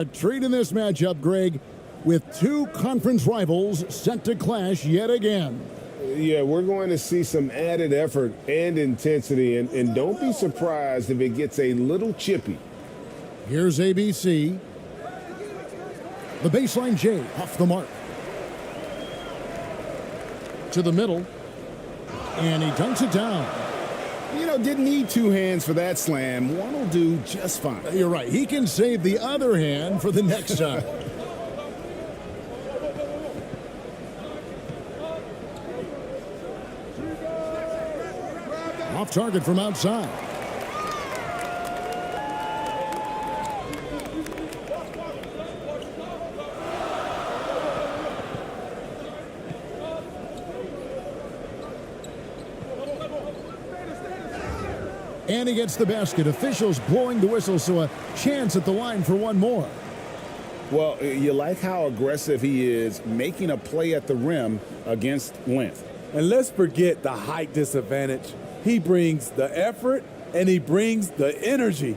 A treat in this matchup, Greg, with two conference rivals set to clash yet again. Yeah, we're going to see some added effort and intensity, and don't be surprised if it gets a little chippy. Here's ABC. The baseline J off the mark. To the middle. And he dunks it down. You know, didn't need two hands for that slam. One will do just fine. You're right. He can save the other hand for the next time. Off target from outside. And he gets the basket. Officials blowing the whistle, so a chance at the line for one more. Well, you like how aggressive he is making a play at the rim against length. And let's forget the height disadvantage. He brings the effort and he brings the energy.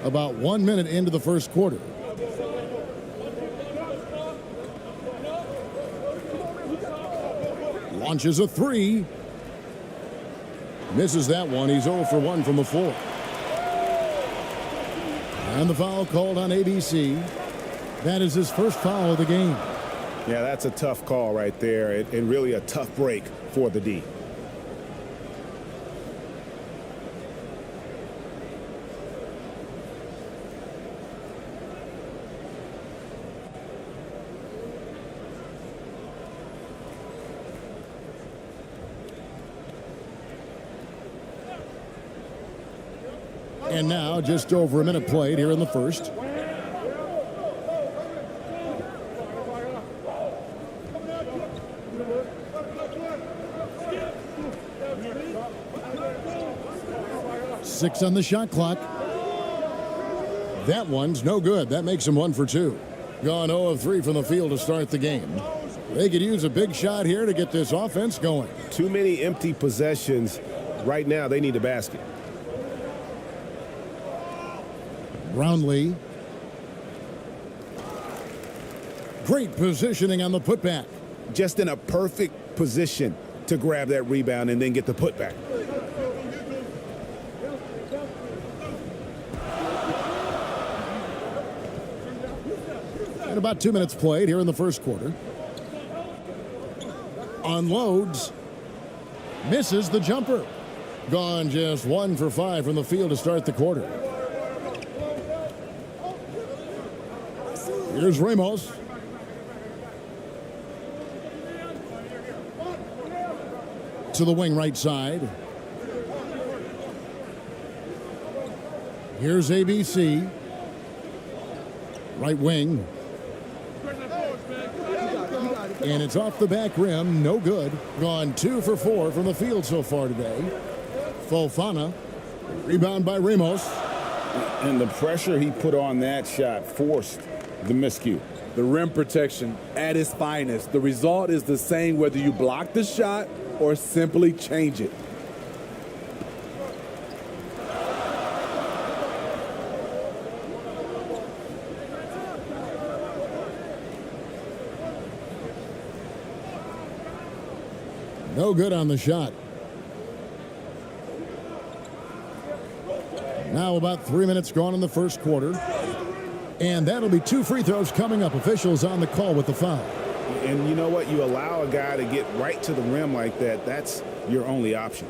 About 1 minute into the first quarter. Launches a three. Misses that one. He's 0 for 1 from the floor. And the foul called on ABC. That is his first foul of the game. Yeah, that's a tough call right there, and really a tough break for the D. And now just over a minute played here in the first. Six on the shot clock. That one's no good. That makes him 1 for 2. Gone 0 of 3 from the field to start the game. They could use a big shot here to get this offense going. Too many empty possessions. Right now, they need a basket. Brownlee. Great positioning on the putback. Just in a perfect position to grab that rebound and then get the putback. And about 2 minutes played here in the first quarter. Unloads. Misses the jumper. Gone just 1 for 5 from the field to start the quarter. Here's Ramos. To the wing right side. Here's ABC. Right wing. And it's off the back rim. No good. Gone 2 for 4 from the field so far today. Fofana. Rebound by Ramos. And the pressure he put on that shot forced the miscue. The rim protection at its finest. The result is the same whether you block the shot or simply change it. No good on the shot. Now about 3 minutes gone in the first quarter. And that'll be 2 free throws coming up. Officials on the call with the foul. And you know what? You allow a guy to get right to the rim like that. That's your only option.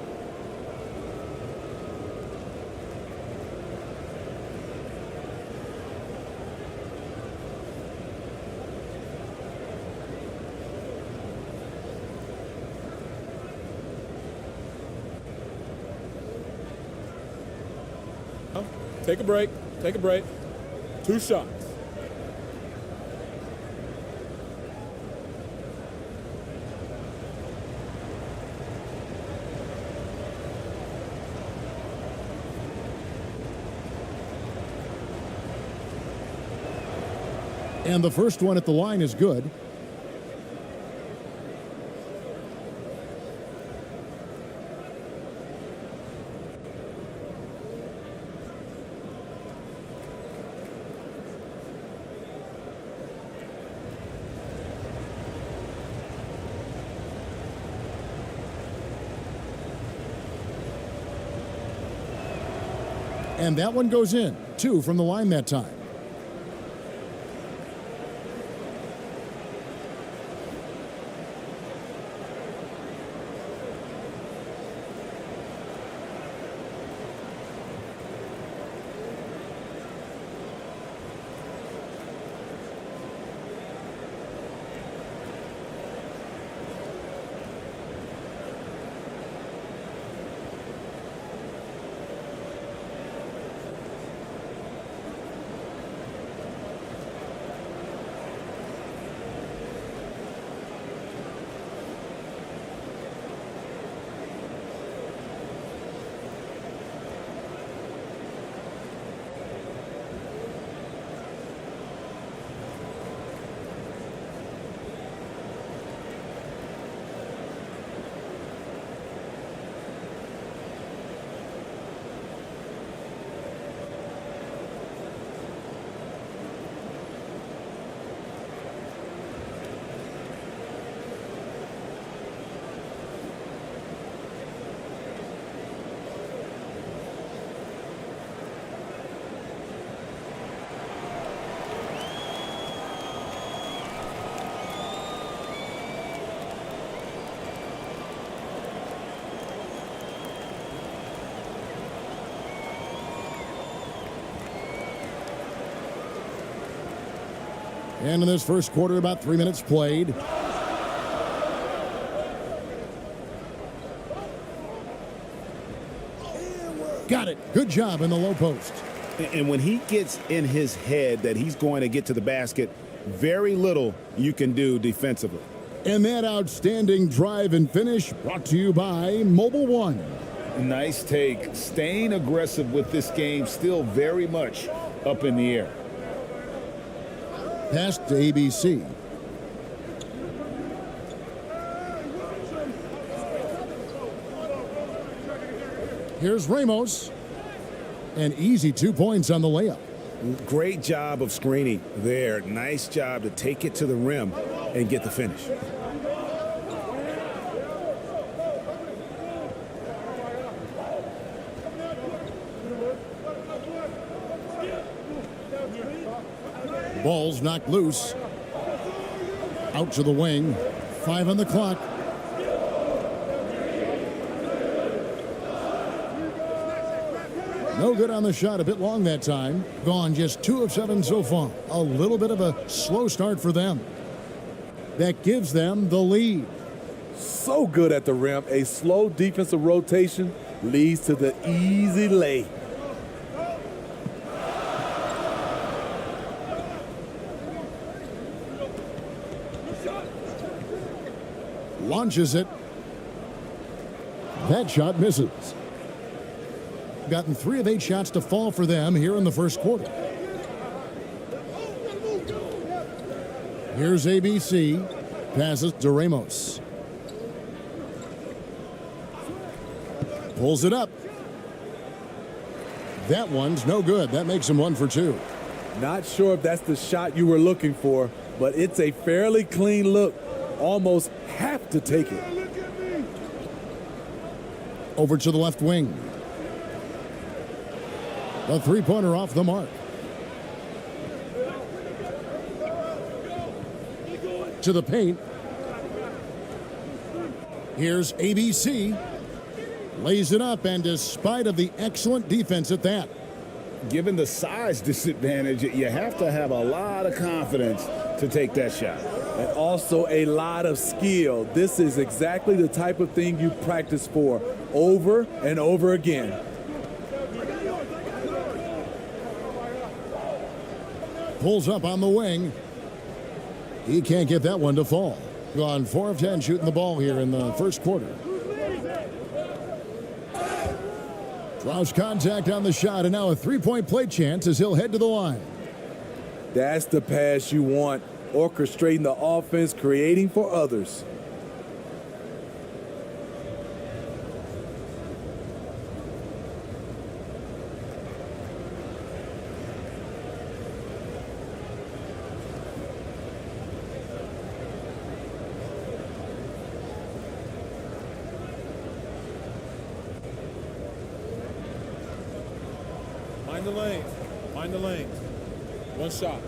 Take a break. Take a break. 2 shots. And the first one at the line is good. And that one goes in. 2 from the line that time. And in this first quarter, about 3 minutes played. Got it. Good job in the low post. And when he gets in his head that he's going to get to the basket, very little you can do defensively. And that outstanding drive and finish brought to you by Mobile One. Nice take. Staying aggressive with this game, still very much up in the air. Pass to ABC. Here's Ramos. An easy 2 points on the layup. Great job of screening there. Nice job to take it to the rim and get the finish. Ball's knocked loose. Out to the wing. 5 on the clock. No good on the shot. A bit long that time. Gone just 2 of 7 so far. A little bit of a slow start for them. That gives them the lead. So good at the rim. A slow defensive rotation leads to the easy lay. Launches it. That shot misses. Gotten 3 of 8 shots to fall for them here in the first quarter. Here's ABC. Passes to Ramos. Pulls it up. That one's no good. That makes him 1 for 2. Not sure if that's the shot you were looking for, but it's a fairly clean look. Almost have to take it. Over to the left wing. A 3-pointer off the mark. To the paint. Here's ABC. Lays it up, and despite of the excellent defense at that. Given the size disadvantage, you have to have a lot of confidence to take that shot. And also a lot of skill. This is exactly the type of thing you practice for over and over again. Pulls up on the wing. He can't get that one to fall. Gone 4 of 10 shooting the ball here in the first quarter. Draws contact on the shot, and now a 3-point play chance as he'll head to the line. That's the pass you want, orchestrating the offense, creating for others. Mind the lanes. Mind the lanes. One shot.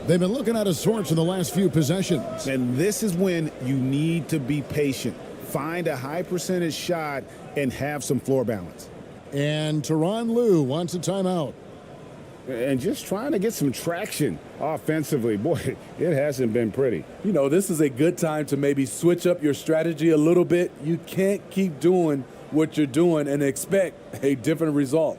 They've been looking out of sorts in the last few possessions. And this is when you need to be patient. Find a high percentage shot and have some floor balance. And Tyronn Lue wants a timeout. And just trying to get some traction offensively. Boy, it hasn't been pretty. You know, this is a good time to maybe switch up your strategy a little bit. You can't keep doing what you're doing and expect a different result.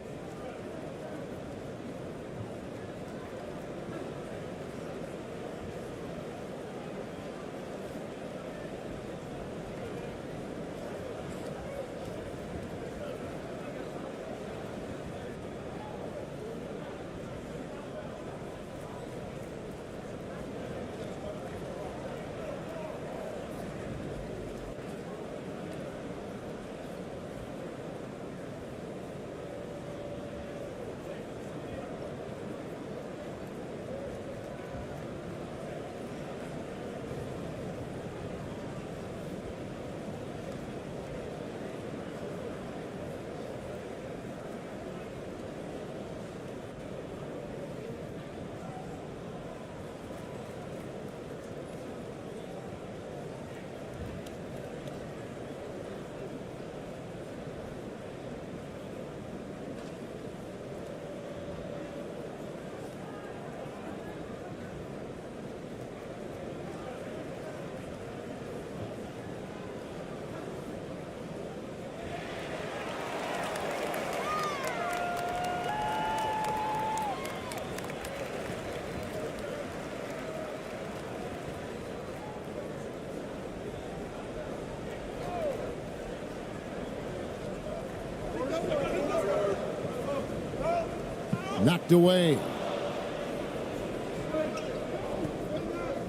Knocked away.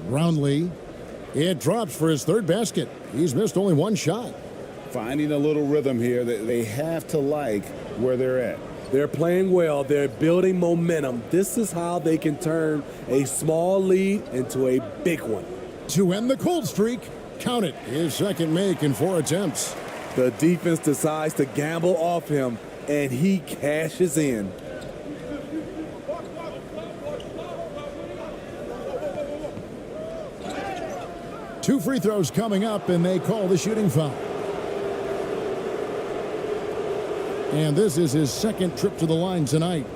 Brownlee. It drops for his third basket. He's missed only one shot. Finding a little rhythm here that they have to like where they're at. They're playing well. They're building momentum. This is how they can turn a small lead into a big one. To end the cold streak, count it. His second make in 4 attempts. The defense decides to gamble off him, and he cashes in. Two free throws coming up, and they call the shooting foul. And this is his second trip to the line tonight.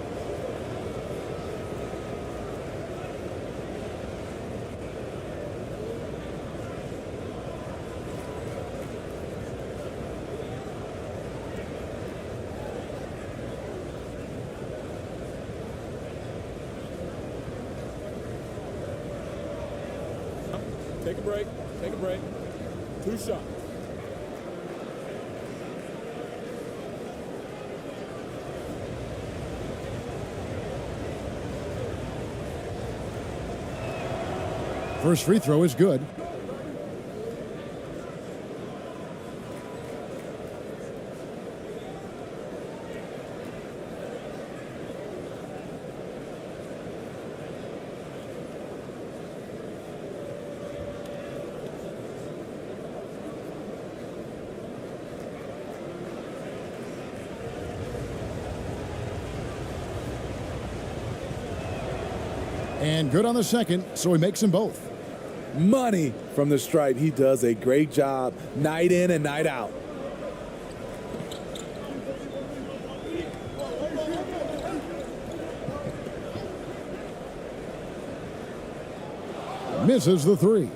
Take a break. Take a break. 2 shots. First free throw is good. And good on the second, so he makes them both. Money from the stripe. He does a great job night in and night out. Misses the three.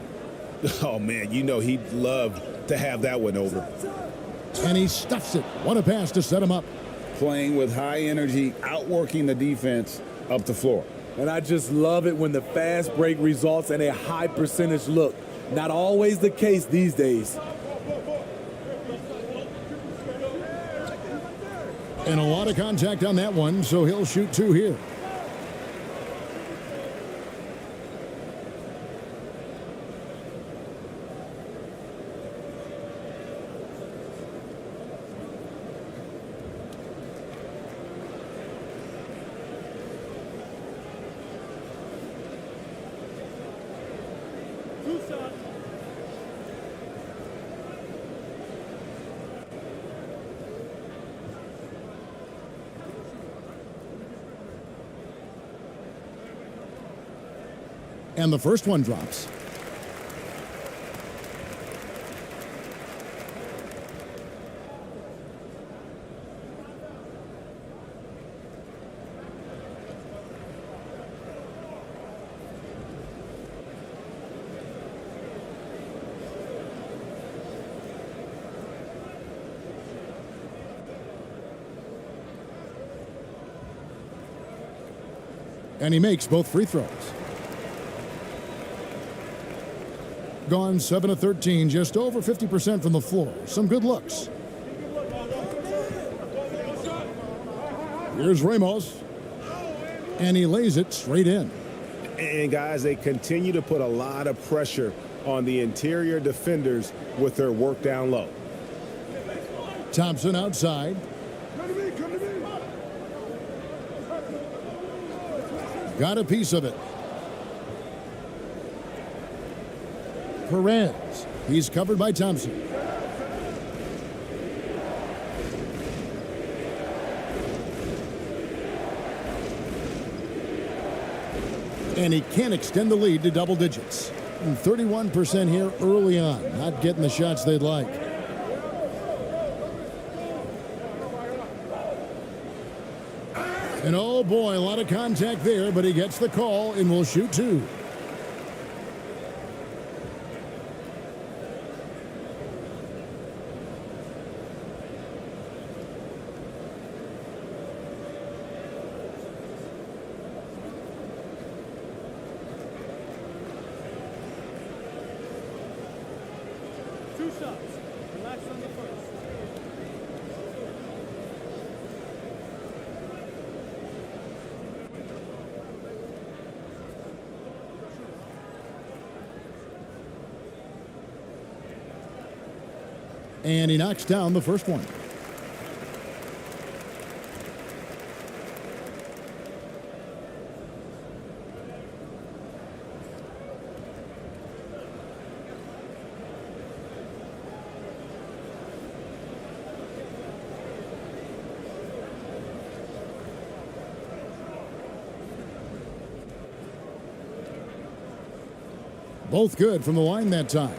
Oh, man, you know he'd love to have that one over. And he stuffs it. What a pass to set him up. Playing with high energy, outworking the defense up the floor. And I just love it when the fast break results in a high percentage look. Not always the case these days. And a lot of contact on that one, so he'll shoot 2 here. And the first one drops. And he makes both free throws. Gone 7 of 13, just over 50% from the floor. Some good looks. Here's Ramos. And he lays it straight in. And guys, they continue to put a lot of pressure on the interior defenders with their work down low. Thompson outside. Got a piece of it. Perez. He's covered by Thompson. And he can't extend the lead to double digits. And 31% here early on. Not getting the shots they'd like. And oh boy, a lot of contact there, but he gets the call and will shoot 2. And he knocks down the first one. Both good from the line that time.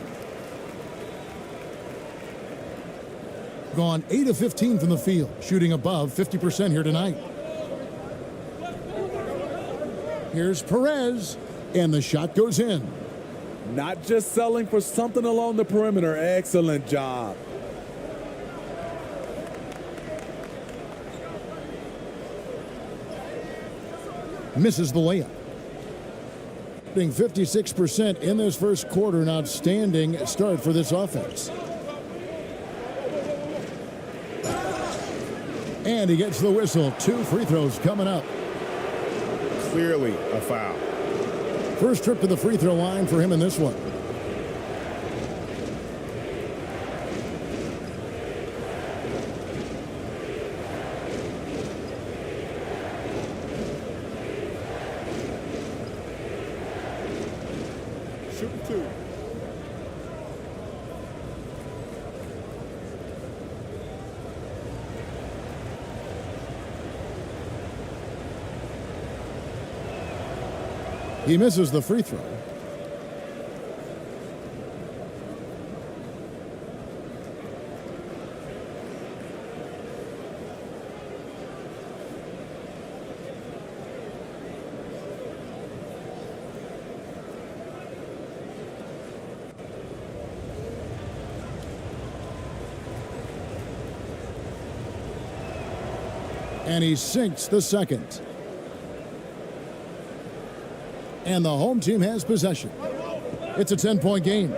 Gone 8 of 15 from the field, shooting above 50% here tonight. Here's Perez, and the shot goes in. Not just selling for something along the perimeter. Excellent job. Misses the layup. Being 56% in this first quarter, an outstanding start for this offense. And he gets the whistle. 2 free throws coming up. Clearly a foul. First trip to the free throw line for him in this one. Shooting 2. He misses the free throw. And he sinks the second. And the home team has possession. It's a 10-point game.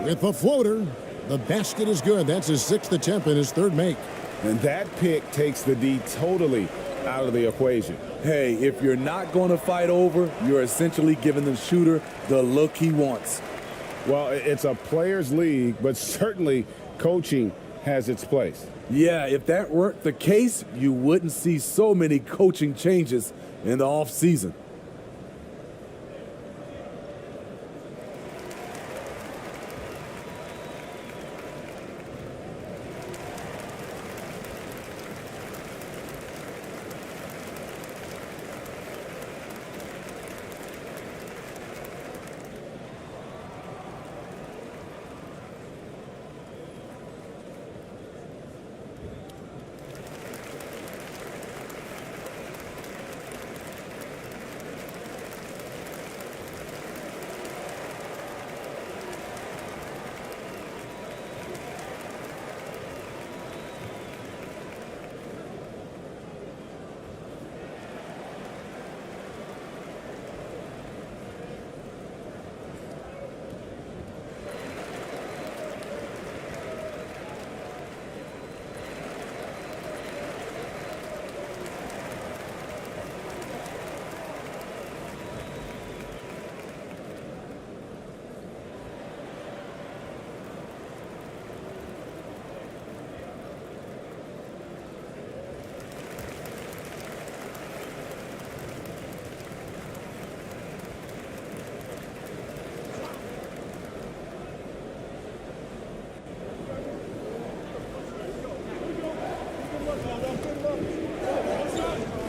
With the floater, the basket is good. That's his 6th attempt and his 3rd make. And that pick takes the D totally out of the equation. Hey, if you're not going to fight over, you're essentially giving the shooter the look he wants. Well, it's a players' league, but certainly coaching has its place. Yeah, if that weren't the case, you wouldn't see so many coaching changes in the offseason.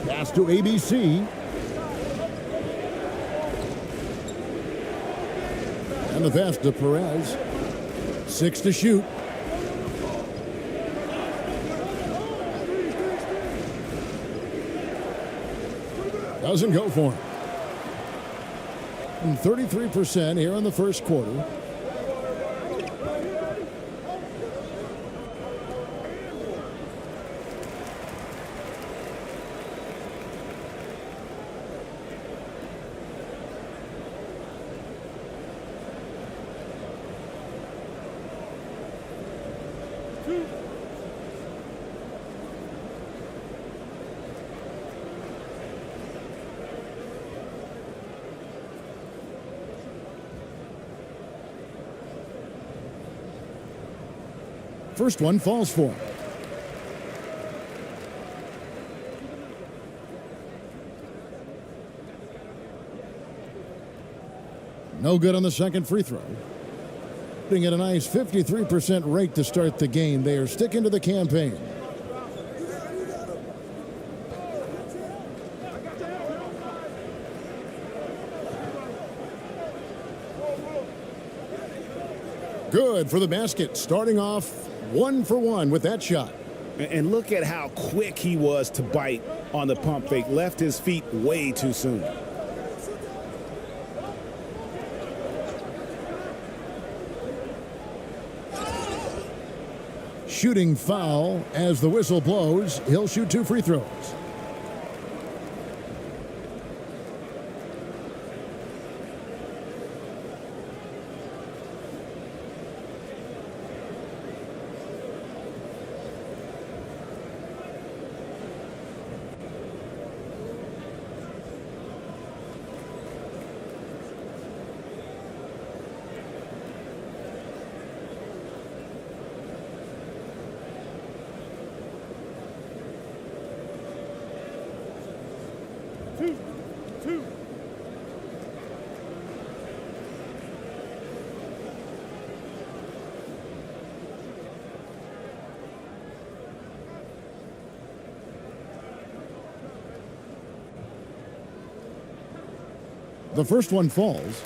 Pass to ABC. And the pass to Perez. 6 to shoot. Doesn't go for him. And 33% here in the first quarter. First one falls for him. No good on the second free throw. Putting at a nice 53% rate to start the game. They are sticking to the campaign. Good for the basket, starting off 1 for 1 with that shot. And look at how quick he was to bite on the pump fake. Left his feet way too soon. Shooting foul as the whistle blows. He'll shoot 2 free throws. The first one falls.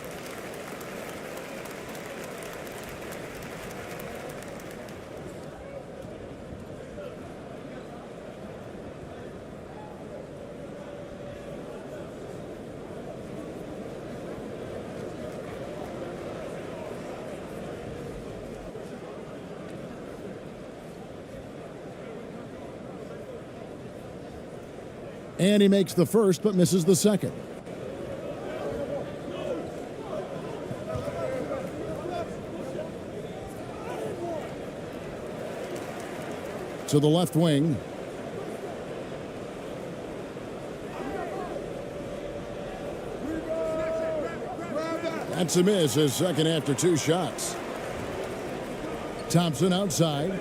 And he makes the first but misses the second. To the left wing. That's a miss, his second after 2 shots. Thompson outside.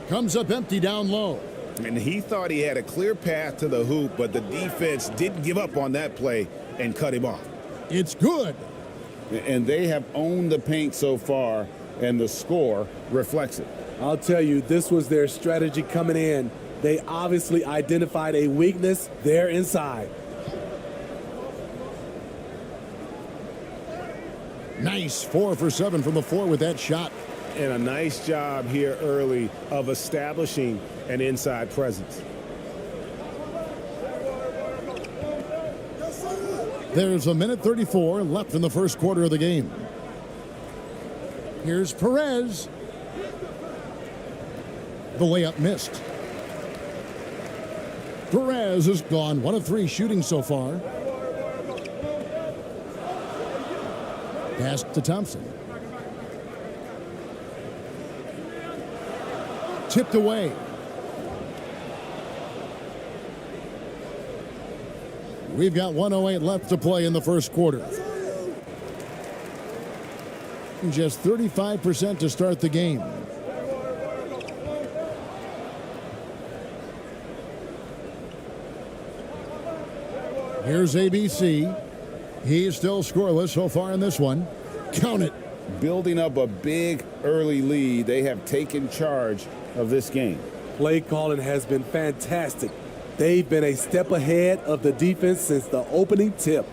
Comes up empty down low. And he thought he had a clear path to the hoop, but the defense didn't give up on that play and cut him off. It's good. And they have owned the paint so far, and the score reflects it. I'll tell you, this was their strategy coming in. They obviously identified a weakness there inside. Nice 4 for 7 from the floor with that shot. And a nice job here early of establishing an inside presence. There's a minute 34 left in the first quarter of the game. Here's Perez. The layup missed. Perez has gone 1 of 3 shooting so far. Pass to Thompson. Tipped away. We've got 1:08 left to play in the first quarter. Just 35% to start the game. Here's ABC. He's still scoreless so far in this one. Count it. Building up a big early lead, they have taken charge of this game. Play calling has been fantastic. They've been a step ahead of the defense since the opening tip.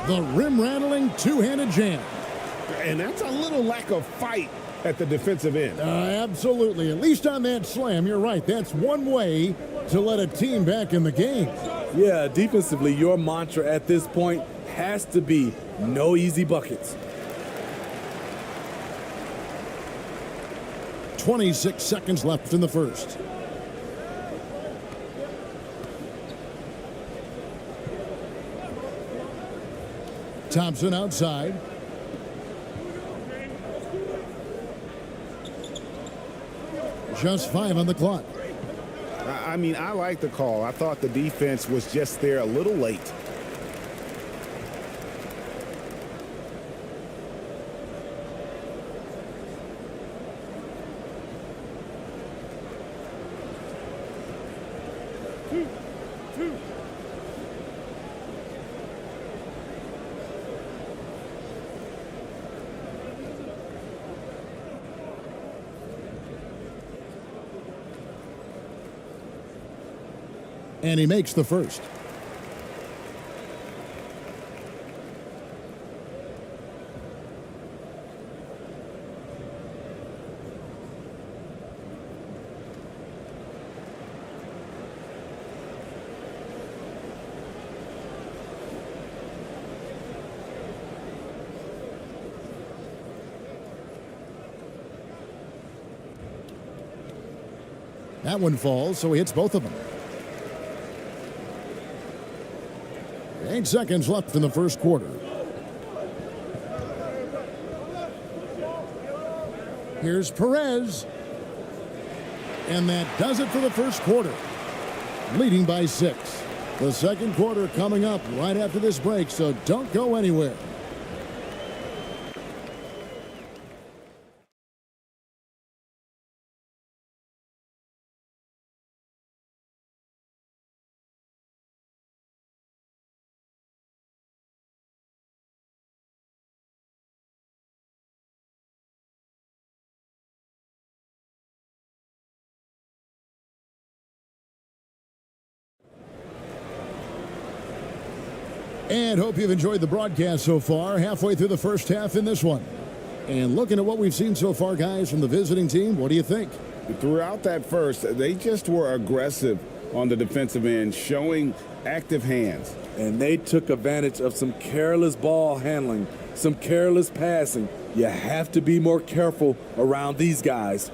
The rim-rattling two-handed jam. And that's a little lack of fight at the defensive end. Absolutely. At least on that slam, you're right. That's one way to let a team back in the game. Yeah, defensively, your mantra at this point has to be no easy buckets. 26 seconds left in the first. Thompson outside. Just 5 on the clock. I mean, I like the call. I thought the defense was just there a little late. And he makes the first. That one falls, so he hits both of them. 8 seconds left in the first quarter. Here's Perez. And that does it for the first quarter. Leading by 6. The second quarter coming up right after this break, so don't go anywhere. And hope you've enjoyed the broadcast so far. Halfway through the first half in this one. And looking at what we've seen so far, guys, from the visiting team, what do you think? Throughout that first, they just were aggressive on the defensive end, showing active hands. And they took advantage of some careless ball handling, some careless passing. You have to be more careful around these guys.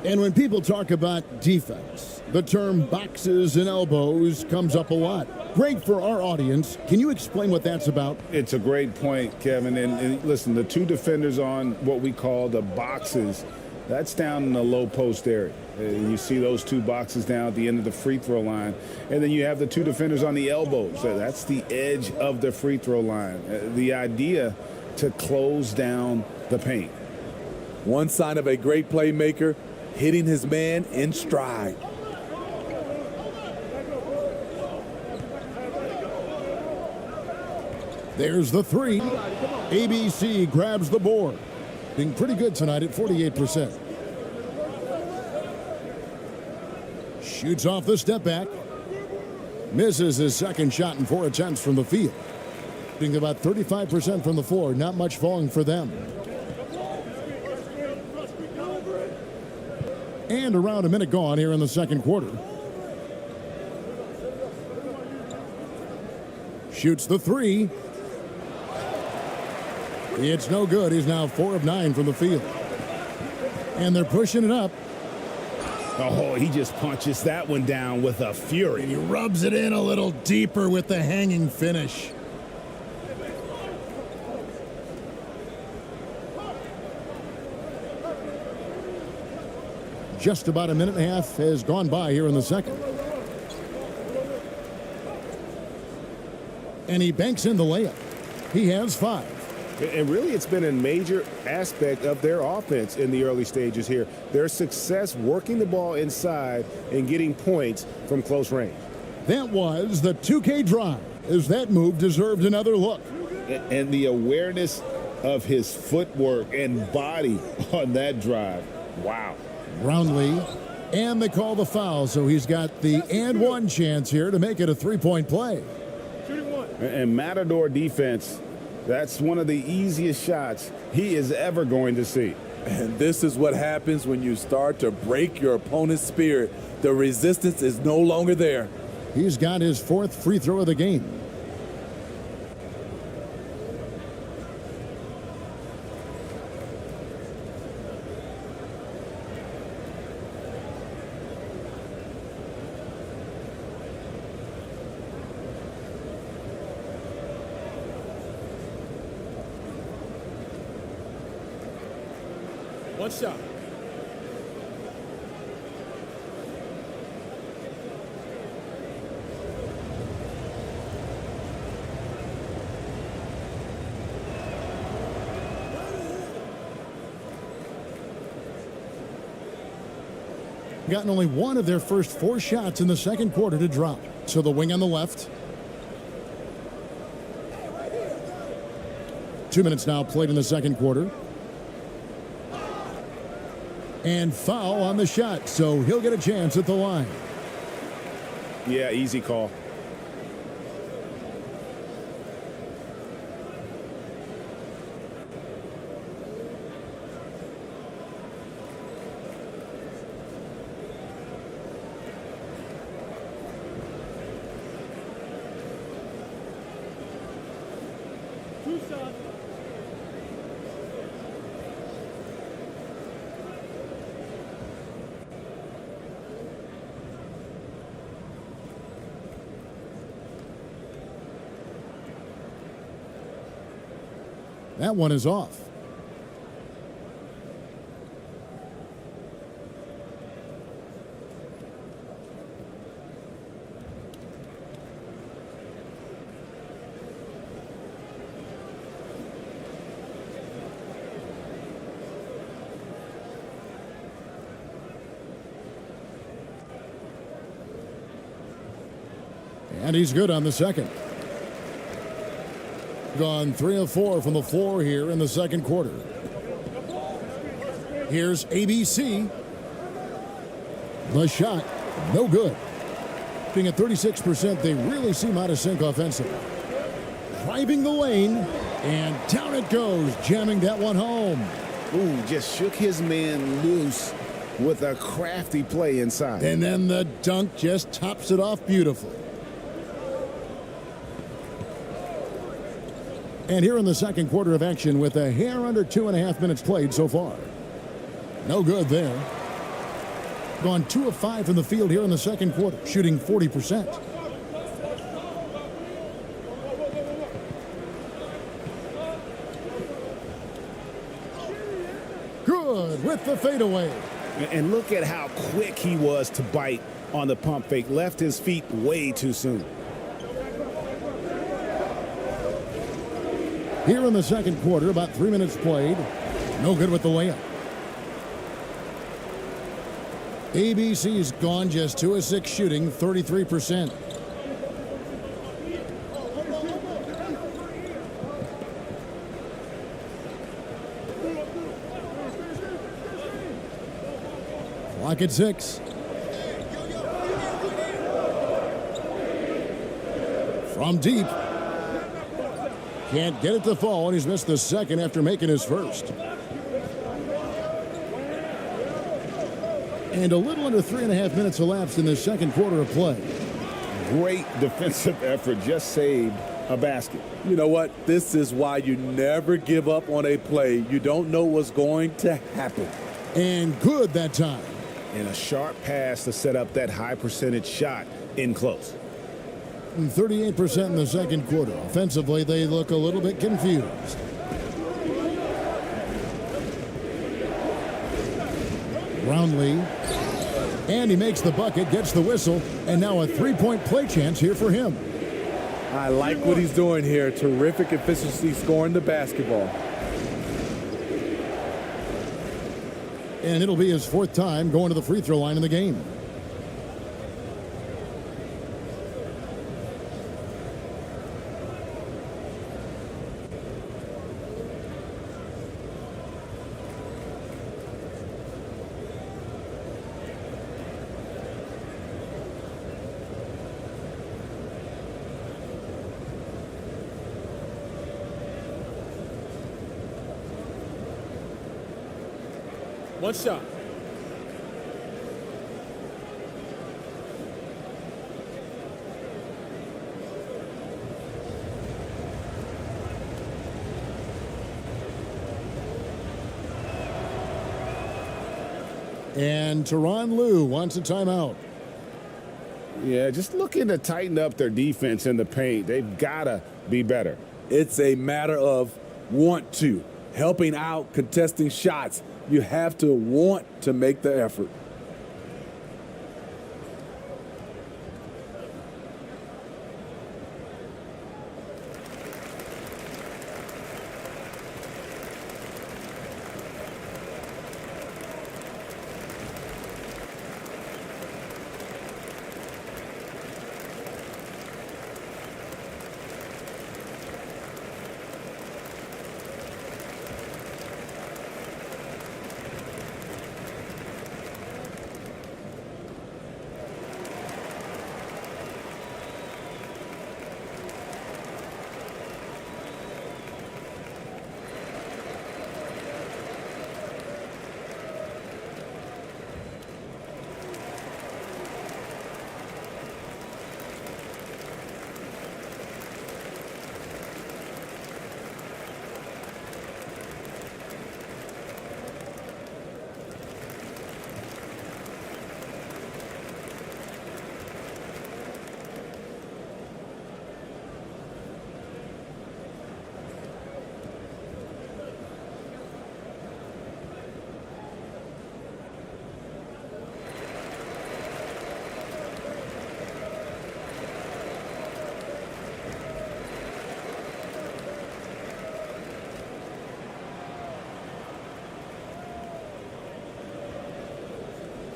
And when people talk about defense, the term boxes and elbows comes up a lot. Great for our audience. Can you explain what that's about? It's a great point, Kevin. And listen, the two defenders on what we call the boxes, that's down in the low post area. You see those two boxes down at the end of the free throw line. And then you have the two defenders on the elbows. That's the edge of the free throw line. The idea to close down the paint. One sign of a great playmaker, hitting his man in stride. There's the three. ABC grabs the board. Being pretty good tonight at 48%. Shoots off the step back. Misses his second shot in 4 attempts from the field. Being about 35% from the floor. Not much falling for them. And around a minute gone here in the second quarter. Shoots the three. It's no good. He's now 4 of 9 from the field. And they're pushing it up. Oh, he just punches that one down with a fury. He rubs it in a little deeper with the hanging finish. Just about a minute and a half has gone by here in the second. And he banks in the layup. He has 5. And really, it's been a major aspect of their offense in the early stages here. Their success working the ball inside and getting points from close range. That was the 2K drive, as that move deserved another look. And the awareness of his footwork and body on that drive. Wow. Brownlee, and they call the foul, so he's got the and one chance here to make it a 3-point play. And Matador defense, that's one of the easiest shots he is ever going to see. And this is what happens when you start to break your opponent's spirit. The resistance is no longer there. He's got his 4th free throw of the game. One shot. Gotten only one of their first 4 shots in the second quarter to drop. So the wing on the left. 2 minutes now played in the second quarter. And foul on the shot, so he'll get a chance at the line. Yeah, easy call. That one is off. And he's good on the second. Gone 3 of 4 from the floor here in the second quarter. Here's ABC. The shot, no good. Being at 36%, they really seem out of sync offensively. Driving the lane, and down it goes, jamming that one home. Ooh, just shook his man loose with a crafty play inside. And then the dunk just tops it off beautifully. And here in the second quarter of action with a hair under 2.5 minutes played so far. No good there. Gone 2 of 5 from the field here in the second quarter, shooting 40%. Good with the fadeaway. And look at how quick he was to bite on the pump fake. Left his feet way too soon. Here in the second quarter, about 3 minutes played. No good with the layup. ABC's gone just 2 of 6 shooting, 33%. Clock at 6. From deep. Can't get it to fall, and he's missed the second after making his first. And a little under 3.5 minutes elapsed in the second quarter of play. Great defensive effort, just saved a basket. You know what? This is why you never give up on a play. You don't know what's going to happen. And good that time. And a sharp pass to set up that high percentage shot in close. 38% in the second quarter. Offensively, they look a little bit confused. Brownlee. And he makes the bucket, gets the whistle, and now a three-point play chance here for him. I like what he's doing here. Terrific efficiency scoring the basketball. And it'll be his 4th time going to the free throw line in the game. One shot. And Tyronn Lue wants a timeout. Yeah, just looking to tighten up their defense in the paint. They've got to be better. It's a matter of want to. Helping out, contesting shots. You have to want to make the effort.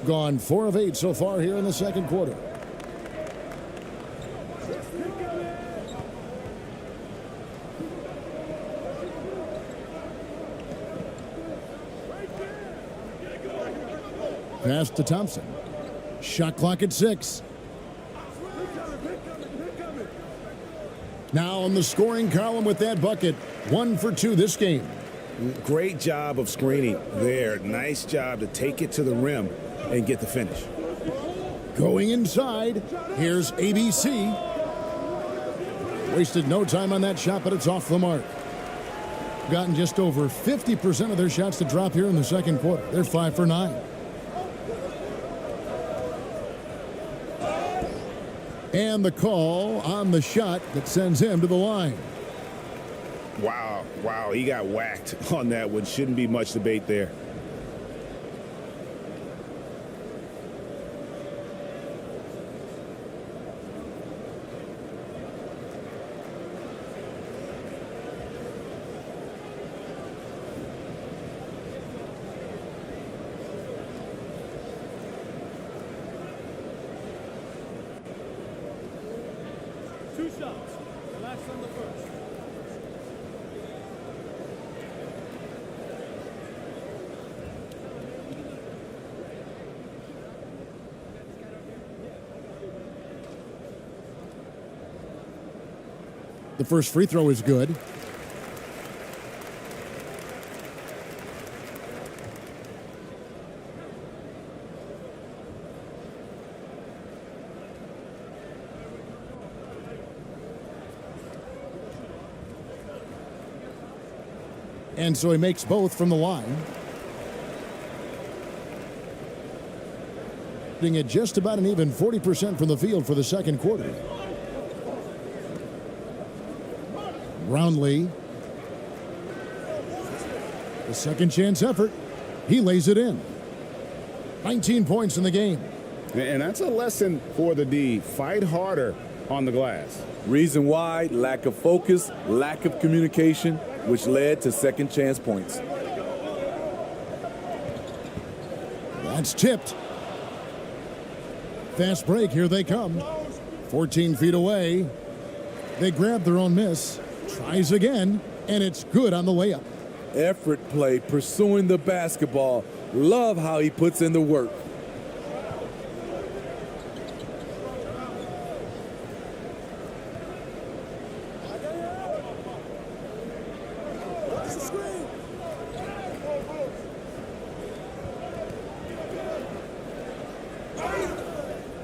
Gone 4 of 8 so far here in the second quarter. Pass to Thompson. Shot clock at 6. Now on the scoring column with that bucket. 1 for 2 this game. Great job of screening there. Nice job to take it to the rim and get the finish. Going inside. Here's ABC. Wasted no time on that shot, but it's off the mark. Gotten just over 50% of their shots to drop here in the second quarter. They're 5 for 9. And the call on the shot that sends him to the line. Wow, he got whacked on that one. Shouldn't be much debate there. Two shots. Relax on the first. The first free throw is good. And so he makes both from the line. Shooting at just about an even 40% from the field for the second quarter. Brownlee. The second chance effort. He lays it in. 19 points in the game. And that's a lesson for the D. Fight harder on the glass. Reason why: lack of focus, lack of communication, which led to second chance points. That's tipped. Fast break, here they come. 14 feet away. They grab their own miss. Tries again, and it's good on the layup. Effort play, pursuing the basketball. Love how he puts in the work.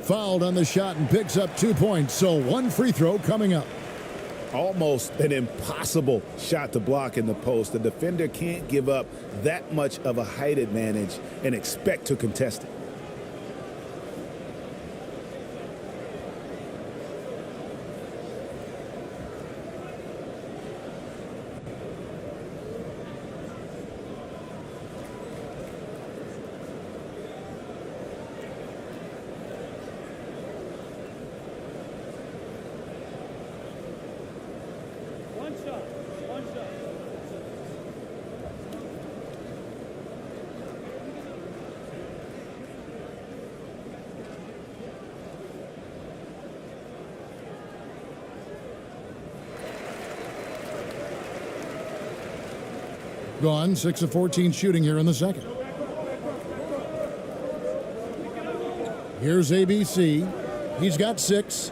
Fouled on the shot and picks up 2 points, so one free throw coming up. Almost an impossible shot to block in the post. The defender can't give up that much of a height advantage and expect to contest it. One shot. One shot. Gone, 6 of 14 shooting here in the second. Here's ABC. He's got 6.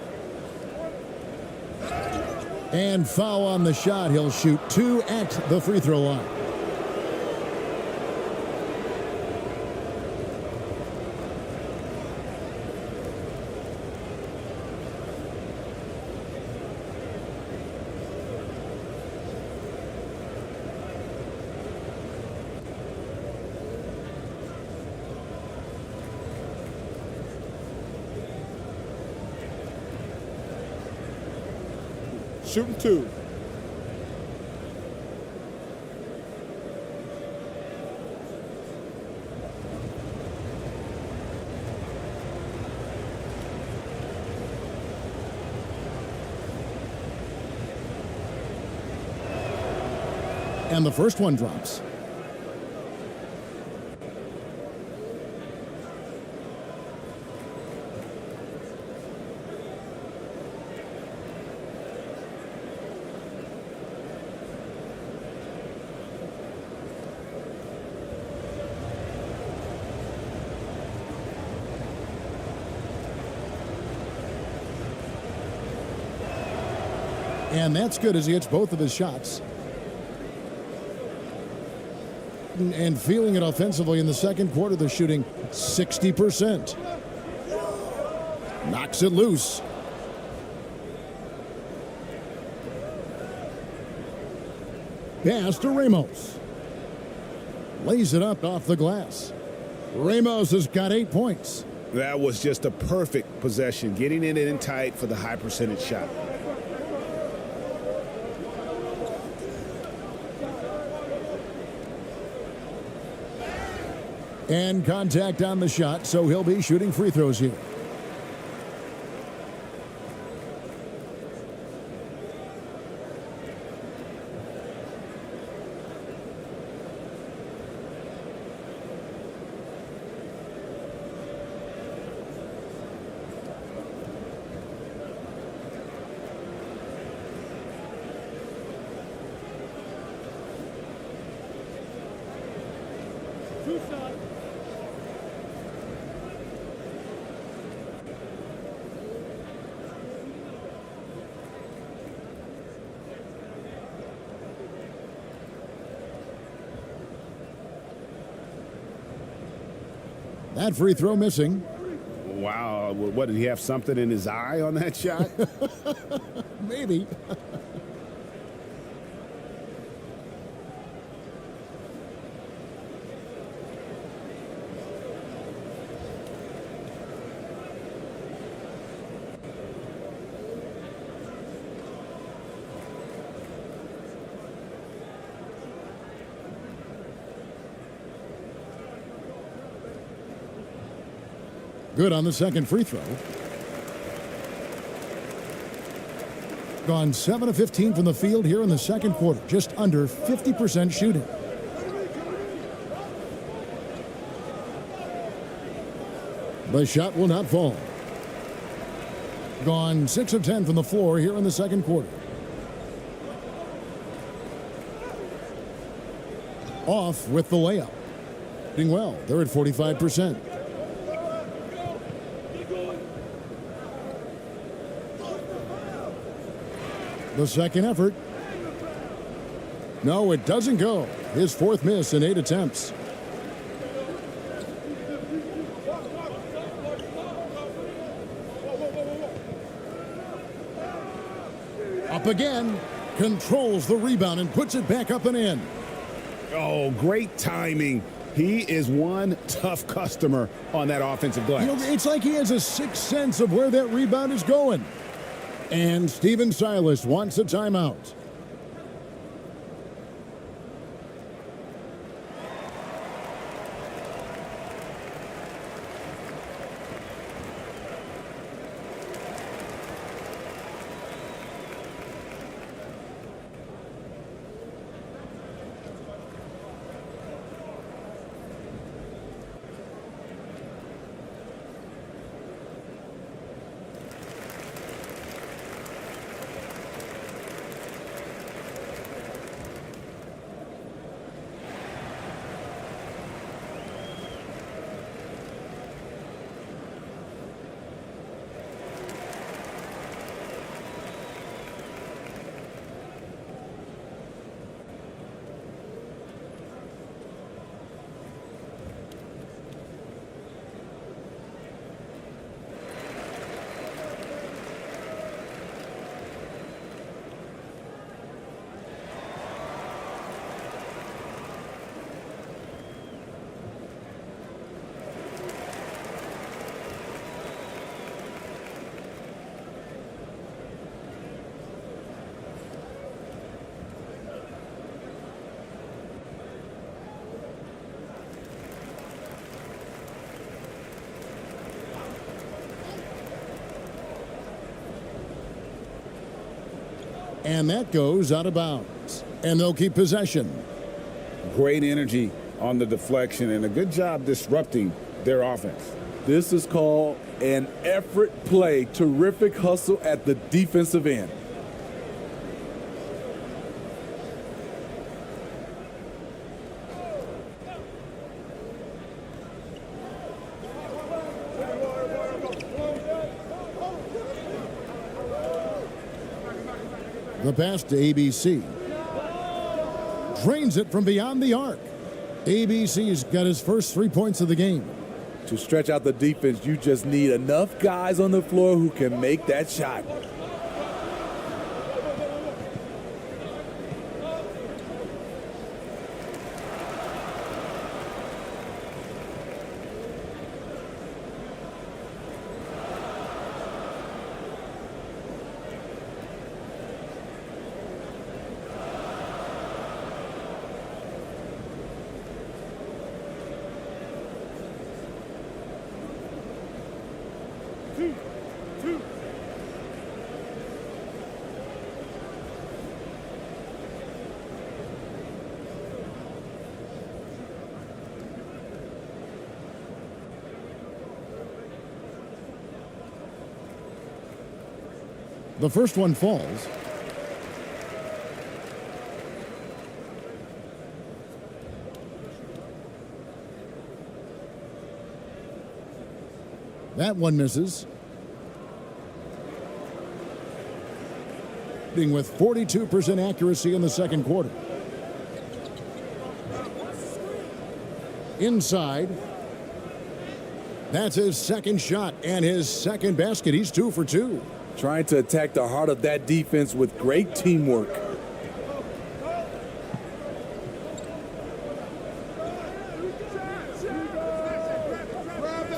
And foul on the shot. He'll shoot 2 at the free throw line. Shooting 2. And the first one drops. And that's good as he hits both of his shots. And feeling it offensively in the second quarter, they're shooting 60%. Knocks it loose. Pass to Ramos. Lays it up off the glass. Ramos has got 8 points. That was just a perfect possession, getting it in tight for the high percentage shot. And contact on the shot, so he'll be shooting free throws here. That free throw missing. Wow, what, did he have something in his eye on that shot? Maybe. Good on the second free throw. Gone 7 of 15 from the field here in the second quarter. Just under 50% shooting. The shot will not fall. Gone 6 of 10 from the floor here in the second quarter. Off with the layup. Doing well. They're at 45%. The second effort. No, it doesn't go. His fourth miss in 8 attempts. Up again. Controls the rebound and puts it back up and in. Oh, great timing. He is one tough customer on that offensive glass. You know, it's like he has a sixth sense of where that rebound is going. And Steven Silas wants a timeout. And that goes out of bounds. And they'll keep possession. Great energy on the deflection and a good job disrupting their offense. This is called an effort play. Terrific hustle at the defensive end. The pass to ABC. Drains it from beyond the arc. ABC's got his first 3 points of the game. To stretch out the defense, you just need enough guys on the floor who can make that shot. The first one falls. That one misses. With 42% accuracy in the second quarter. Inside. That's his second shot and his second basket. He's 2 for 2. Trying to attack the heart of that defense with great teamwork.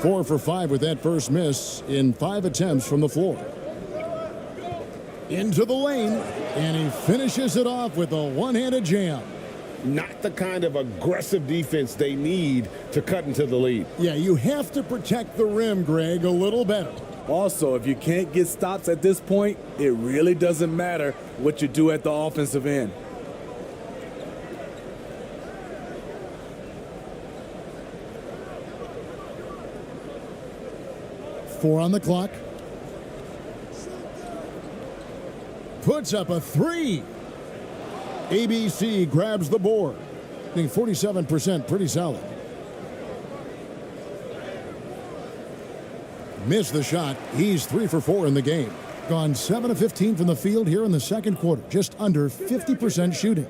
Four for 5 with that first miss in 5 attempts from the floor. Into the lane, and he finishes it off with a one-handed jam. Not the kind of aggressive defense they need to cut into the lead. Yeah, you have to protect the rim, Greg, a little better. Also, if you can't get stops at this point, it really doesn't matter what you do at the offensive end. Four on the clock. Puts up a 3. ABC grabs the board. I think 47%, pretty solid. Missed the shot. He's 3 for 4 in the game. Gone 7 of 15 from the field here in the second quarter. Just under 50% shooting.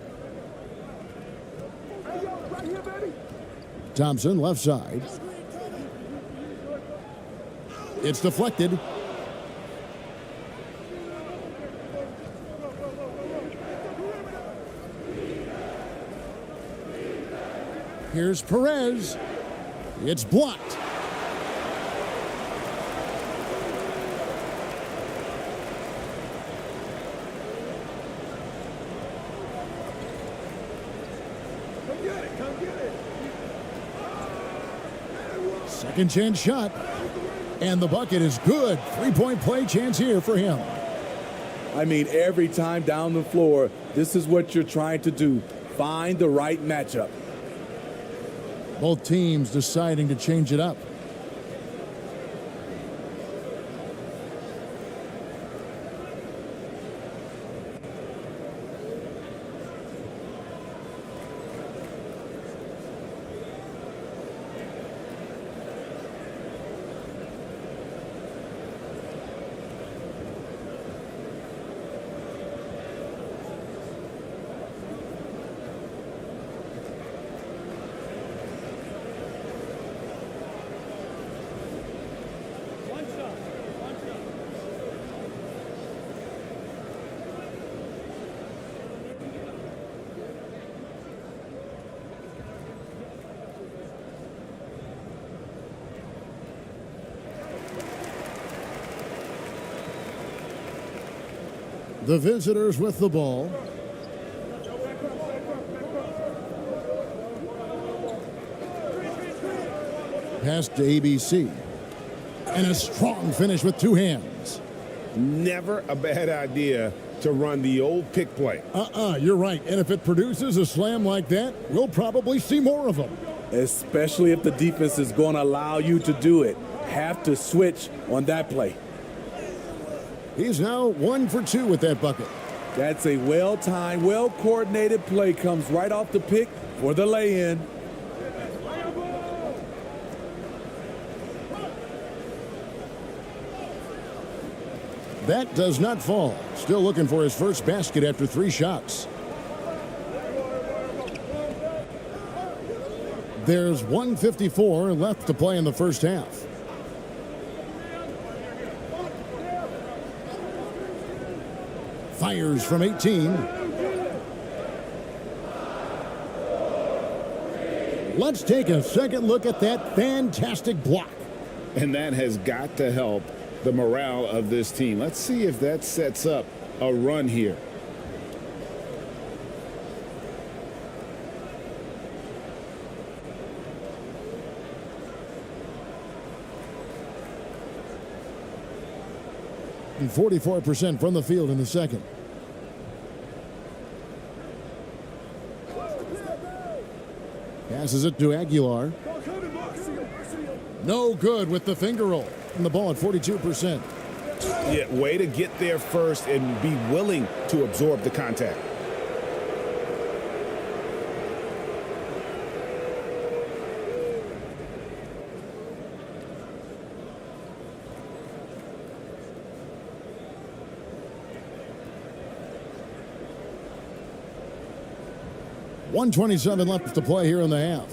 Thompson, left side. It's deflected. Here's Perez. It's blocked. Second chance shot. And the bucket is good. 3-point play chance here for him. I mean, every time down the floor, this is what you're trying to do. Find the right matchup. Both teams deciding to change it up. The visitors with the ball. Pass to ABC. And a strong finish with 2 hands. Never a bad idea to run the old pick play. You're right. And if it produces a slam like that, we'll probably see more of them. Especially if the defense is going to allow you to do it. Have to switch on that play. He's now 1 for 2 with that bucket. That's a well-timed, well-coordinated play. Comes right off the pick for the lay-in. That does not fall. Still looking for his first basket after 3 shots. There's 1:54 left to play in the first half. Fires from 18. Let's take a second look at that fantastic block. And that has got to help the morale of this team. Let's see if that sets up a run here. And 44% from the field in the second. Passes it to Aguilar. No good with the finger roll. And the ball at 42%. Yeah, way to get there first and be willing to absorb the contact. .127 left to play here in the half.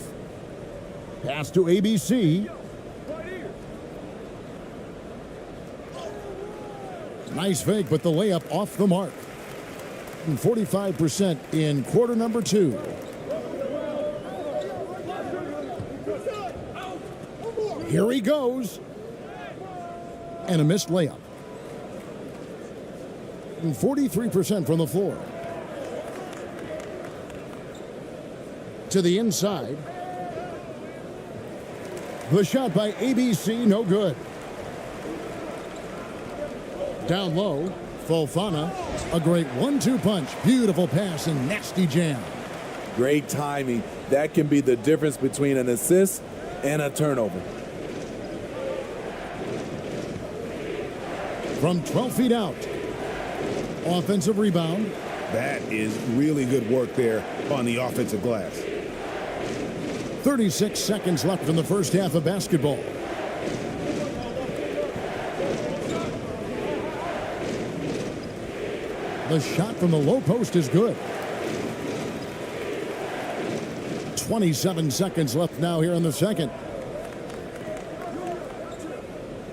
Pass to ABC. Nice fake, but the layup off the mark. 45% in quarter number 2. Here he goes. And a missed layup. 43% from the floor. To the inside. The shot by ABC, no good. Down low, Fofana, a great 1-2 punch. Beautiful pass and nasty jam. Great timing. That can be the difference between an assist and a turnover. From 12 feet out. Offensive rebound. That is really good work there on the offensive glass. 36 seconds left in the first half of basketball. The shot from the low post is good. 27 seconds left now here in the second.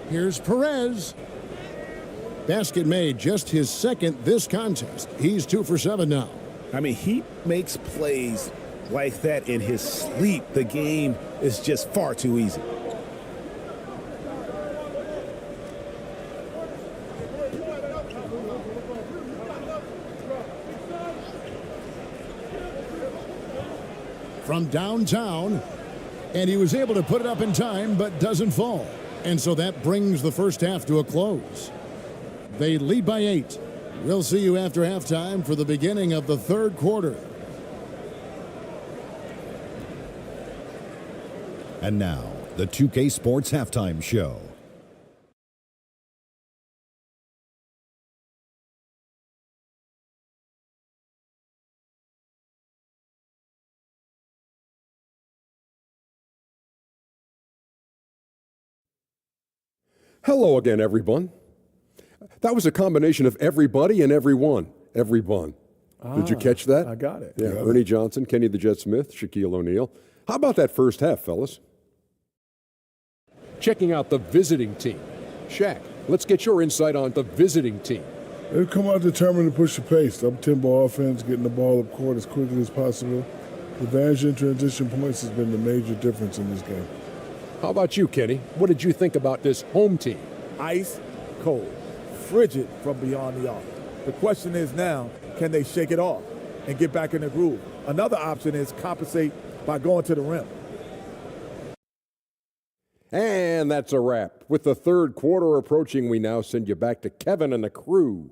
Here's Perez. Basket made, just his second this contest. He's 2 for 7 now. I mean, he makes plays like that in his sleep. The game is just far too easy. From downtown, and he was able to put it up in time, but doesn't fall. And so that brings the first half to a close. They lead by 8. We'll see you after halftime for the beginning of the third quarter. And now, the 2K Sports Halftime Show. Hello again, everyone. That was a combination of everybody and everyone. Everyone. Did you catch that? I got it. Yeah, Ernie Johnson, Kenny the Jet Smith, Shaquille O'Neal. How about that first half, fellas? Checking out the visiting team. Shaq, let's get your insight on the visiting team. They've come out determined to push the pace. Up-tempo offense, getting the ball up court as quickly as possible. The advantage in transition points has been the major difference in this game. How about you, Kenny? What did you think about this home team? Ice cold, frigid from beyond the arc. The question is now, can they shake it off and get back in the groove? Another option is compensate by going to the rim. And that's a wrap. With the third quarter approaching, we now send you back to Kevin and the crew.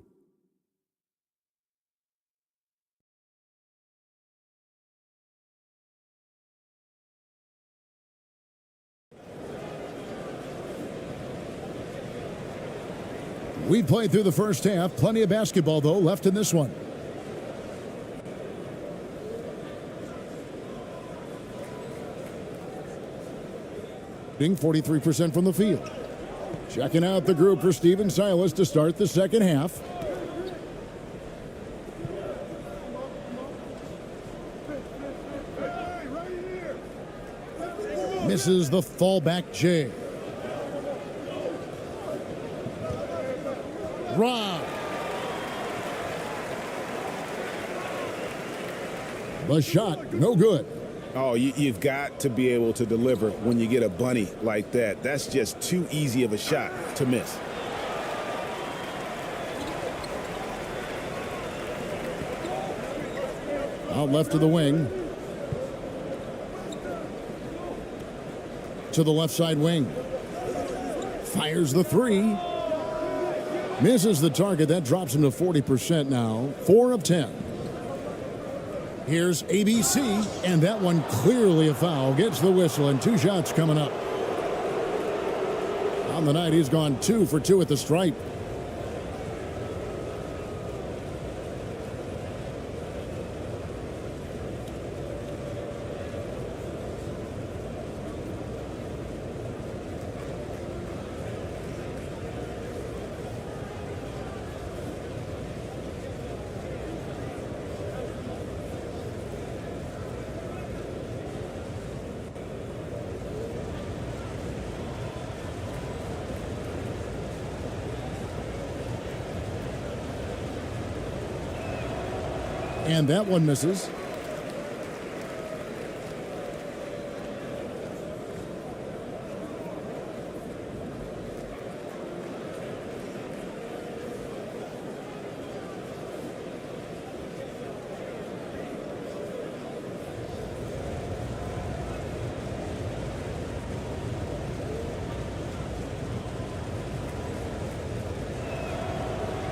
We played through the first half. Plenty of basketball, though, left in this one. Being 43% from the field. Checking out the group for Steven Silas to start the second half. Misses the fallback J. Rob. The shot, no good. Oh, you've got to be able to deliver when you get a bunny like that. That's just too easy of a shot to miss. Out left to the wing. To the left side wing. Fires the three. Misses the target. That drops him to 40% now. 4 of 10. Here's ABC, and that one clearly a foul. Gets the whistle, and 2 shots coming up. On the night, he's gone 2 for 2 at the stripe. And that one misses.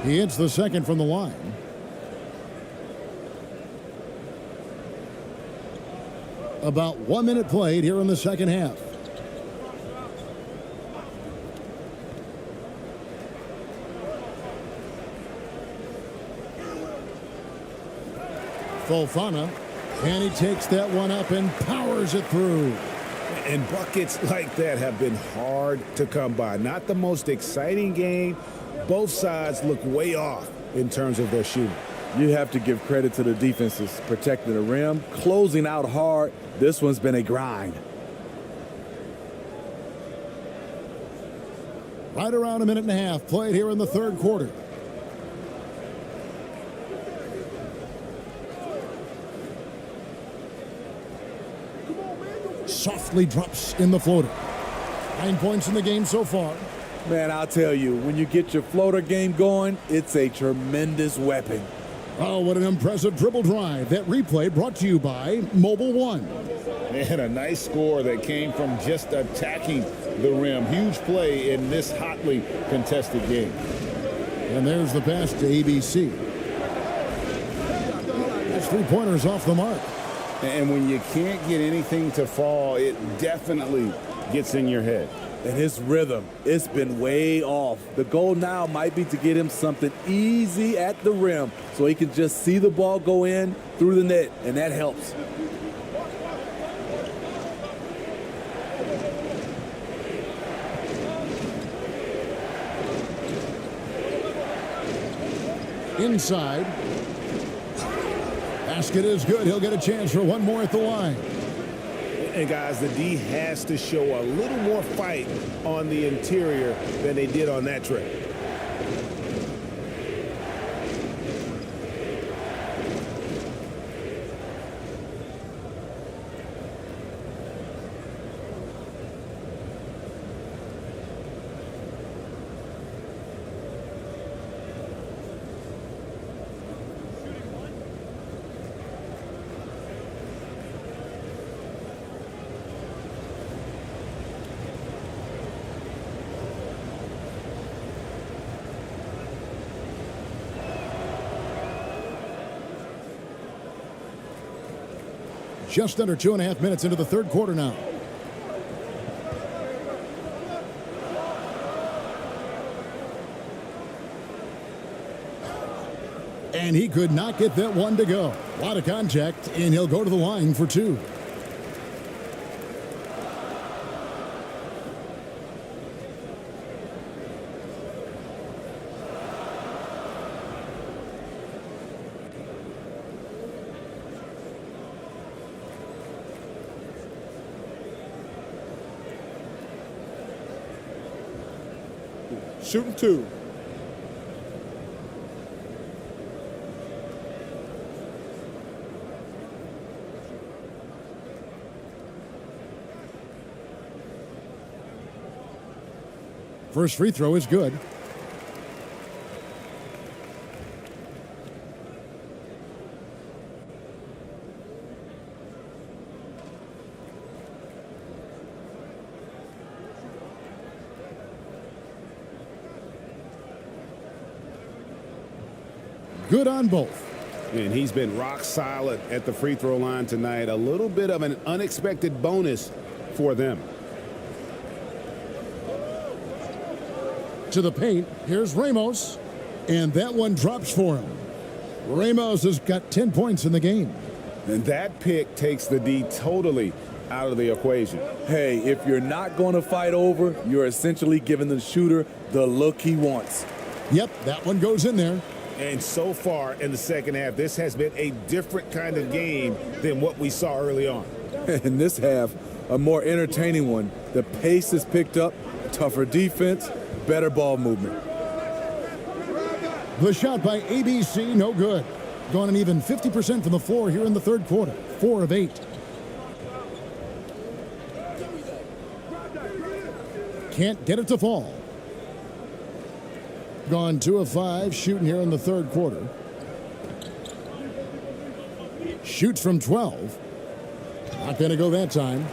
He hits the second from the line. About 1 minute played here in the second half. Fofana, and he takes that one up and powers it through. And buckets like that have been hard to come by. Not the most exciting game. Both sides look way off in terms of their shooting. You have to give credit to the defenses, protecting the rim, closing out hard. This one's been a grind. Right around 1.5 minutes played here in the third quarter. Softly drops in the floater. 9 points in the game so far. Man, I'll tell you, when you get your floater game going, it's a tremendous weapon. Oh, what an impressive dribble drive. That replay brought to you by Mobile One. Man, a nice score that came from just attacking the rim. Huge play in this hotly contested game. And there's the pass to ABC. That's 3-pointers off the mark. And when you can't get anything to fall, it definitely gets in your head. And his rhythm, it's been way off. The goal now might be to get him something easy at the rim so he can just see the ball go in through the net, and that helps. Inside. Basket is good. He'll get a chance for one more at the line. And guys, the D has to show a little more fight on the interior than they did on that trip. Just under 2.5 minutes into the third quarter now. And he could not get that one to go. A lot of contact, and he'll go to the line for two. Shooting two. First free throw is good. Good on both. And he's been rock solid at the free throw line tonight. A little bit of an unexpected bonus for them. To the paint, here's Ramos, and that one drops for him. Ramos has got 10 points in the game. And that pick takes the D totally out of the equation. Hey, if you're not going to fight over, you're essentially giving the shooter the look he wants. Yep, that one goes in there. And so far in the second half, this has been a different kind of game than what we saw early on. In this half, a more entertaining one. The pace is picked up, tougher defense, better ball movement. The shot by ABC, no good. Gone an even 50% from the floor here in the third quarter. 4 of 8. Can't get it to fall. Gone 2 of 5 shooting here in the third quarter. Shoots from 12. Not going to go that time.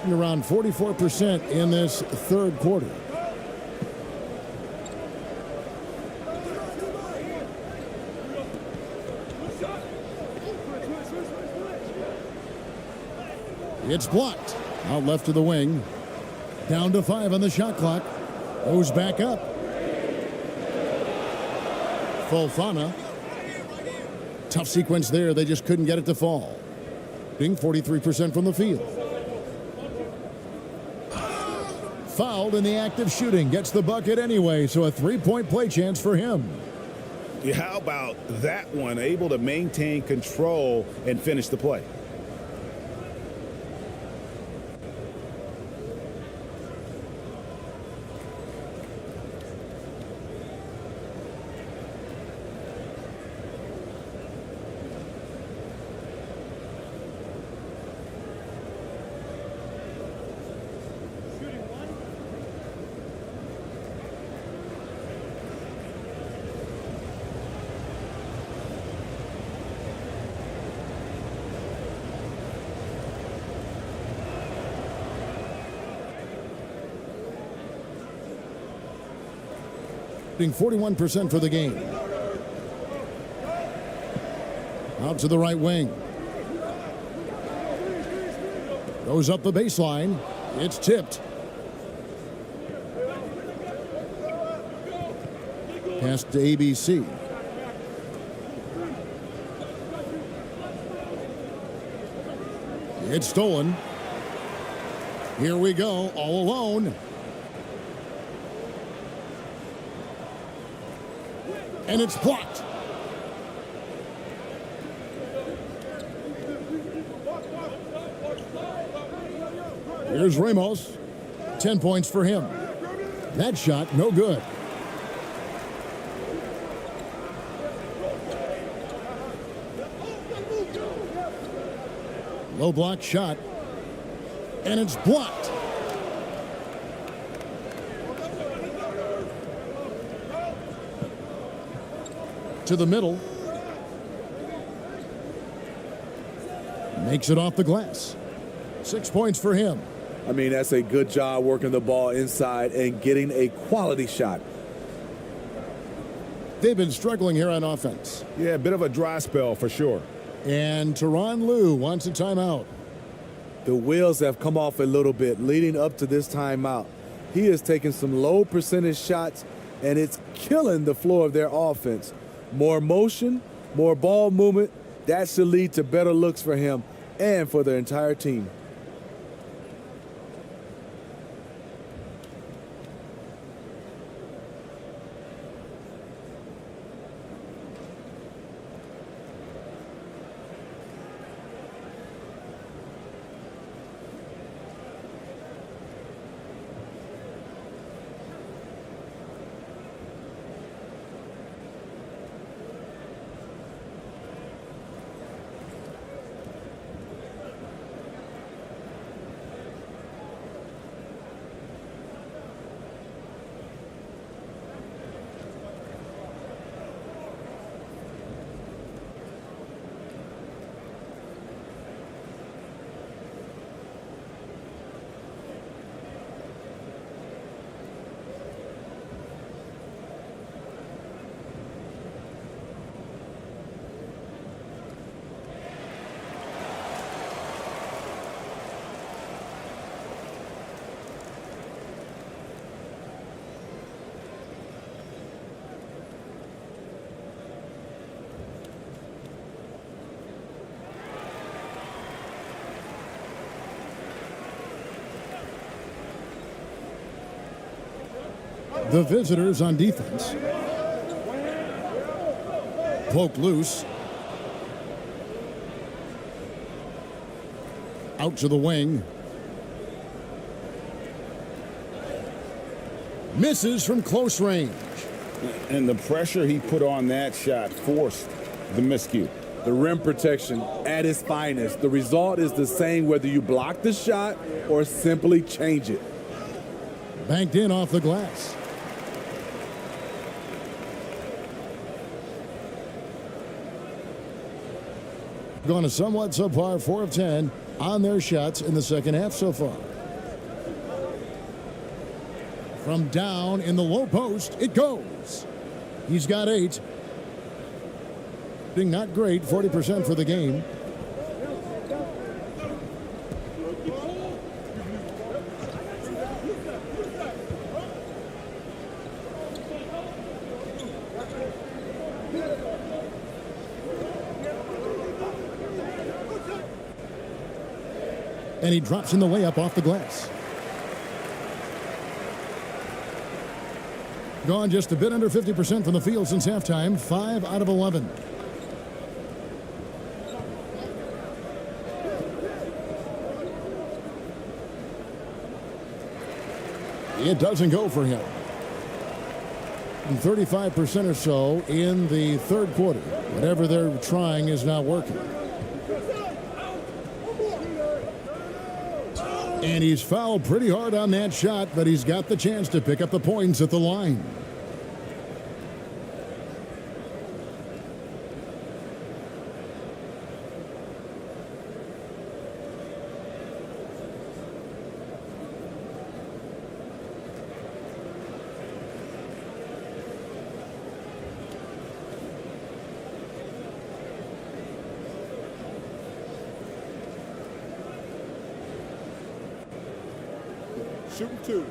And around 44% in this third quarter. It's blocked. Out left to the wing. Down to 5 on the shot clock. Goes back up. Fofana. Tough sequence there. They just couldn't get it to fall. Being 43% from the field. Fouled in the act of shooting. Gets the bucket anyway, so a three-point play chance for him. Yeah, how about that one? Able to maintain control and finish the play. Shooting 41% for the game. Out to the right wing. Goes up the baseline. It's tipped. Pass to ABC. It's stolen. Here we go, all alone. And it's blocked. Here's Ramos. 10 points for him. That shot, no good. Low block shot. And it's blocked. To the middle. Makes it off the glass. 6 points for him. I mean, that's a good job working the ball inside and getting a quality shot. They've been struggling here on offense. Yeah, a bit of a dry spell for sure. And Tyronn Lue wants a timeout. The wheels have come off a little bit leading up to this timeout. He is taking some low percentage shots, and it's killing the flow of their offense. More motion, more ball movement, that should lead to better looks for him and for their entire team. The visitors on defense. Poke loose. Out to the wing. Misses from close range. And the pressure he put on that shot forced the miscue. The rim protection at its finest. The result is the same whether you block the shot or simply change it. Banked in off the glass. Gone a somewhat subpar 4 of 10 on their shots in the second half so far. From down in the low post, it goes. He's got 8. Not great, 40% for the game. And he drops in the way up off the glass. Gone just a bit under 50% from the field since halftime, 5 out of 11. It doesn't go for him. 35% or so in the third quarter. Whatever they're trying is not working. And he's fouled pretty hard on that shot, but he's got the chance to pick up the points at the line. Shooting 2.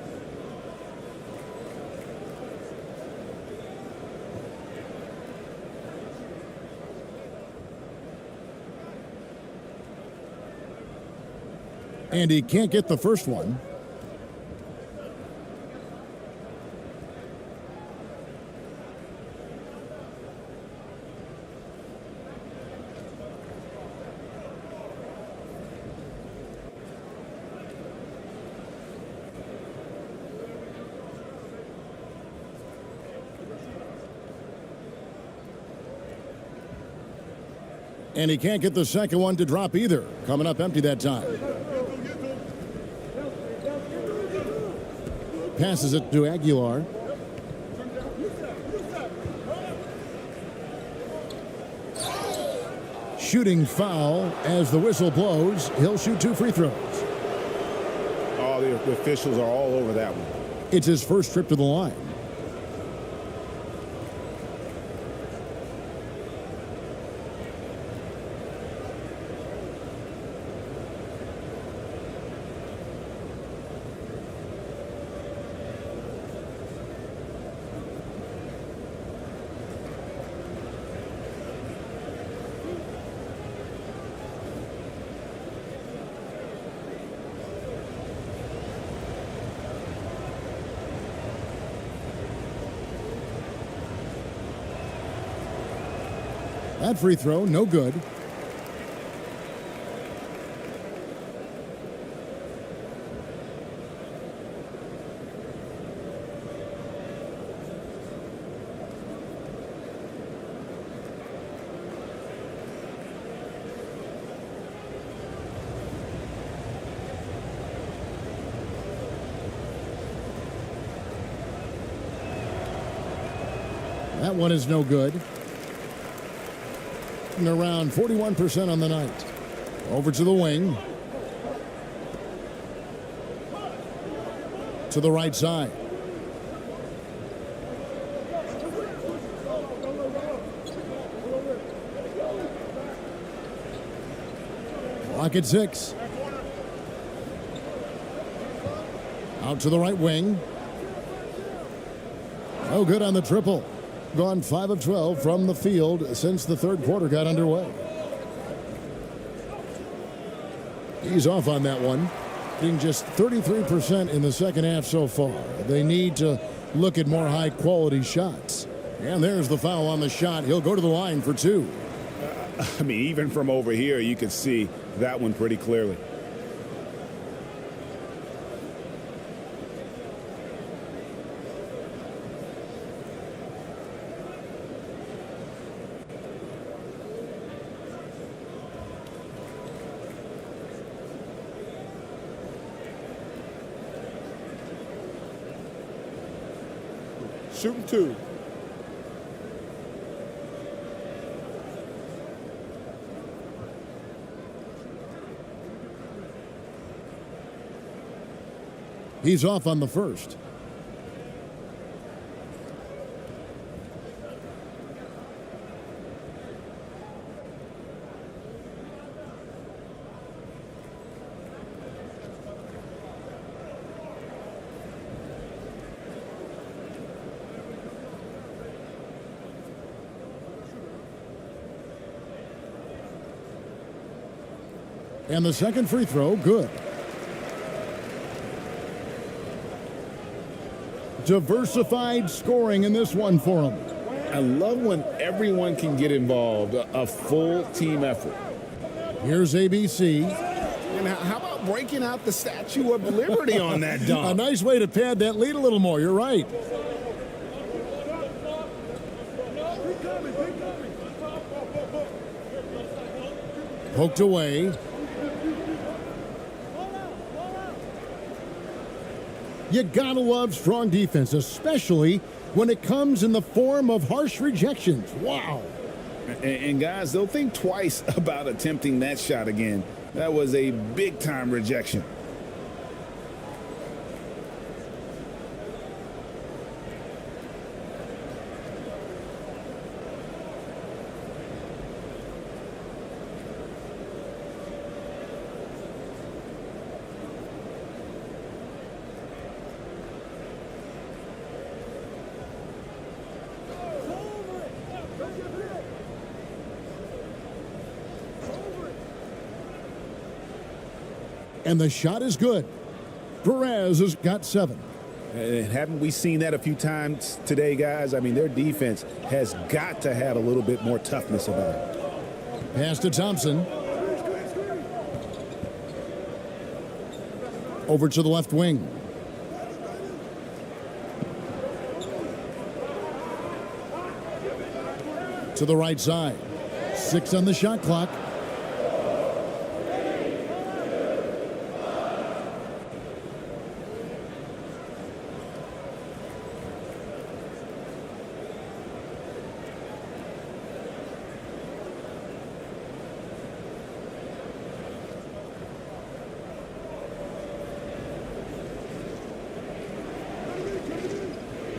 And he can't get the first one. And he can't get the second one to drop either. Coming up empty that time. Passes it to Aguilar. Shooting foul as the whistle blows. He'll shoot 2 free throws. Oh, the officials are all over that one. It's his first trip to the line. That free throw, no good. That one is no good. Around 41% on the night. Over to the wing. To the right side. Clock at 6. Out to the right wing. No good on the triple. Gone 5 of 12 from the field since the third quarter got underway. He's off on that one. Being just 33% in the second half so far. They need to look at more high-quality shots. And there's the foul on the shot. He'll go to the line for 2. I mean, even from over here, you can see that one pretty clearly. shooting 2. He's off on the first. And the second free throw, good. Diversified scoring in this one for him. I love when everyone can get involved, a full team effort. Here's ABC. And how about breaking out the Statue of Liberty on that dunk? A nice way to pad that lead a little more. You're right. Poked away. You gotta love strong defense, especially when it comes in the form of harsh rejections. Wow. And guys, they'll think twice about attempting that shot again. That was a big-time rejection. And the shot is good. Perez has got 7. And haven't we seen that a few times today, guys? I mean, their defense has got to have a little bit more toughness about it. Pass to Thompson. Over to the left wing. To the right side. 6 on the shot clock.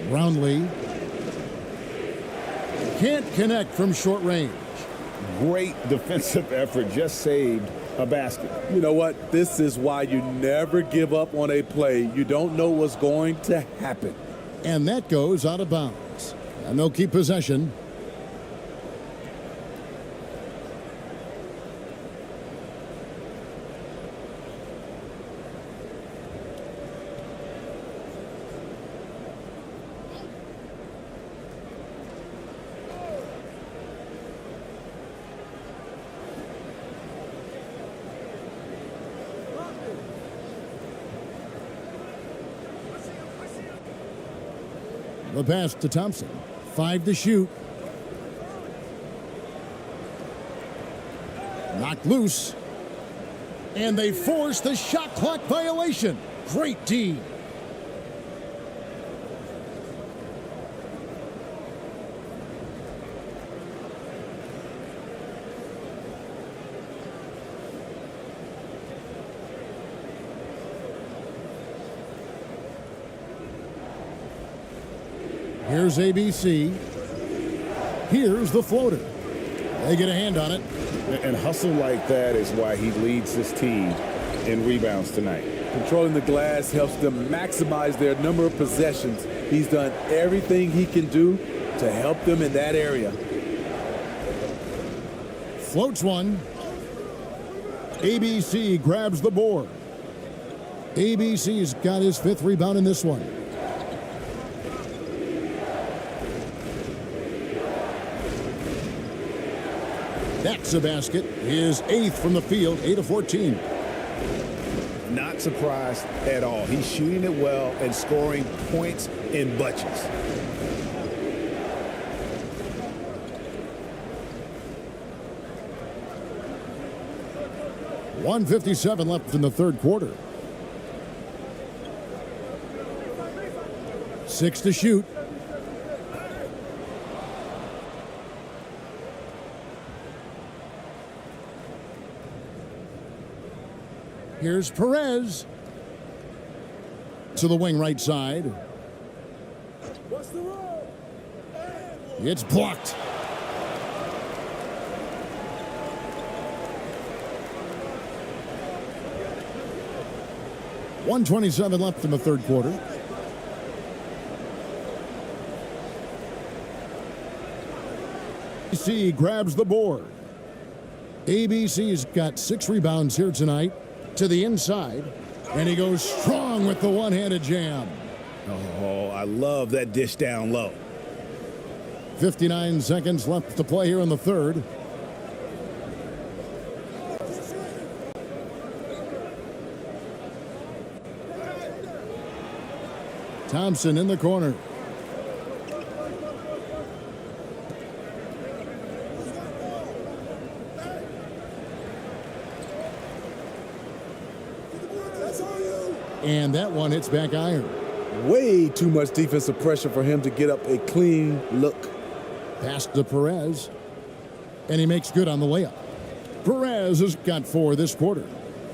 Brownlee can't connect from short range. Great defensive effort, just saved a basket. You know what? This is why you never give up on a play. You don't know what's going to happen. And that goes out of bounds. And they'll keep possession. The pass to Thompson. 5 to shoot. Knocked loose. And they force the shot clock violation. Great D. Here's ABC. Here's the floater. They get a hand on it. And hustle like that is why he leads this team in rebounds tonight. Controlling the glass helps them maximize their number of possessions. He's done everything he can do to help them in that area. Floats one. ABC grabs the board. ABC's got his 5th rebound in this one. That's a basket. His 8th from the field, 8 of 14. Not surprised at all. He's shooting it well and scoring points in bunches. .157 left in the third quarter. 6 to shoot. Here's Perez to the wing right side. It's blocked. .127 left in the third quarter. ABC grabs the board. ABC's got 6 rebounds here tonight to the inside, and he goes strong with the one-handed jam. Oh, I love that dish down low. 59 seconds left to play here in the third. Thompson in the corner. And that one hits back iron. Way too much defensive pressure for him to get up a clean look. Pass to Perez. And he makes good on the layup. Perez has got 4 this quarter.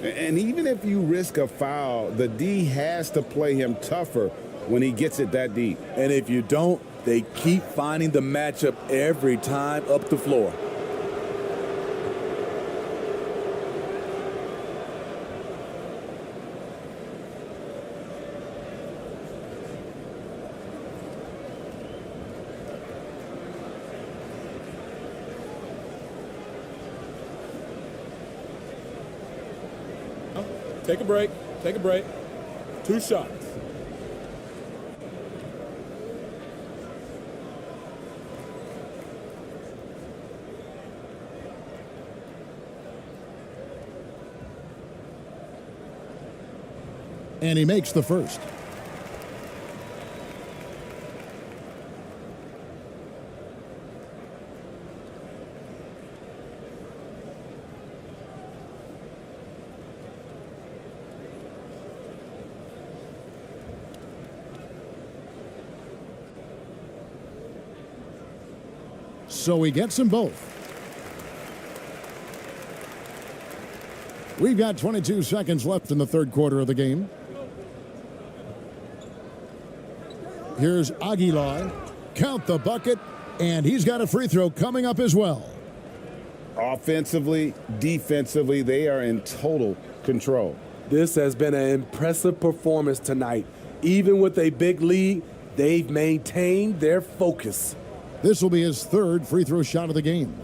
And even if you risk a foul, the D has to play him tougher when he gets it that deep. And if you don't, they keep finding the matchup every time up the floor. Take a break. Take a break. 2 shots. And he makes the first. So he gets them both. We've got 22 seconds left in the third quarter of the game. Here's Aguilar. Count the bucket, and he's got a free throw coming up as well. Offensively, defensively, they are in total control. This has been an impressive performance tonight. Even with a big lead, they've maintained their focus. This will be his 3rd free throw shot of the game.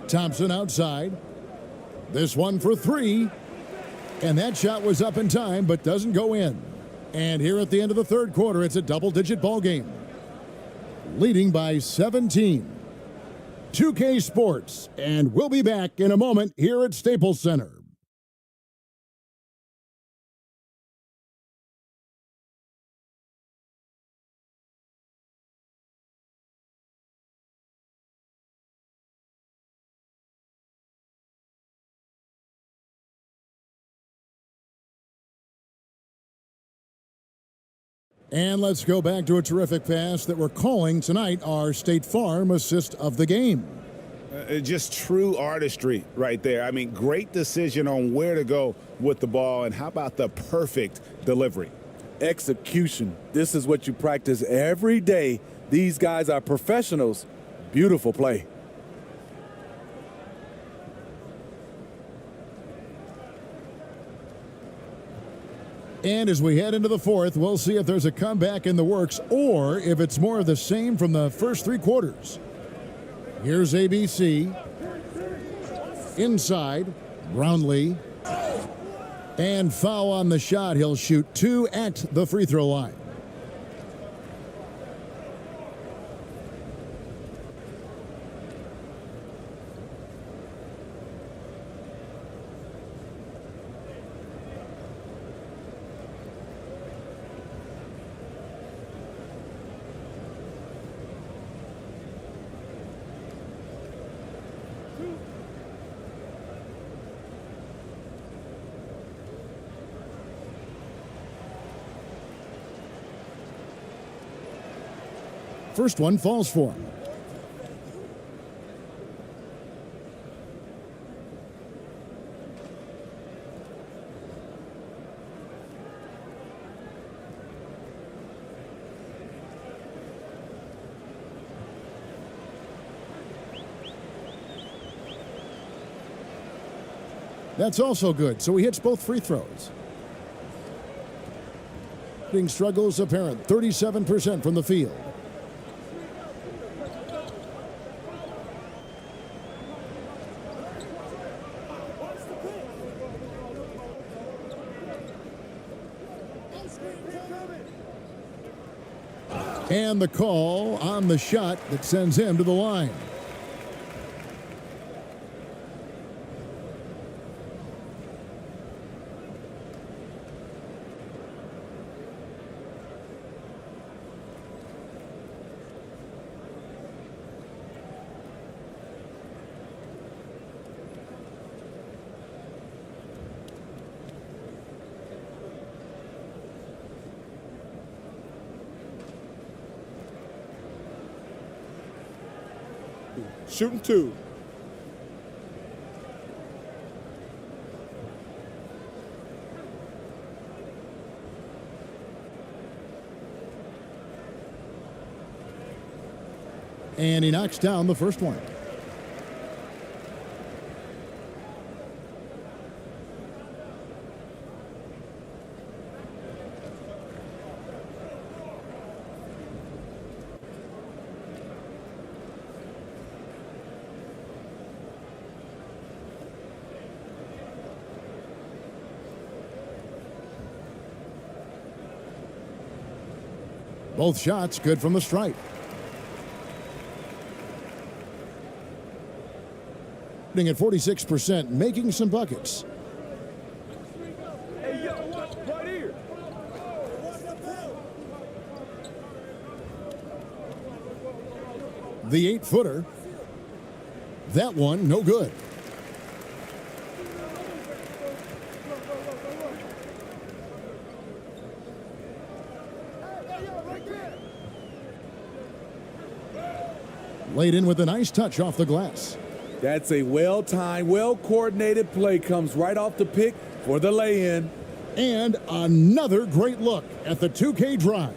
Thompson outside. This one for 3. And that shot was up in time, but doesn't go in. And here at the end of the third quarter, it's a double-digit ball game. Leading by 17. 2K Sports, and we'll be back in a moment here at Staples Center. And let's go back to a terrific pass that we're calling tonight our State Farm assist of the game. Just true artistry right there. I mean, great decision on where to go with the ball, and how about the perfect delivery? Execution. This is what you practice every day. These guys are professionals. Beautiful play. And as we head into the fourth, we'll see if there's a comeback in the works or if it's more of the same from the first 3 quarters. Here's ABC. Inside, Brownlee. And foul on the shot. He'll shoot 2 at the free throw line. First one falls for him. That's also good, so he hits both free throws. Shooting struggles apparent, 37% from the field. And the call on the shot that sends him to the line. Shooting 2. And he knocks down the first one. Both shots good from the stripe. Shooting at 46%, making some buckets. Hey, yo, right here. The 8-footer. That one, no good. Laid in with a nice touch off the glass. That's a well-timed, well-coordinated play. Comes right off the pick for the lay-in. And another great look at the 2K drive.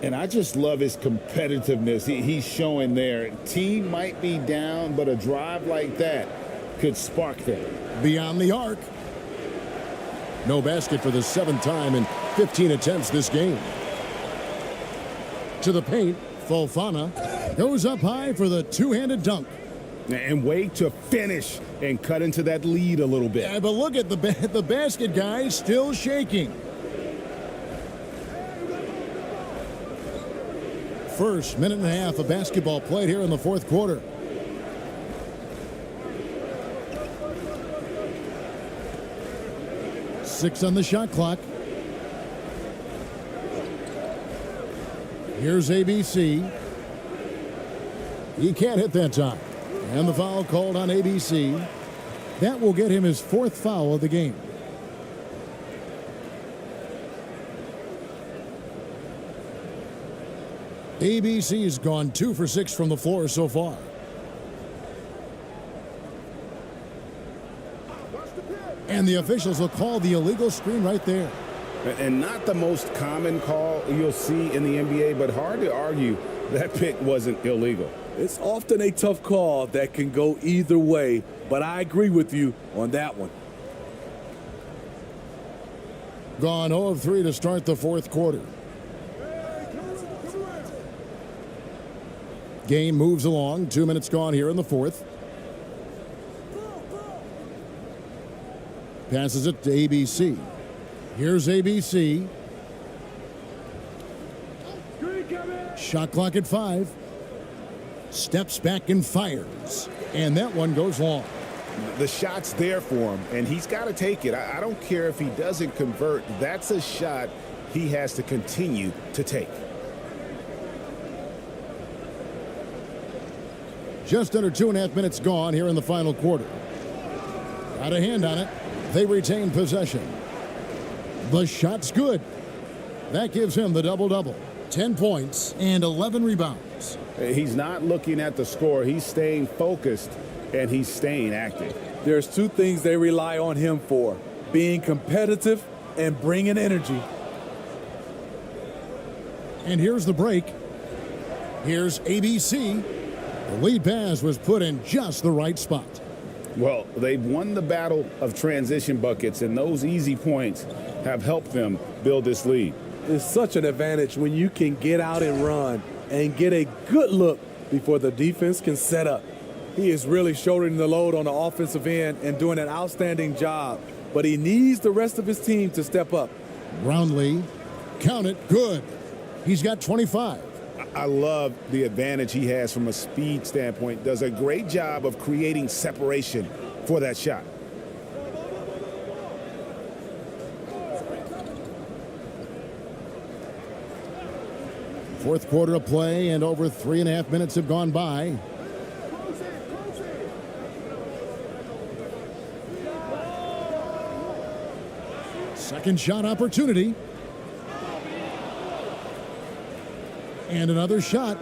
And I just love his competitiveness he's showing there. Team might be down, but a drive like that could spark that. Beyond the arc. No basket for the 7th time in 15 attempts this game. To the paint, Fofana goes up high for the two-handed dunk. And wait to finish and cut into that lead a little bit. Yeah, but look at the basket guy still shaking. First minute and a half of basketball played here in the fourth quarter. Six on the shot clock. Here's ABC. He can't hit that time. And the foul called on ABC. That will get him his 4th foul of the game. ABC has gone 2 for 6 from the floor so far. And the officials will call the illegal screen right there. And not the most common call you'll see in the NBA, but hard to argue that pick wasn't illegal. It's often a tough call that can go either way, but I agree with you on that one. Gone 0 of 3 to start the fourth quarter. Game moves along. 2 minutes gone here in the fourth. Passes it to ABC. Here's ABC. Shot clock at 5. Steps back and fires. And that one goes long. The shot's there for him, and he's got to take it. I don't care if he doesn't convert. That's a shot he has to continue to take. Just under 2.5 minutes gone here in the final quarter. Got a hand on it. They retain possession. The shot's good. That gives him the double-double. 10 points and 11 rebounds. He's not looking at the score. He's staying focused, and he's staying active. There's two things they rely on him for: being competitive and bringing energy. And here's the break. Here's ABC. The lead pass was put in just the right spot. Well, they've won the battle of transition buckets, and those easy points have helped them build this lead. It's such an advantage when you can get out and run and get a good look before the defense can set up. He is really shouldering the load on the offensive end and doing an outstanding job, but he needs the rest of his team to step up. Brownlee, count it, good. He's got 25. I love the advantage he has from a speed standpoint. Does a great job of creating separation for that shot. Fourth quarter of play, and over 3.5 minutes have gone by. Second shot opportunity. And another shot.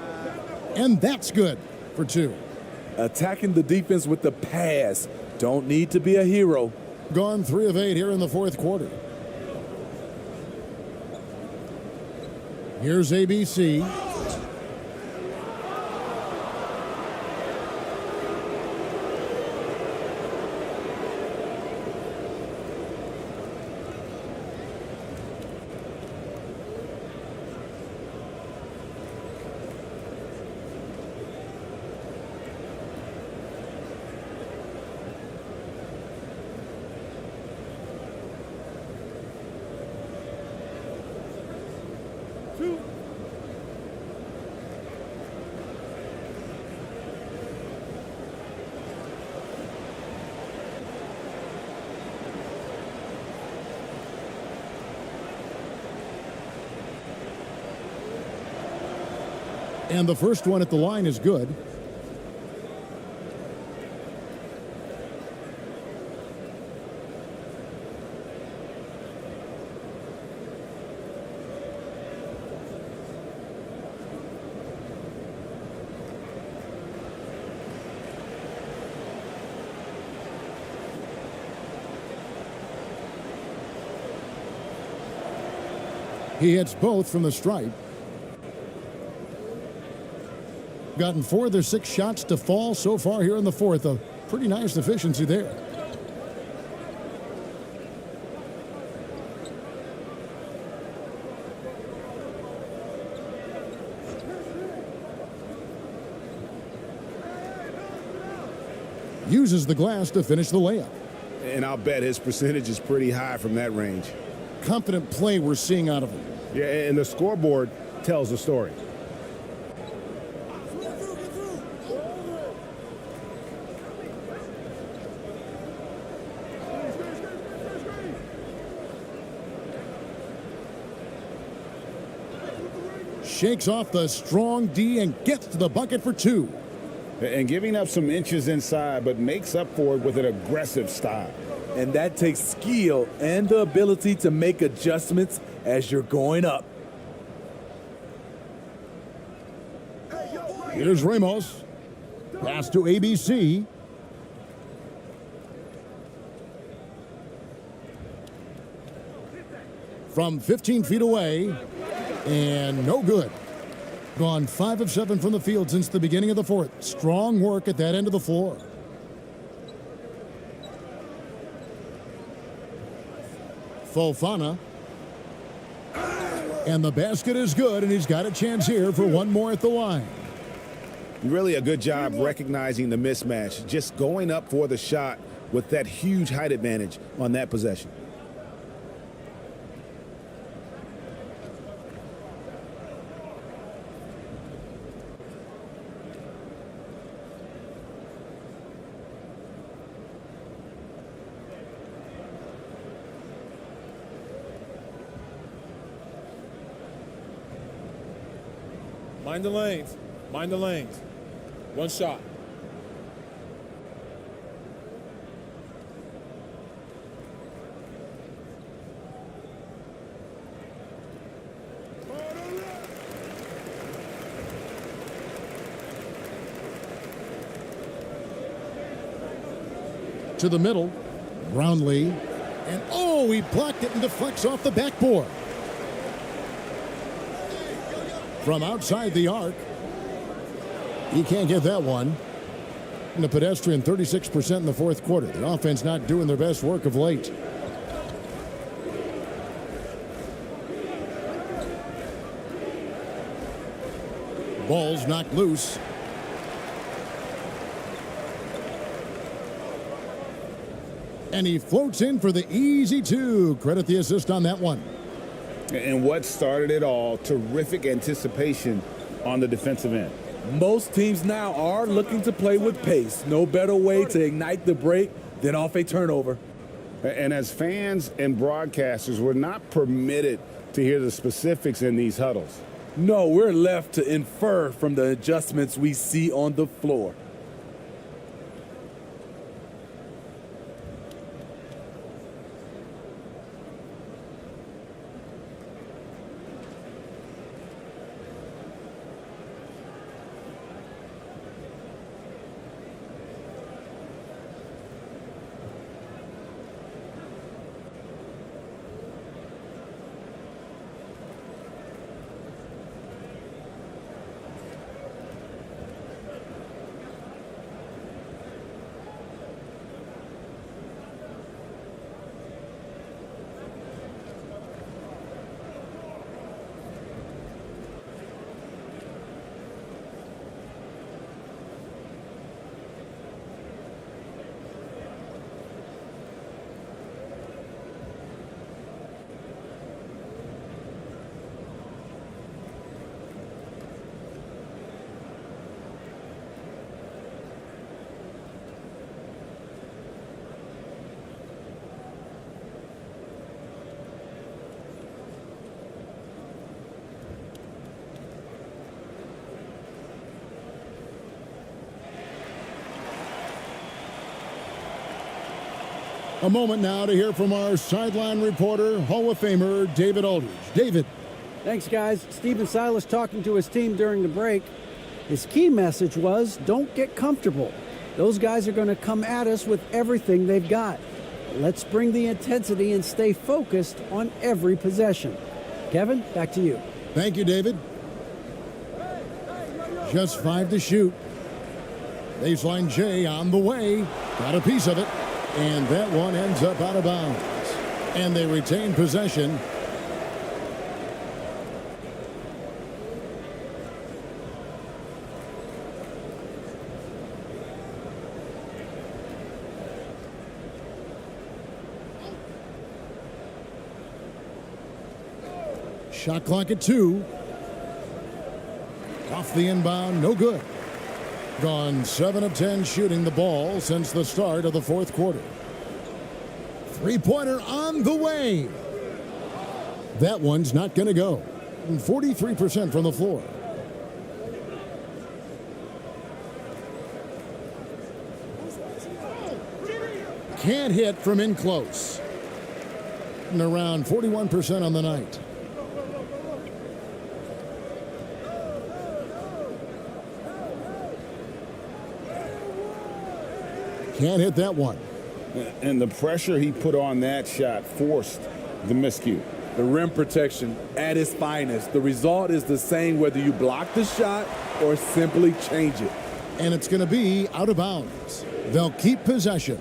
And that's good for 2. Attacking the defense with the pass. Don't need to be a hero. Gone 3 of 8 here in the fourth quarter. Here's ABC. And the first one at the line is good. He hits both from the stripe. Gotten 4 of their 6 shots to fall so far here in the fourth. A pretty nice efficiency there. Uses the glass to finish the layup. And I'll bet his percentage is pretty high from that range. Confident play we're seeing out of him. Yeah, and the scoreboard tells the story. Shakes off the strong D and gets to the bucket for 2. And giving up some inches inside, but makes up for it with an aggressive style. And that takes skill and the ability to make adjustments as you're going up. Here's Ramos. Pass to ABC. From 15 feet away. And no good. Gone 5 of 7 from the field since the beginning of the fourth. Strong work at that end of the floor. Fofana. And the basket is good, and he's got a chance here for one more at the line. Really a good job recognizing the mismatch. Just going up for the shot with that huge height advantage on that possession. Mind the lanes. Mind the lanes. One shot. To the middle, Brownlee, and oh, he blocked it and deflects off the backboard. From outside the arc, he can't get that one. And the pedestrian 36% in the fourth quarter. The offense not doing their best work of late. Ball's knocked loose. And he floats in for the easy two. Credit the assist on that one. And what started it all, terrific anticipation on the defensive end. Most teams now are looking to play with pace. No better way to ignite the break than off a turnover. And as fans and broadcasters, we're not permitted to hear the specifics in these huddles. No, we're left to infer from the adjustments we see on the floor. A moment now to hear from our sideline reporter, Hall of Famer David Aldridge. David. Thanks, guys. Stephen Silas talking to his team during the break. His key message was, don't get comfortable. Those guys are going to come at us with everything they've got. Let's bring the intensity and stay focused on every possession. Kevin, back to you. Thank you, David. Just 5 to shoot. Baseline J on the way. Got a piece of it. And that one ends up out of bounds. And they retain possession. Shot clock at 2. Off the inbound, no good. Gone 7 of 10 shooting the ball since the start of the fourth quarter. Three-pointer on the way. That one's not going to go. 43% from the floor. Can't hit from in close. And around 41% on the night. Can't hit that one. And the pressure he put on that shot forced the miscue. The rim protection at its finest. The result is the same whether you block the shot or simply change it. And it's going to be out of bounds. They'll keep possession.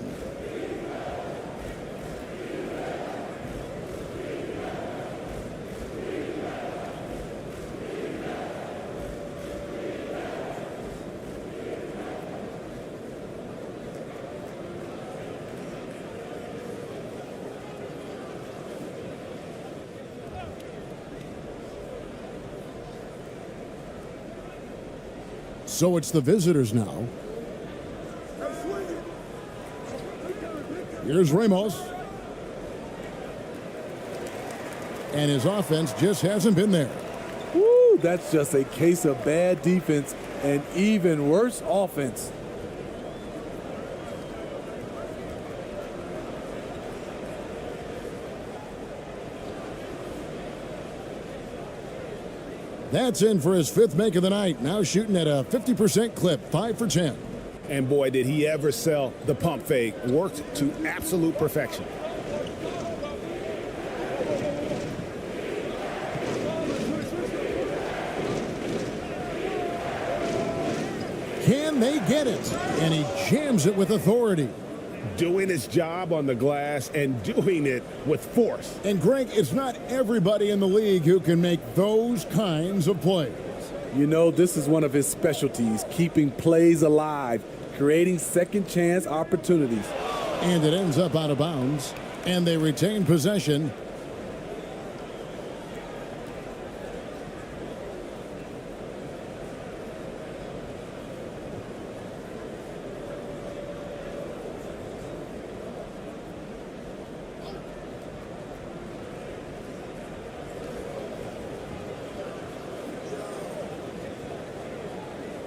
So it's the visitors now. Here's Ramos. And his offense just hasn't been there. Woo, that's just a case of bad defense and even worse offense. That's in for his 5th make of the night. Now shooting at a 50% clip, 5 for 10. And boy, did he ever sell the pump fake. Worked to absolute perfection. Can they get it? And he jams it with authority. Doing his job on the glass and doing it with force. And Greg, it's not everybody in the league who can make those kinds of plays. You know, this is one of his specialties, keeping plays alive, creating second chance opportunities. And it ends up out of bounds, and they retain possession.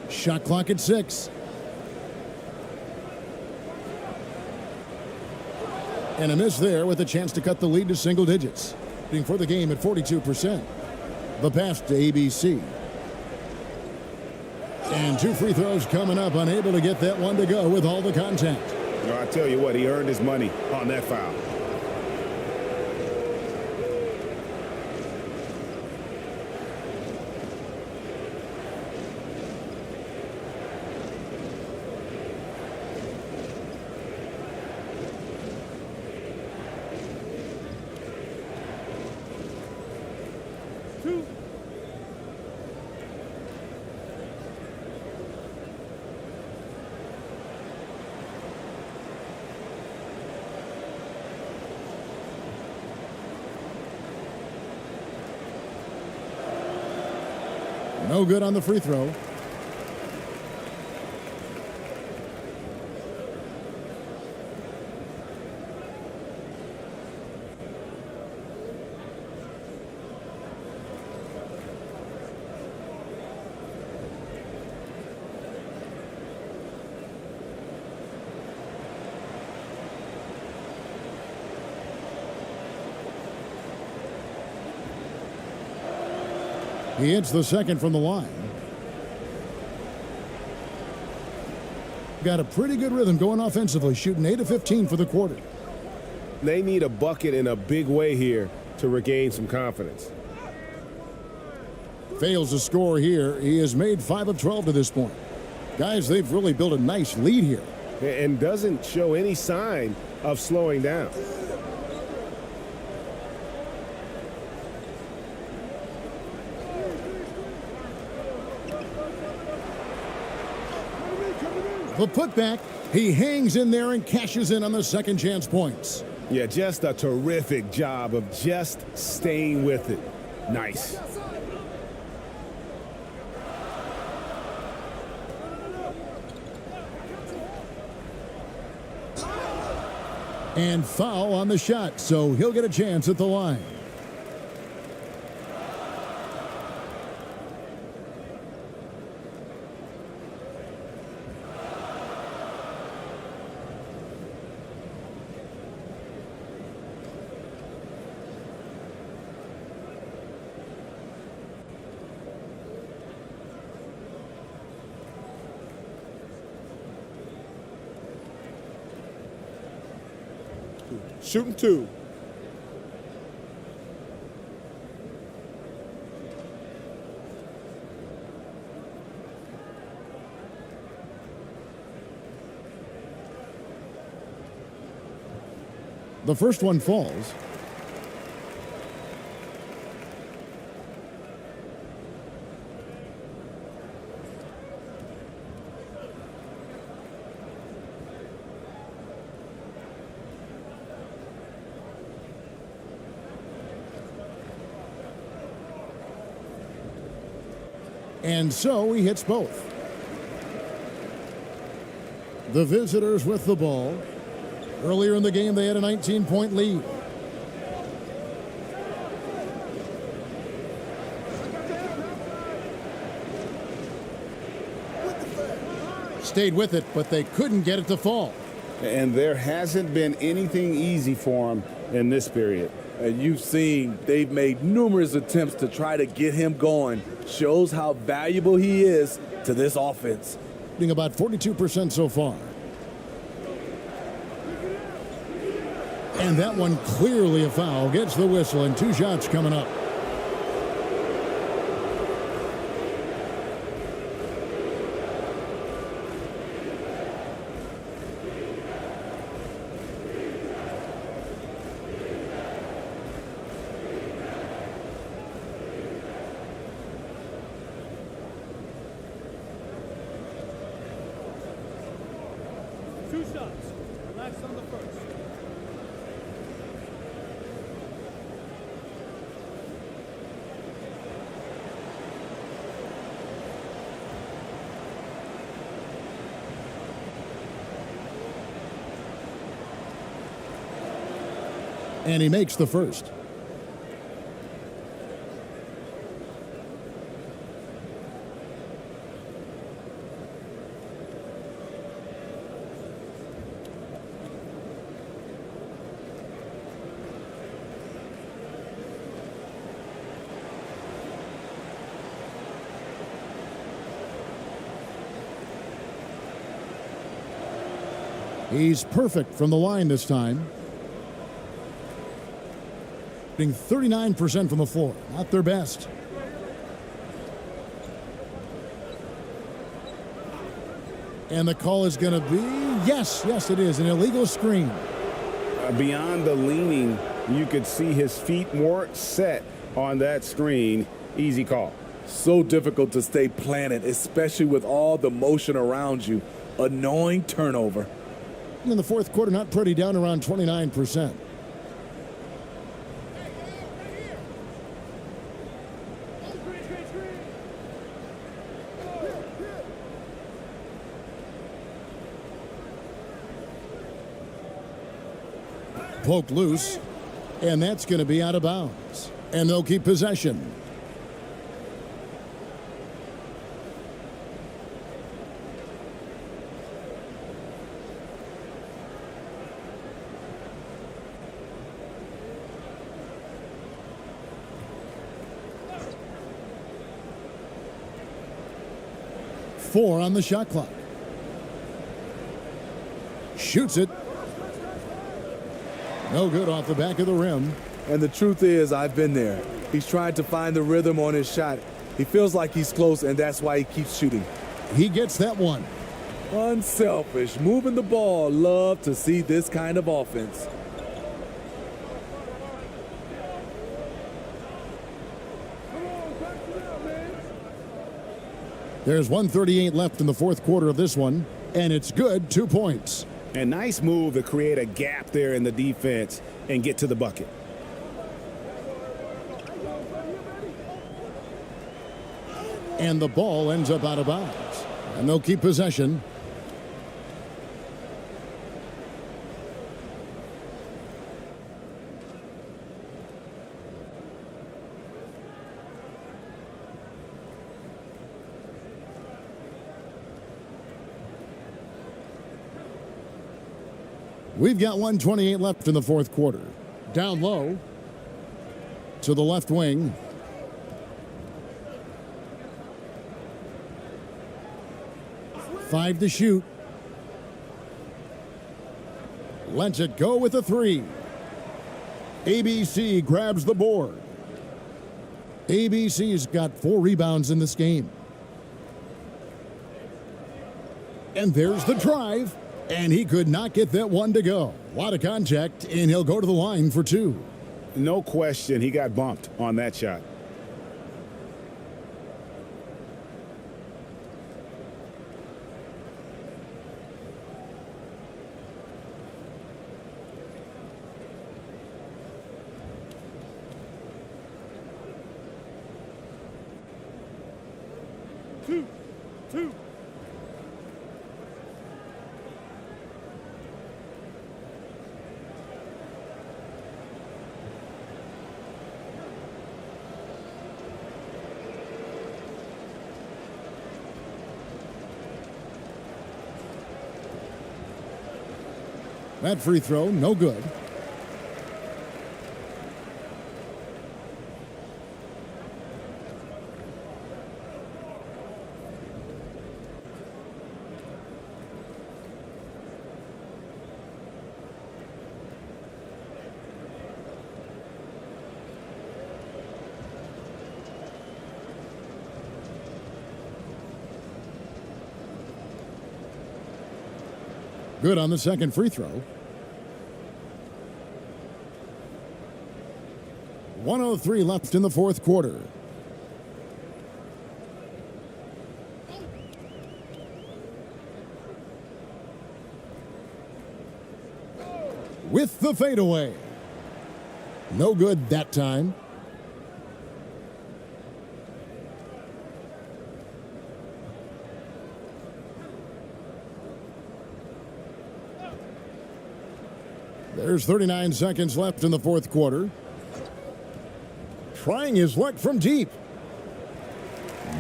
Shot clock at 6. And a miss there with a chance to cut the lead to single digits. Leading for the game at 42%. The pass to ABC. And 2 free throws coming up, unable to get that one to go with all the contact. No, I tell you what, he earned his money on that foul. No good on the free throw. He hits the second from the line. Got a pretty good rhythm going offensively, shooting 8 of 15 for the quarter. They need a bucket in a big way here to regain some confidence. Fails to score here. He has made 5 of 12 to this point. Guys, they've really built a nice lead here. And doesn't show any sign of slowing down. The putback, he hangs in there and cashes in on the second chance points. Yeah, just a terrific job of just staying with it. Nice. And foul on the shot, so he'll get a chance at the line. Shooting 2. The first one falls. And so he hits both. The visitors with the ball. Earlier in the game, they had a 19-point lead. Stayed with it, but they couldn't get it to fall. And there hasn't been anything easy for him in this period. And you've seen they've made numerous attempts to try to get him going. Shows how valuable he is to this offense. Shooting about 42% so far. And that one clearly a foul. Gets the whistle, and 2 shots coming up. And he makes the first. He's perfect from the line this time. 39% from the floor. Not their best. And the call is going to be, yes, it is, an illegal screen. Beyond the leaning, you could see his feet more set on that screen. Easy call. So difficult to stay planted, especially with all the motion around you. Annoying turnover. In the fourth quarter, not pretty, down around 29%. Poked loose, and that's going to be out of bounds. And they'll keep possession. Four on the shot clock. Shoots it. No good off the back of the rim. And the truth is, I've been there. He's trying to find the rhythm on his shot. He feels like he's close, and that's why he keeps shooting. He gets that one. Unselfish, moving the ball. Love to see this kind of offense. There's 1:38 left in the fourth quarter of this one, and it's good. 2 points. A nice move to create a gap there in the defense and get to the bucket. And the ball ends up out of bounds. And they'll keep possession. We've got 1:28 left in the fourth quarter. Down low to the left wing. Five to shoot. Lets it go with a three. ABC grabs the board. ABC's got 4 rebounds in this game. And there's the drive. And he could not get that one to go. A lot of contact, and he'll go to the line for 2. No question, he got bumped on that shot. That free throw, no good. Good on the second free throw. 1:03 left in the fourth quarter. With the fadeaway. No good that time. There's 39 seconds left in the fourth quarter. Trying his luck from deep.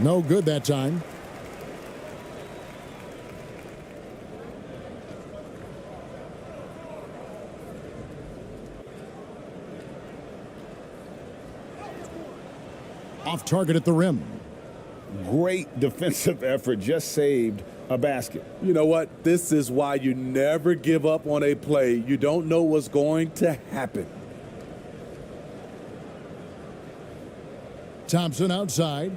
No good that time. Off target at the rim. Great defensive effort, just saved a basket. You know what? This is why you never give up on a play. You don't know what's going to happen. Thompson outside.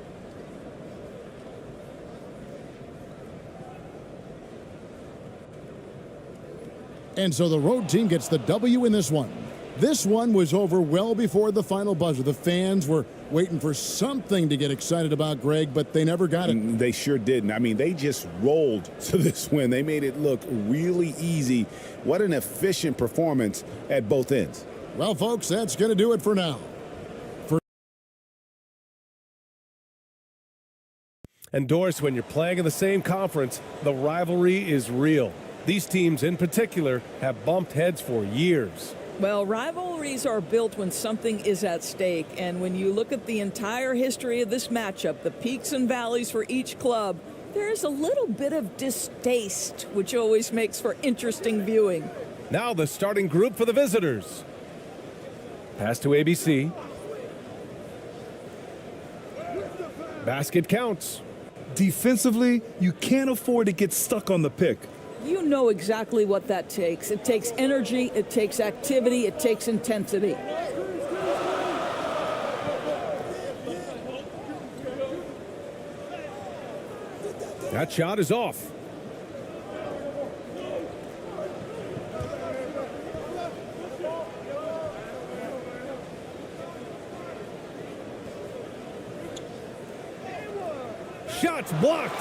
And so the road team gets the W in this one. This one was over well before the final buzzer. The fans were waiting for something to get excited about, Greg, but they never got it. They sure didn't. I mean, they just rolled to this win. They made it look really easy. What an efficient performance at both ends. Well, folks, that's going to do it for now. And Doris, when you're playing in the same conference, the rivalry is real. These teams in particular have bumped heads for years. Well, rivalries are built when something is at stake. And when you look at the entire history of this matchup, the peaks and valleys for each club, there is a little bit of distaste, which always makes for interesting viewing. Now the starting group for the visitors. Pass to ABC. Basket counts. Defensively, you can't afford to get stuck on the pick. You know exactly what that takes. It takes energy, it takes activity, it takes intensity. That shot is off. Shots blocked.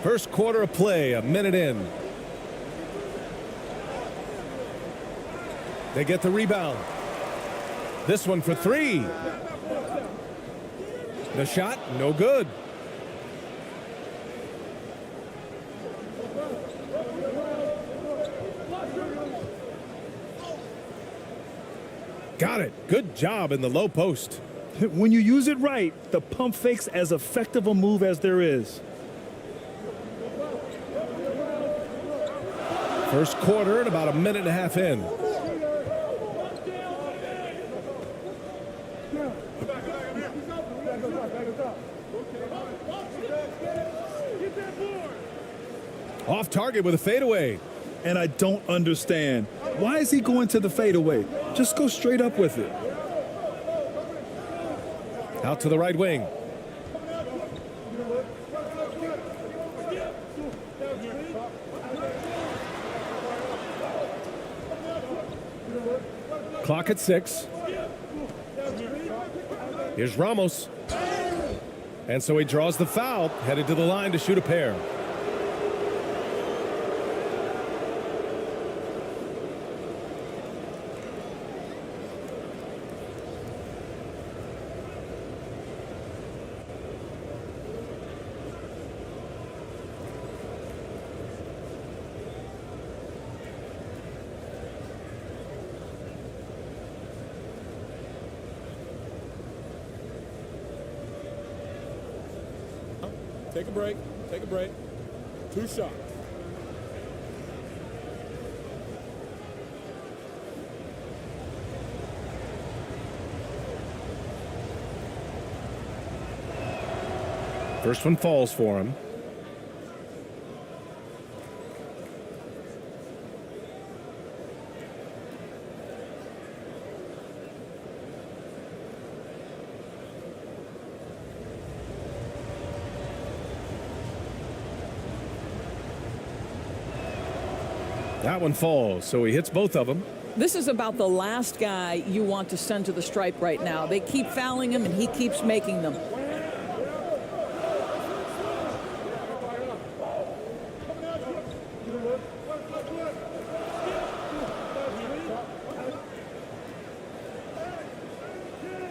First quarter of play, a minute in. They get the rebound. This one for three. The shot, no good. Got it. Good job in the low post. When you use it right, the pump fake's as effective a move as there is. First quarter and about a minute and a half in. Off target with a fadeaway. And I don't understand. Why is he going to the fadeaway? Just go straight up with it. Out to the right wing. Clock at 6. Here's Ramos. And so he draws the foul, headed to the line to shoot a pair. Take a break. Take a break. 2 shots. First one falls for him. That one falls, so he hits both of them. This is about the last guy you want to send to the stripe right now. They keep fouling him, and he keeps making them.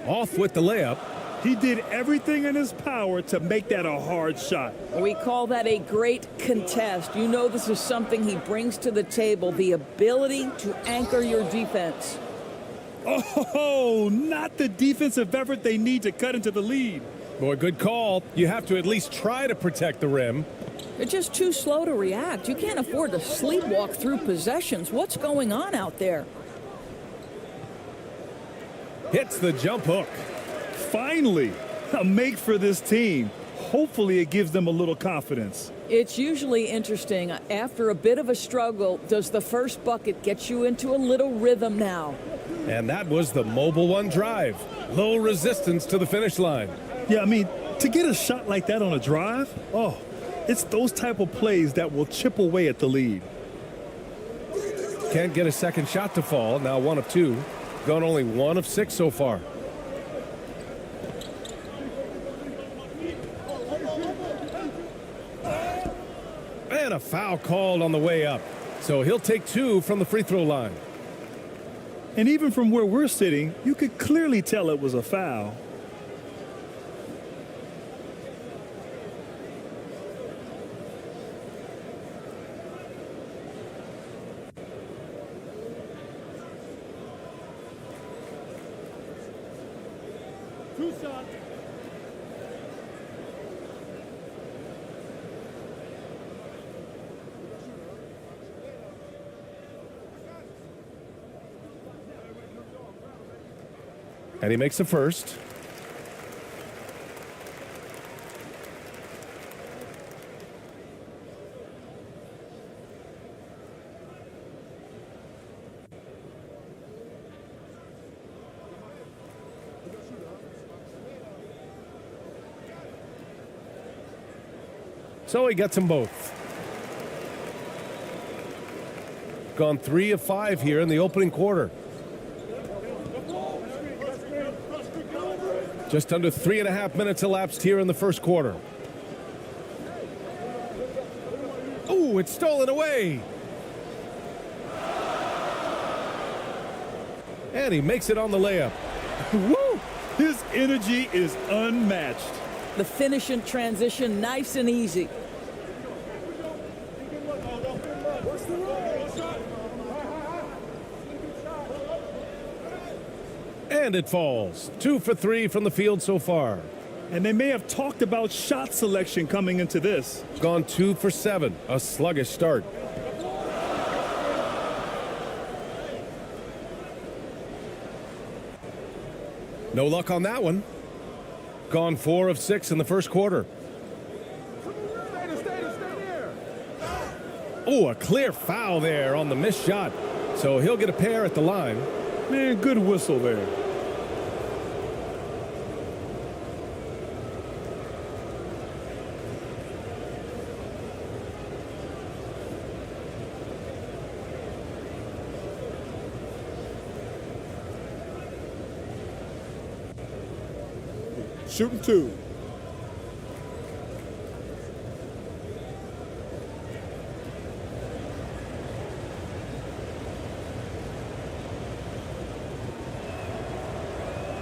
Off with the layup. He did everything in his power to make that a hard shot. We call that a great contest. You know this is something he brings to the table, the ability to anchor your defense. Oh, not the defensive effort they need to cut into the lead. Boy, good call. You have to at least try to protect the rim. They're just too slow to react. You can't afford to sleepwalk through possessions. What's going on out there? Hits the jump hook. Finally, a make for this team. Hopefully it gives them a little confidence. It's usually interesting. After a bit of a struggle, does the first bucket get you into a little rhythm now? And that was the Mobile One drive. Low resistance to the finish line. Yeah, I mean, to get a shot like that on a drive, oh, it's those type of plays that will chip away at the lead. Can't get a second shot to fall. Now 1 of 2. Gone only 1 of 6 so far. And a foul called on the way up. So he'll take 2 from the free throw line. And even from where we're sitting, you could clearly tell it was a foul. And he makes the first. So he gets them both. Gone 3 of 5 here in the opening quarter. Just under 3.5 minutes elapsed here in the first quarter. Oh, it's stolen away. And he makes it on the layup. Woo! His energy is unmatched. The finish in transition, nice and easy. And it falls. 2 for 3 from the field so far. And they may have talked about shot selection coming into this. Gone 2 for 7. A sluggish start. No luck on that one. Gone 4 of 6 in the first quarter. Oh, a clear foul there on the missed shot. So he'll get a pair at the line. Man, good whistle there. Shooting 2.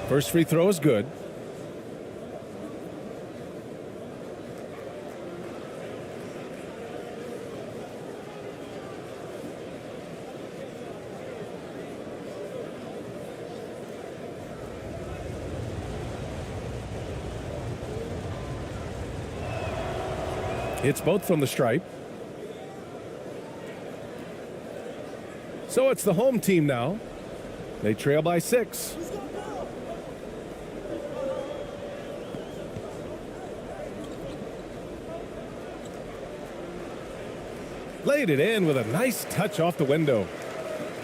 First free throw is good. Hits both from the stripe. So it's the home team now. They trail by 6. Laid it in with a nice touch off the window.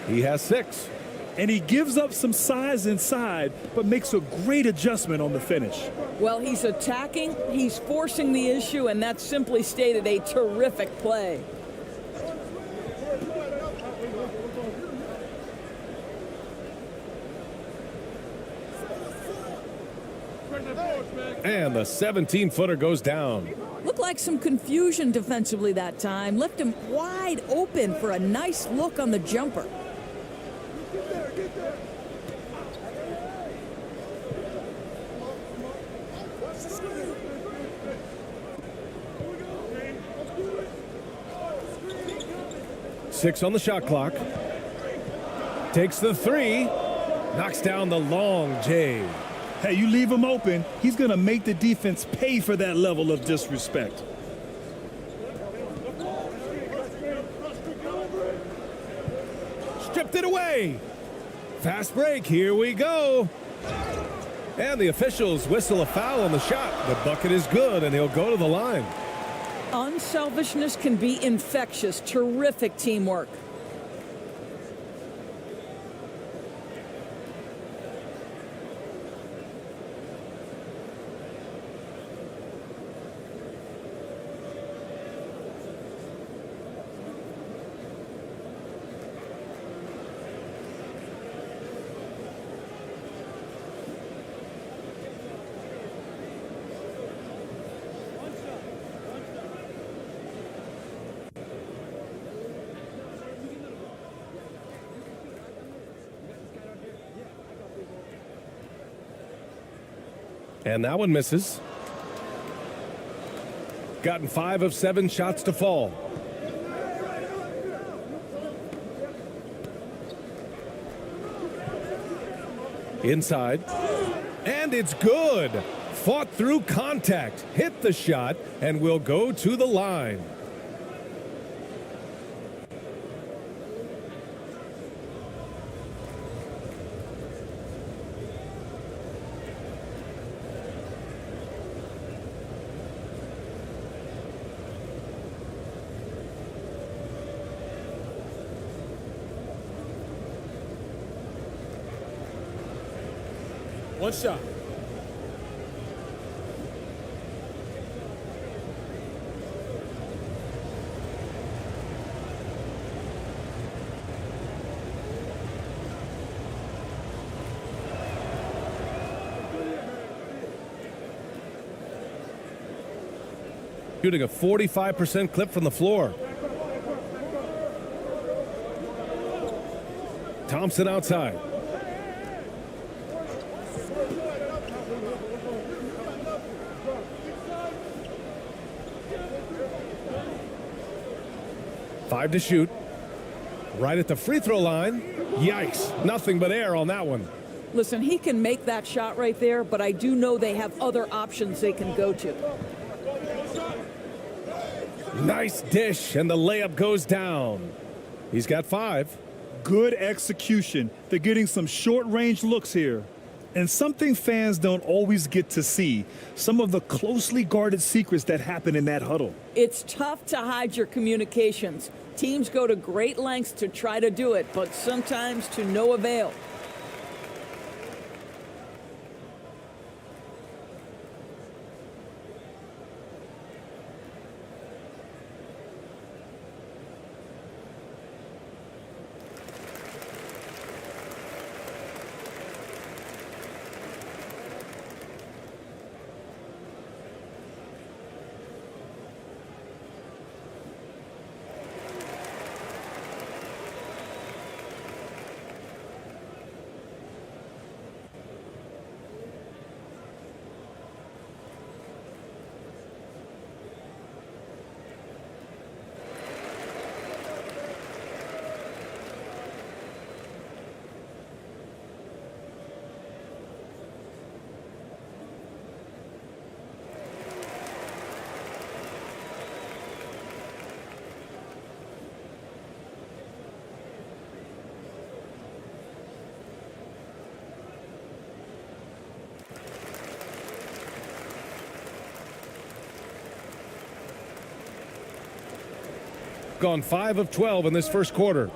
He has 6. And he gives up some size inside, but makes a great adjustment on the finish. Well, he's attacking, he's forcing the issue, and that's simply stated a terrific play. And the 17-footer goes down. Looked like some confusion defensively that time. Left him wide open for a nice look on the jumper. Six on the shot clock. Takes the 3. Knocks down the long J. Hey, you leave him open, he's going to make the defense pay for that level of disrespect. Stripped it away. Fast break. Here we go. And the officials whistle a foul on the shot. The bucket is good, and he'll go to the line. Unselfishness can be infectious. Terrific teamwork. And that one misses. Gotten 5 of 7 shots to fall. Inside. And it's good. Fought through contact. Hit the shot and will go to the line. One shot. Shooting a 45% clip from the floor. Thompson outside. Five to shoot. Right at the free throw line. Yikes. Nothing but air on that one. Listen, he can make that shot right there, but I do know they have other options they can go to. Nice dish, and the layup goes down. He's got 5. Good execution. They're getting some short-range looks here. And something fans don't always get to see, some of the closely guarded secrets that happen in that huddle. It's tough to hide your communications. Teams go to great lengths to try to do it, but sometimes to no avail. Gone 5 of 12 in this first quarter.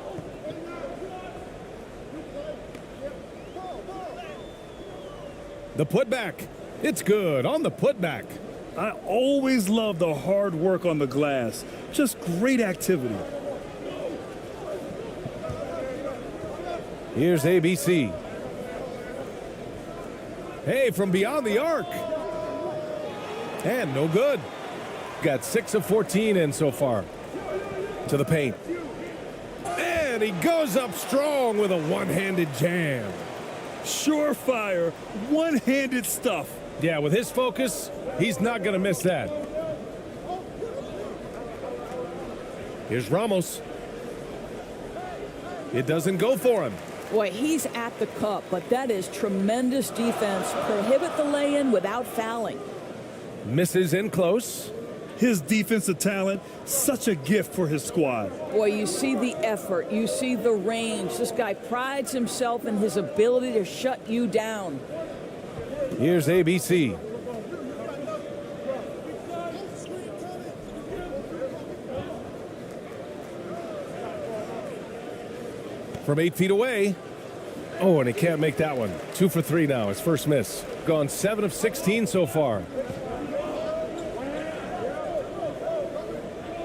The putback. It's good on the putback. I always love the hard work on the glass. Just great activity. Here's ABC. Hey, from beyond the arc. And no good. Got 6 of 14 in so far. To the paint. And he goes up strong with a one-handed jam. Surefire, one-handed stuff. Yeah, with his focus, he's not going to miss that. Here's Ramos. It doesn't go for him. Boy, he's at the cup, but that is tremendous defense. Prohibit the lay-in without fouling. Misses in close. His defensive talent, such a gift for his squad. Boy, you see the effort. You see the range. This guy prides himself in his ability to shut you down. Here's ABC. From 8 feet away. Oh, and he can't make that one. 2 for 3 now. His first miss. Gone 7 of 16 so far.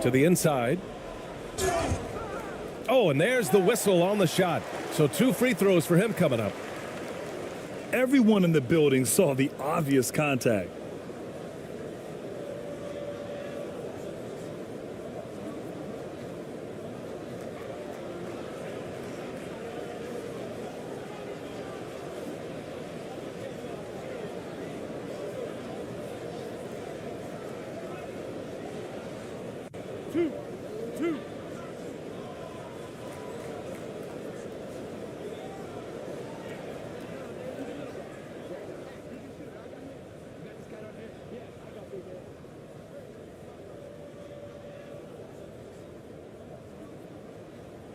To the inside. Oh, and there's the whistle on the shot. So 2 free throws for him coming up. Everyone in the building saw the obvious contact.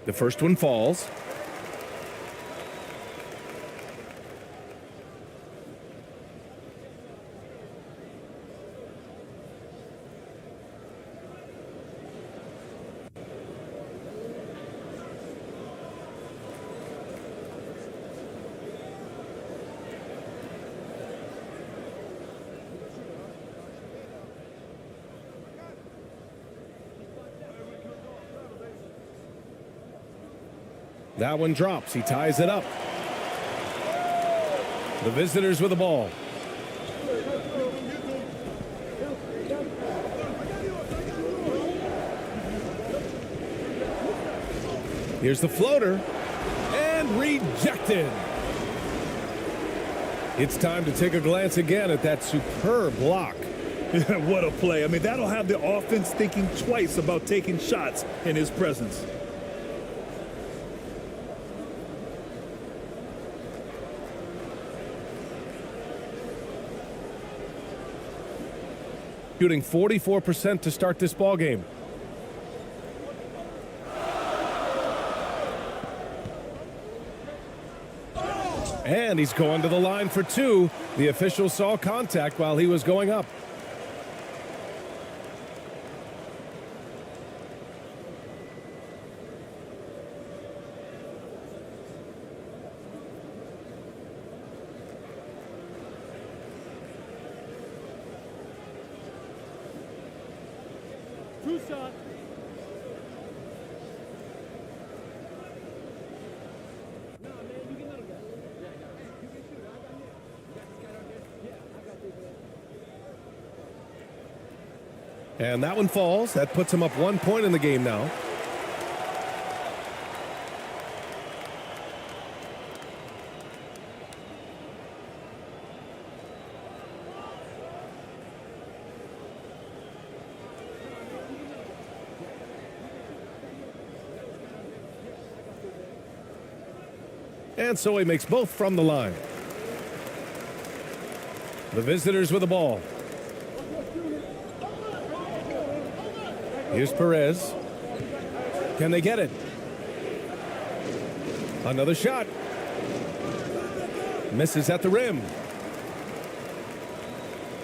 The first one falls. That one drops. He ties it up. The visitors with the ball. Here's the floater. And rejected. It's time to take a glance again at that superb block. What a play. I mean, that'll have the offense thinking twice about taking shots in his presence. Shooting 44% to start this ball game. And he's going to the line for 2. The official saw contact while he was going up. And that one falls. That puts him up 1 point in the game now. And so he makes both from the line. The visitors with the ball. Here's Perez. Can they get it? Another shot. Misses at the rim.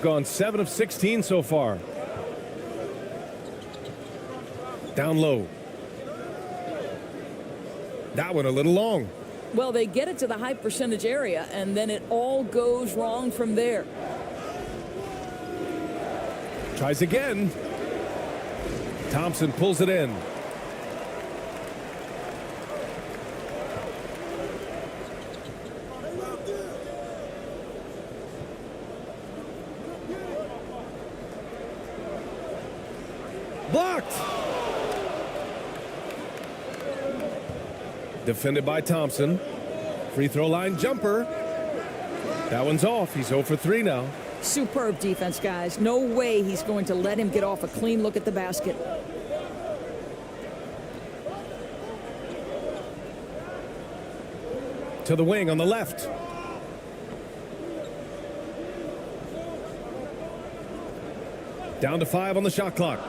Gone 7 of 16 so far. Down low. That one a little long. Well, they get it to the high percentage area, and then it all goes wrong from there. Tries again. Thompson pulls it in. Blocked. Defended by Thompson. Free throw line jumper. That one's off. He's 0 for 3 now. Superb defense, guys. No way he's going to let him get off a clean look at the basket. To the wing on the left. Down to 5 on the shot clock.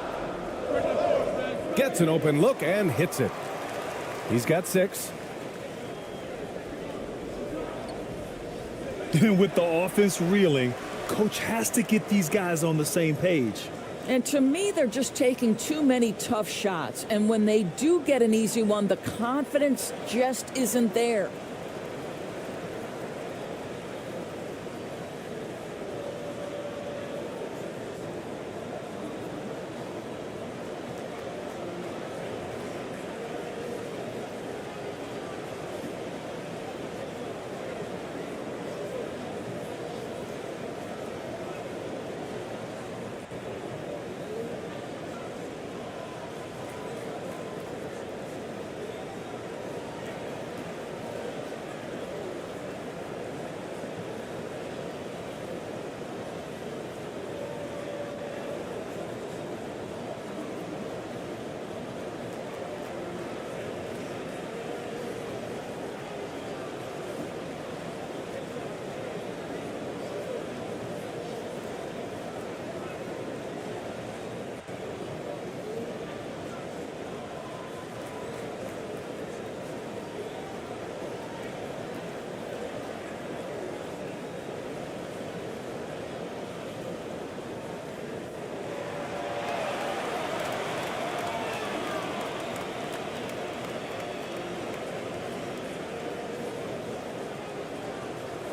Gets an open look and hits it. He's got 6. With the offense reeling, coach has to get these guys on the same page. And to me, they're just taking too many tough shots. And when they do get an easy one, the confidence just isn't there.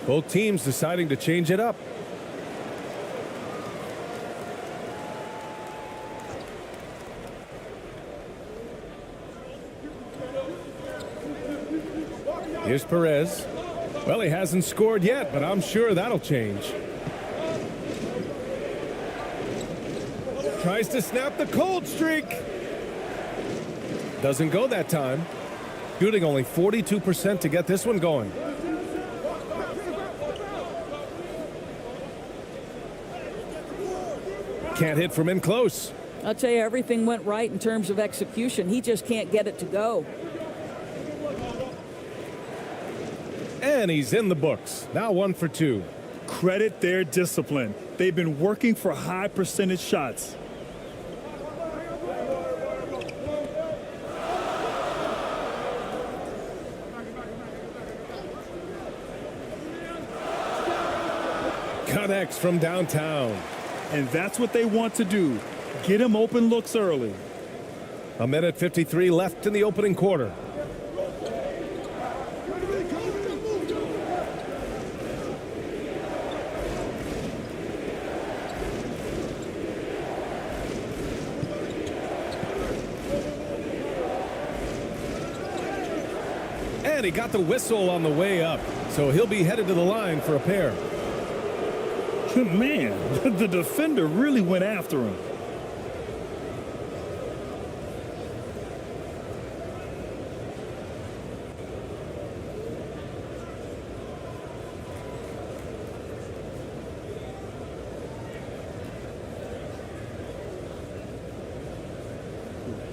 Both teams deciding to change it up. Here's Perez. Well, he hasn't scored yet, but I'm sure that'll change. Tries to snap the cold streak. Doesn't go that time. Shooting only 42% to get this one going. Can't hit from in close. I'll tell you, everything went right in terms of execution. He just can't get it to go. And he's in the books. Now 1 for 2. Credit their discipline. They've been working for high percentage shots. Connects from downtown. And that's what they want to do. Get him open looks early. 1:53 left in the opening quarter. And he got the whistle on the way up, so he'll be headed to the line for a pair. Man, the defender really went after him.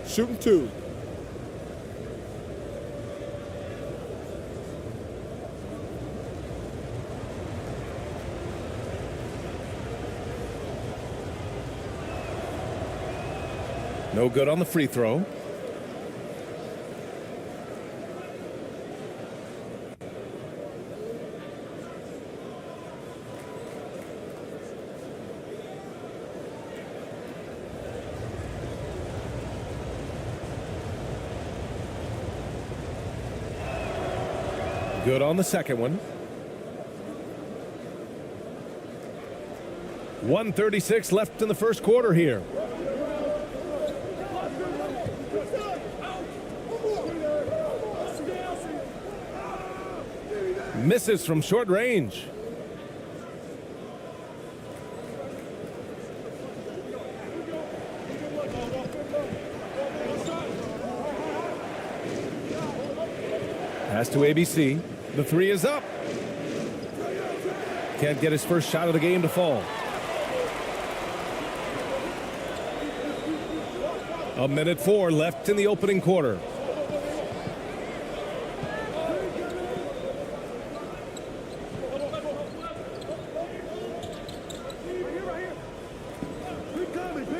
Shooting 2. No good on the free throw. Good on the second one. 1:36 left in the first quarter here. Misses from short range. Pass to ABC. The three is up. Can't get his first shot of the game to fall. A minute 4 left in the opening quarter.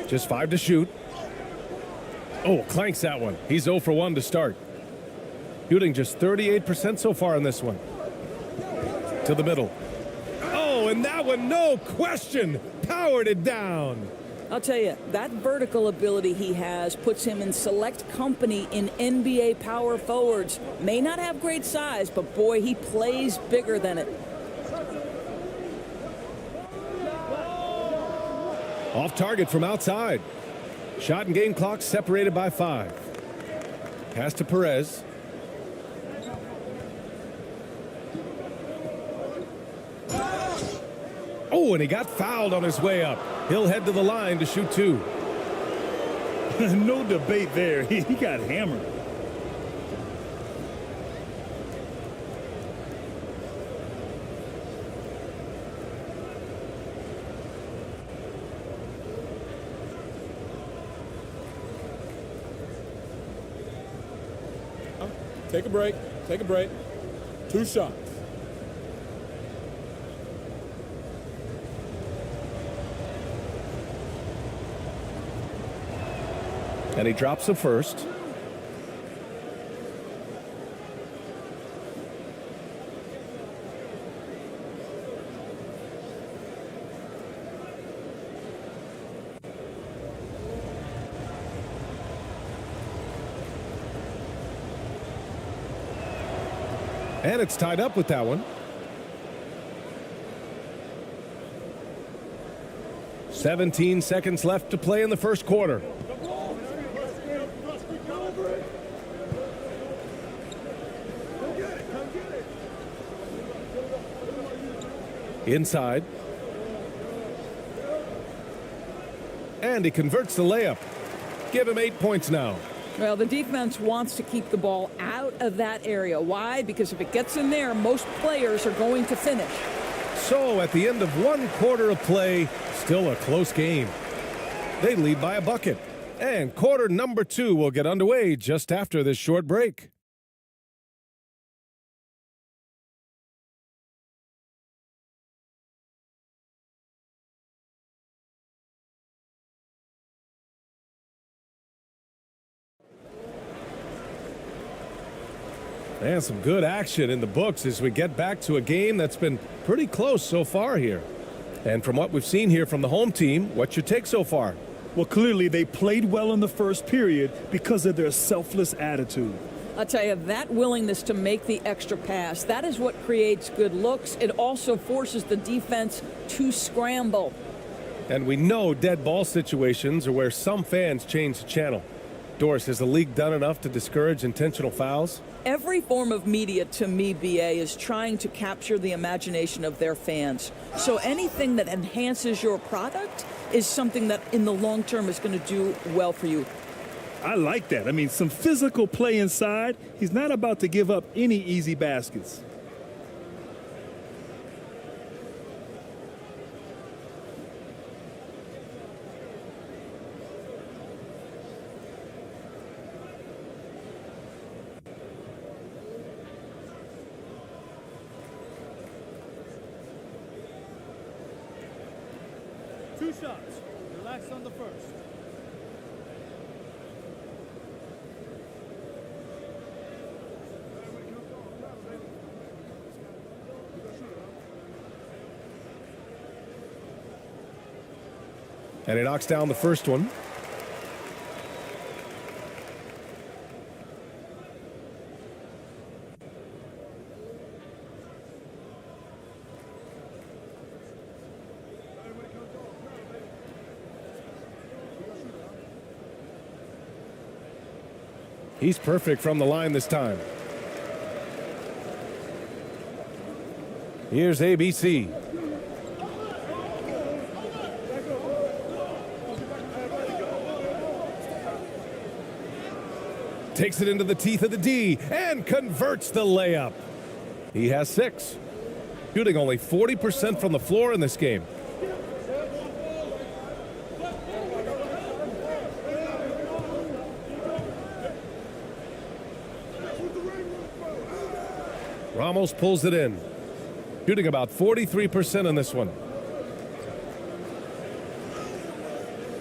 Just 5 to shoot. Oh, clanks that one. He's 0 for 1 to start. Shooting just 38% so far in this one. To the middle. Oh, and that one, no question, powered it down. I'll tell you, that vertical ability he has puts him in select company in NBA power forwards. May not have great size, but boy, he plays bigger than it. Off target from outside. Shot and game clock separated by 5. Pass to Perez. Oh, and he got fouled on his way up. He'll head to the line to shoot 2. No debate there. He got hammered. Take a break. Take a break. 2 shots. And he drops the first. And it's tied up with that one. 17 seconds left to play in the first quarter. Inside. And he converts the layup. Give him 8 points now. Well, the defense wants to keep the ball out of that area. Why? Because if it gets in there, most players are going to finish. So at the end of 1 quarter of play, still a close game. They lead by a bucket. And quarter number 2 will get underway just after this short break. And some good action in the books as we get back to a game that's been pretty close so far here. And from what we've seen here from the home team, what's your take so far? Well, clearly they played well in the first period because of their selfless attitude. I'll tell you, that willingness to make the extra pass, that is what creates good looks. It also forces the defense to scramble. And we know dead ball situations are where some fans change the channel. Doris, has the league done enough to discourage intentional fouls? Every form of media, to me, BA, is trying to capture the imagination of their fans. So anything that enhances your product is something that in the long term is going to do well for you. I like that. I mean, some physical play inside. He's not about to give up any easy baskets. Two shots. Relax on the first. And he knocks down the first one. He's perfect from the line this time. Here's ABC. Takes it into the teeth of the D and converts the layup. He has 6. Shooting only 40% from the floor in this game. Ramos pulls it in. Shooting about 43% in this one.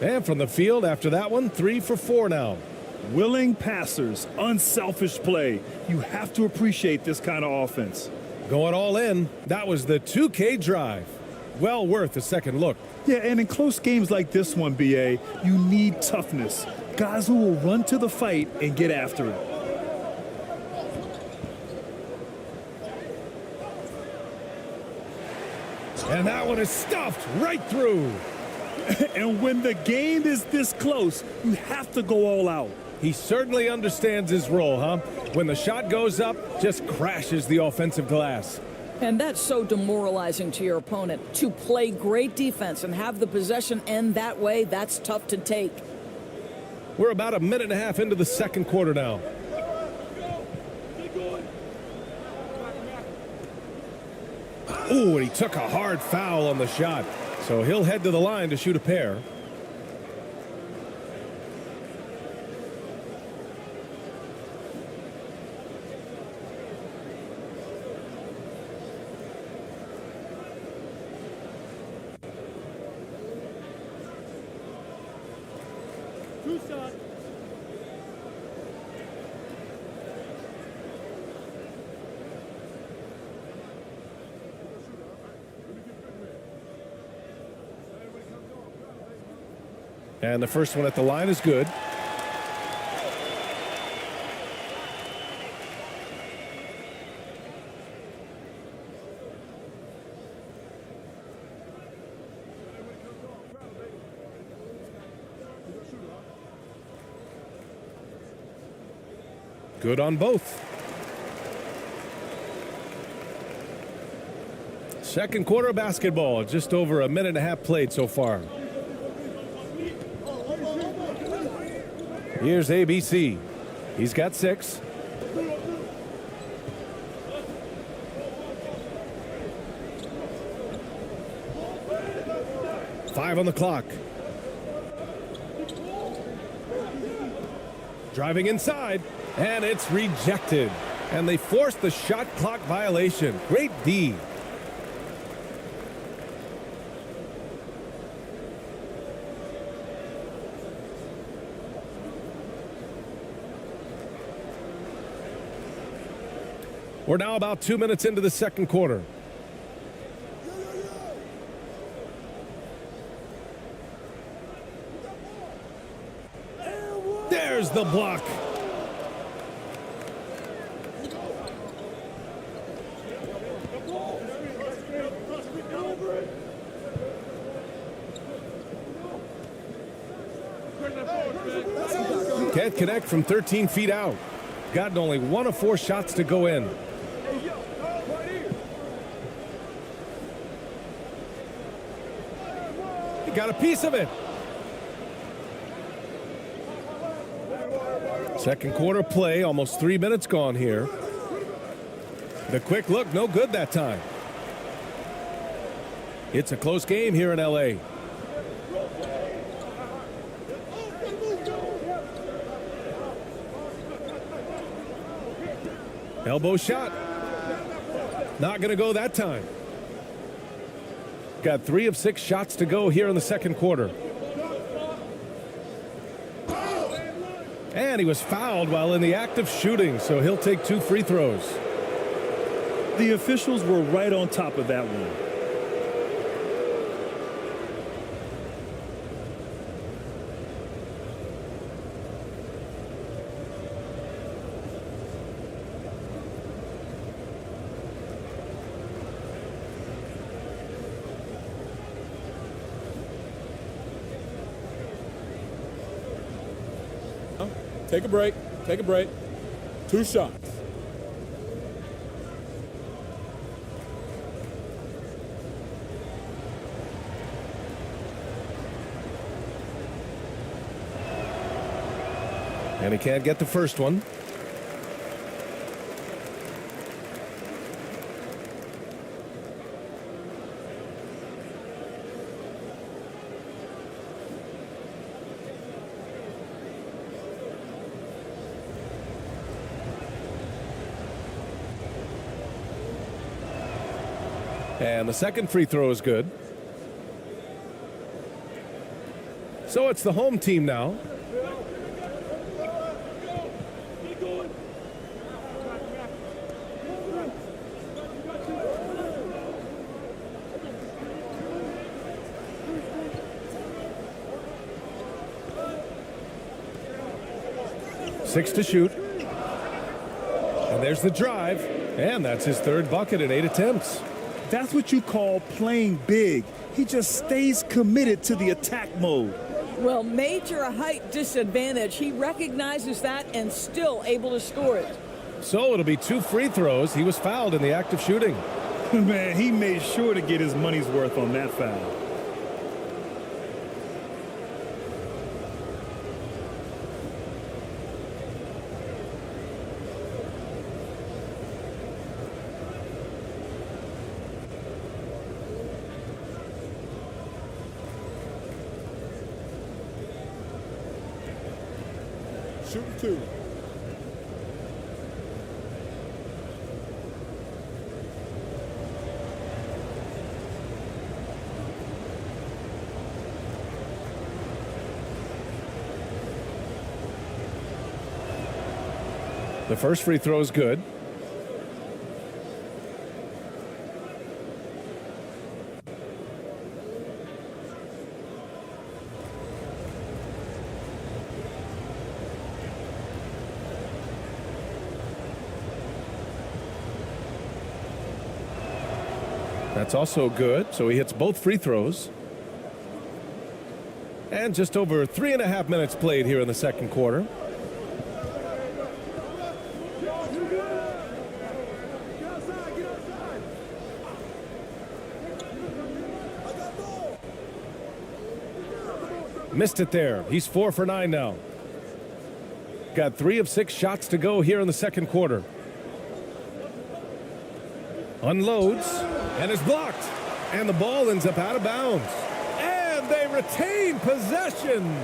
And from the field after that one, 3 for 4 now. Willing passers, unselfish play. You have to appreciate this kind of offense. Going all in. That was the 2K drive. Well worth a second look. Yeah, and in close games like this one, BA, you need toughness. Guys who will run to the fight and get after it. And that one is stuffed right through. And when the game is this close, you have to go all out. He certainly understands his role, huh? When the shot goes up, just crashes the offensive glass. And that's so demoralizing to your opponent. To play great defense and have the possession end that way, that's tough to take. We're about a minute and a half into the second quarter now. Ooh, and he took a hard foul on the shot. So he'll head to the line to shoot a pair. Two shots. And the first one at the line is good. Good on both. Second quarter of basketball, just over a minute and a half played so far. Here's ABC. He's got 6. Five on the clock. Driving inside, and it's rejected. And they forced the shot clock violation. Great D. We're now about 2 minutes into the second quarter. There's the block. Can't connect from 13 feet out. Gotten only 1 of 4 shots to go in. Got a piece of it. Second quarter play, almost 3 minutes gone here. The quick look, no good that time. It's a close game here in LA. Elbow shot. Not going to go that time. Got 3 of 6 shots to go here in the second quarter. And he was fouled while in the act of shooting, so he'll take 2 free throws. The officials were right on top of that one. Take a break. Take a break. 2 shots. And he can't get the first one. And the second free throw is good. So it's the home team now. Six to shoot. And there's the drive. And that's his third bucket in 8 attempts. That's what you call playing big. He just stays committed to the attack mode. Well, major height disadvantage. He recognizes that and still able to score it. So it'll be 2 free throws. He was fouled in the act of shooting. Man, he made sure to get his money's worth on that foul. Shooting 2. The first free throw is good. That's also good, so he hits both free throws. And just over 3.5 minutes played here in the second quarter. Missed it there. He's 4 for 9 now. Got 3 of 6 shots to go here in the second quarter. Unloads and is blocked. And the ball ends up out of bounds. And they retain possession.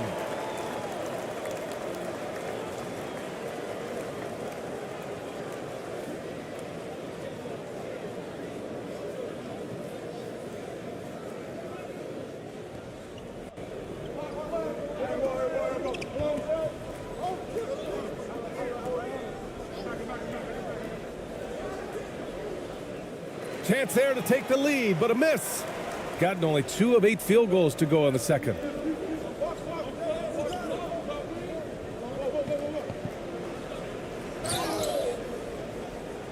Chance there to take the lead, but a miss. Gotten only 2 of 8 field goals to go in the second.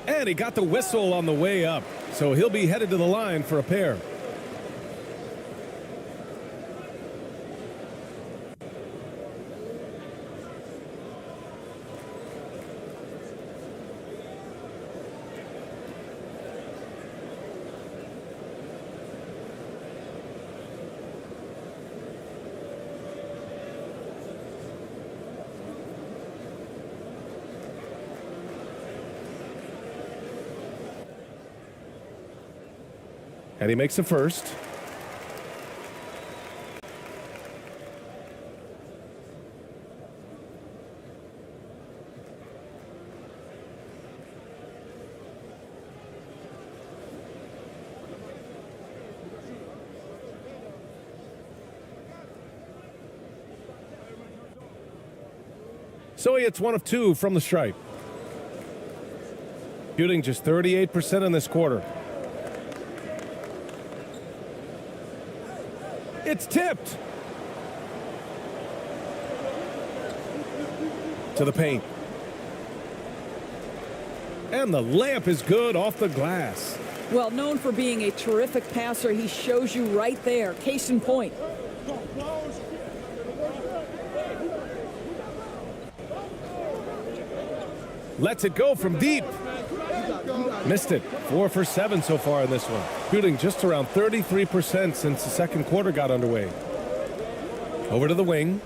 And he got the whistle on the way up, so he'll be headed to the line for a pair. And he makes the first. So he hits 1 of 2 from the stripe. Shooting just 38% in this quarter. It's tipped. To the paint. And the layup is good off the glass. Well, known for being a terrific passer, he shows you right there. Case in point. Lets it go from deep. Missed it. 4 for 7 so far in this one. Shooting just around 33% since the second quarter got underway. Over to the wing.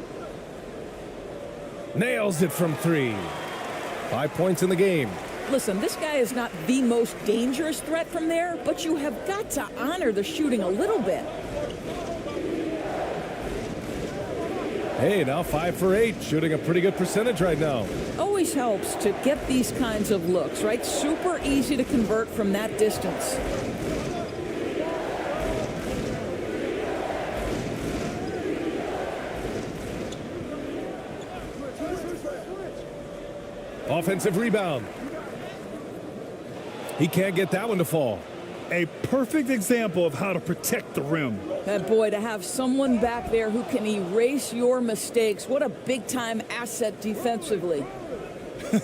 Nails it from 3. 5 points in the game. Listen, this guy is not the most dangerous threat from there, but you have got to honor the shooting a little bit. Hey, now 5 for 8, shooting a pretty good percentage right now. Always helps to get these kinds of looks, right? Super easy to convert from that distance. Offensive rebound. He can't get that one to fall. A perfect example of how to protect the rim. And boy, to have someone back there who can erase your mistakes, what a big-time asset defensively.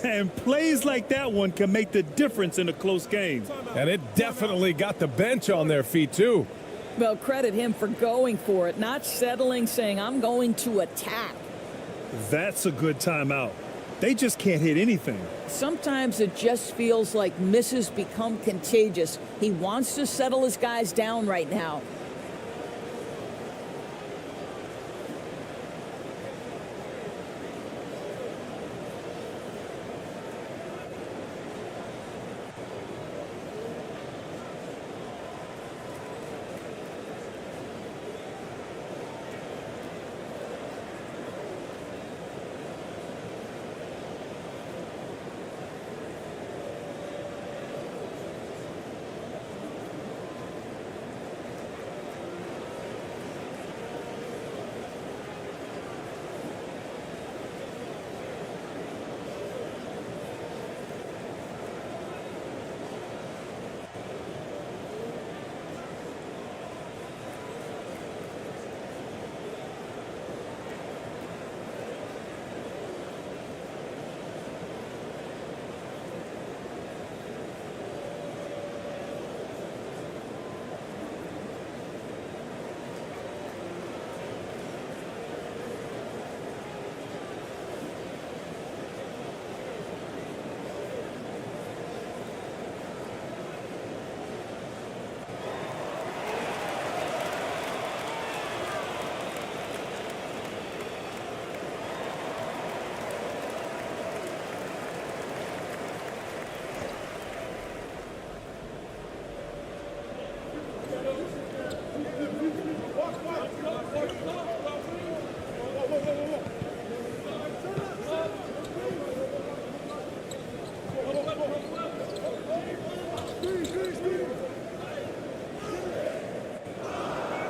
And plays like that one can make the difference in a close game. And it definitely got the bench on their feet, too. Well, credit him for going for it, not settling, saying, I'm going to attack. That's a good timeout. They just can't hit anything. Sometimes it just feels like misses become contagious. He wants to settle his guys down right now.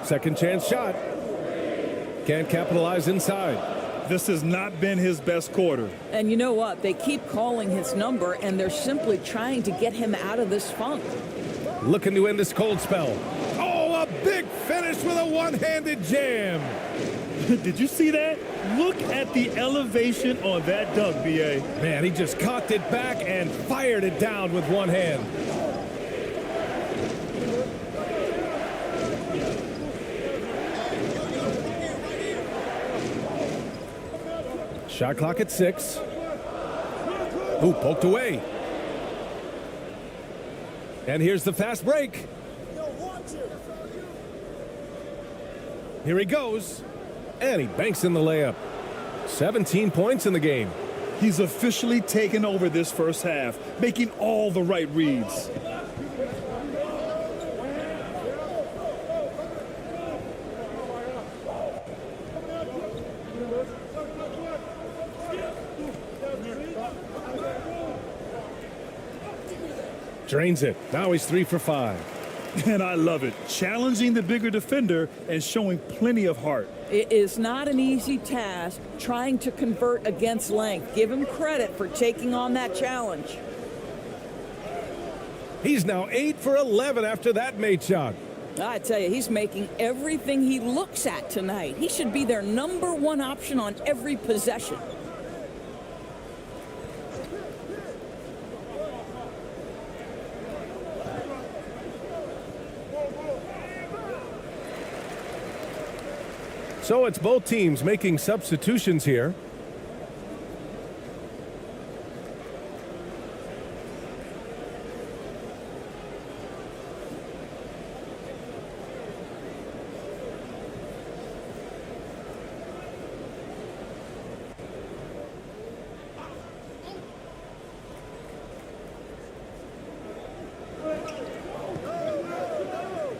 Second chance shot. Can't capitalize inside. This has not been his best quarter. And you know what? They keep calling his number, and they're simply trying to get him out of this funk. Looking to end this cold spell. Oh, a big finish with a one-handed jam. Did you see that? Look at the elevation on that dunk, B.A. Man, he just cocked it back and fired it down with one hand. Shot clock at 6. Ooh, poked away. And here's the fast break. Here he goes. And he banks in the layup. 17 points in the game. He's officially taken over this first half, making all the right reads. Drains it. Now he's 3 for 5. And I love it. Challenging the bigger defender and showing plenty of heart. It is not an easy task trying to convert against length. Give him credit for taking on that challenge. He's now 8 for 11 after that made shot. I tell you, he's making everything he looks at tonight. He should be their #1 option on every possession. So it's both teams making substitutions here.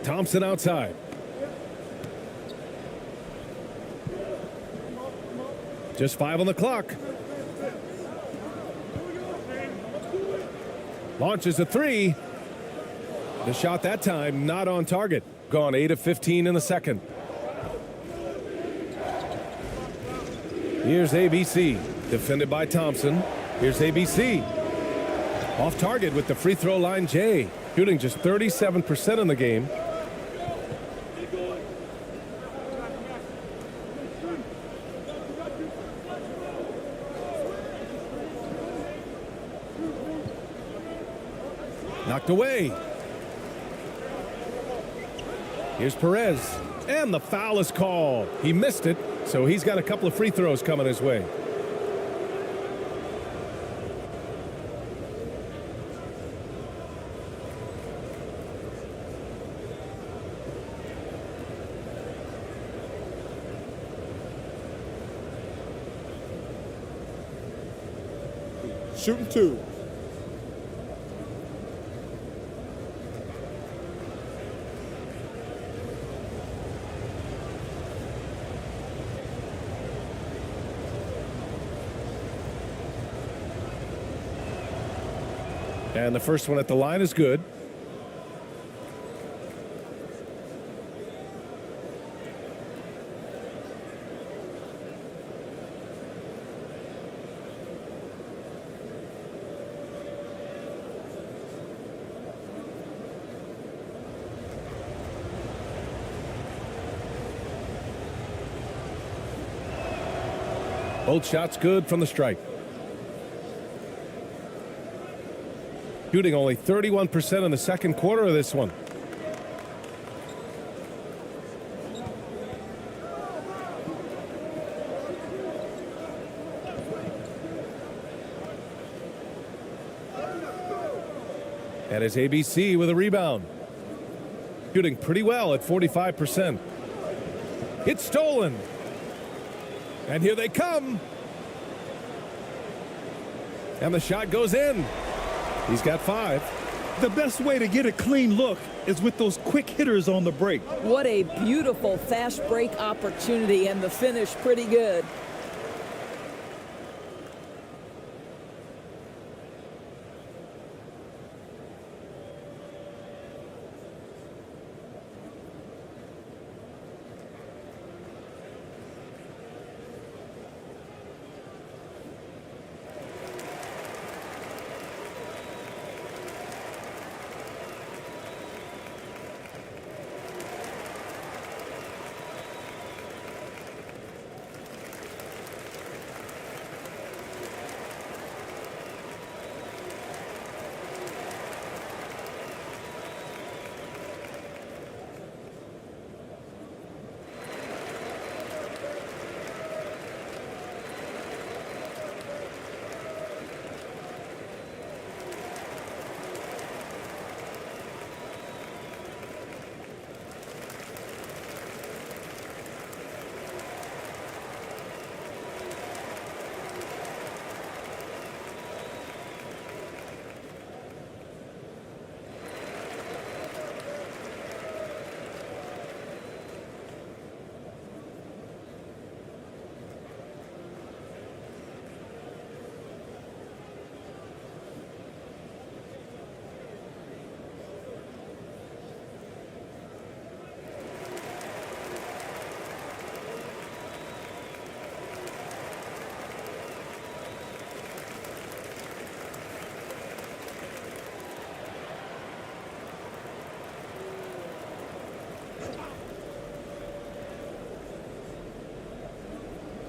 Thompson outside. Just 5 on the clock. Launches a 3. The shot that time not on target. Gone 8 of 15 in the second. Here's ABC. Defended by Thompson. Here's ABC. Off target with the free throw line, Jay. Shooting just 37% in the game. Knocked away. Here's Perez. And the foul is called. He missed it, so he's got a couple of free throws coming his way. Shooting 2. And the first one at the line is good. Both shots good from the strike. Shooting only 31% in the second quarter of this one. And it's ABC with a rebound. Shooting pretty well at 45%. It's stolen. And here they come. And the shot goes in. He's got 5. The best way to get a clean look is with those quick hitters on the break. What a beautiful fast break opportunity, and the finish pretty good.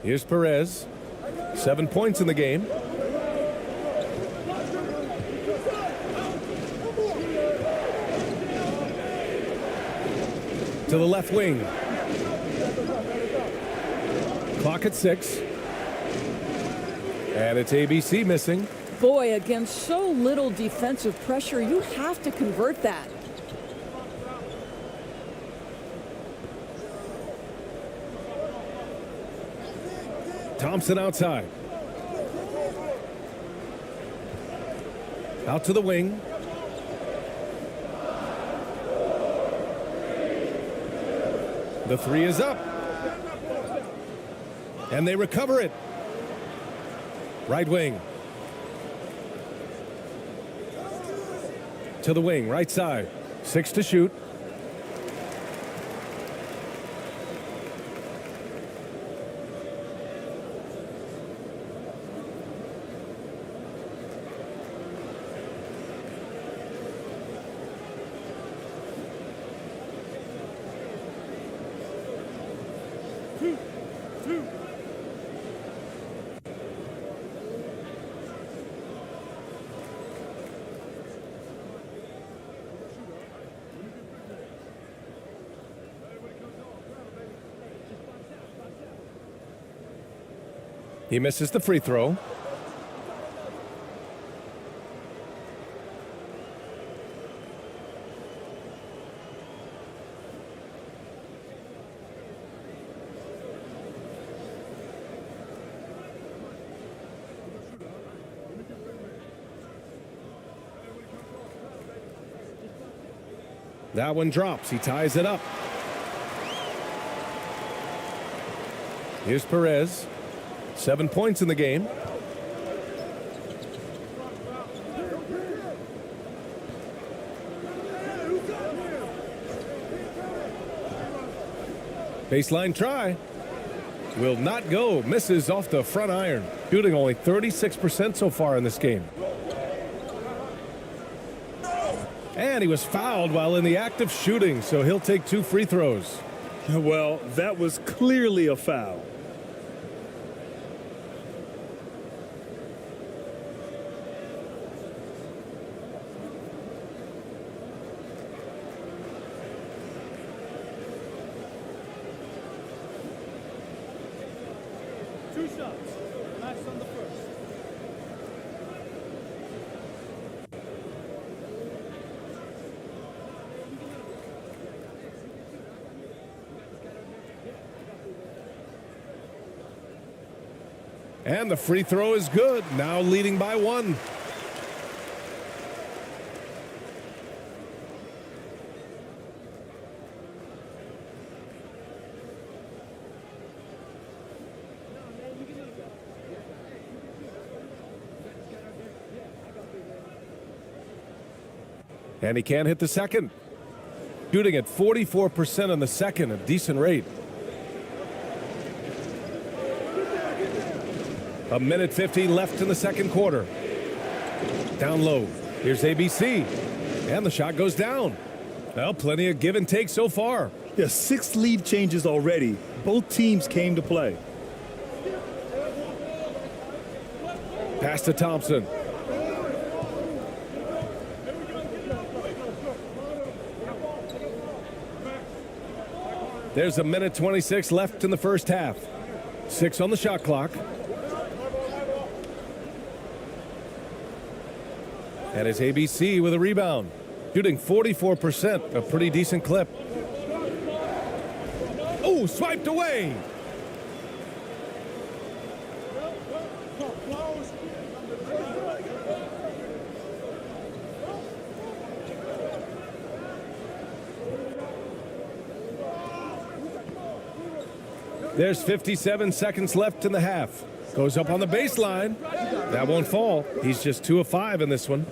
Here's Perez. 7 points in the game. To the left wing. Clock at 6. And it's ABC missing. Boy, against so little defensive pressure, you have to convert that. Thompson outside. Out to the wing. The three is up. And they recover it. Right wing. To the wing, right side. 6 to shoot. He misses the free throw. That one drops. He ties it up. Here's Perez. 7 points in the game. Baseline try. Will not go. Misses off the front iron. Shooting only 36% so far in this game. And he was fouled while in the act of shooting, so he'll take 2 free throws. Well, that was clearly a foul. And the free throw is good. Now leading by 1. And he can't hit the second. Shooting at 44% on the second, a decent rate. A minute 50 left in the second quarter. Down low. Here's ABC. And the shot goes down. Well, plenty of give and take so far. Yeah, 6 lead changes already. Both teams came to play. Pass to Thompson. There's a minute 26 left in the first half. 6 on the shot clock. And it's ABC with a rebound. Shooting 44%, a pretty decent clip. Oh, swiped away. There's 57 seconds left in the half. Goes up on the baseline. That won't fall. He's just 2 of 5 in this one.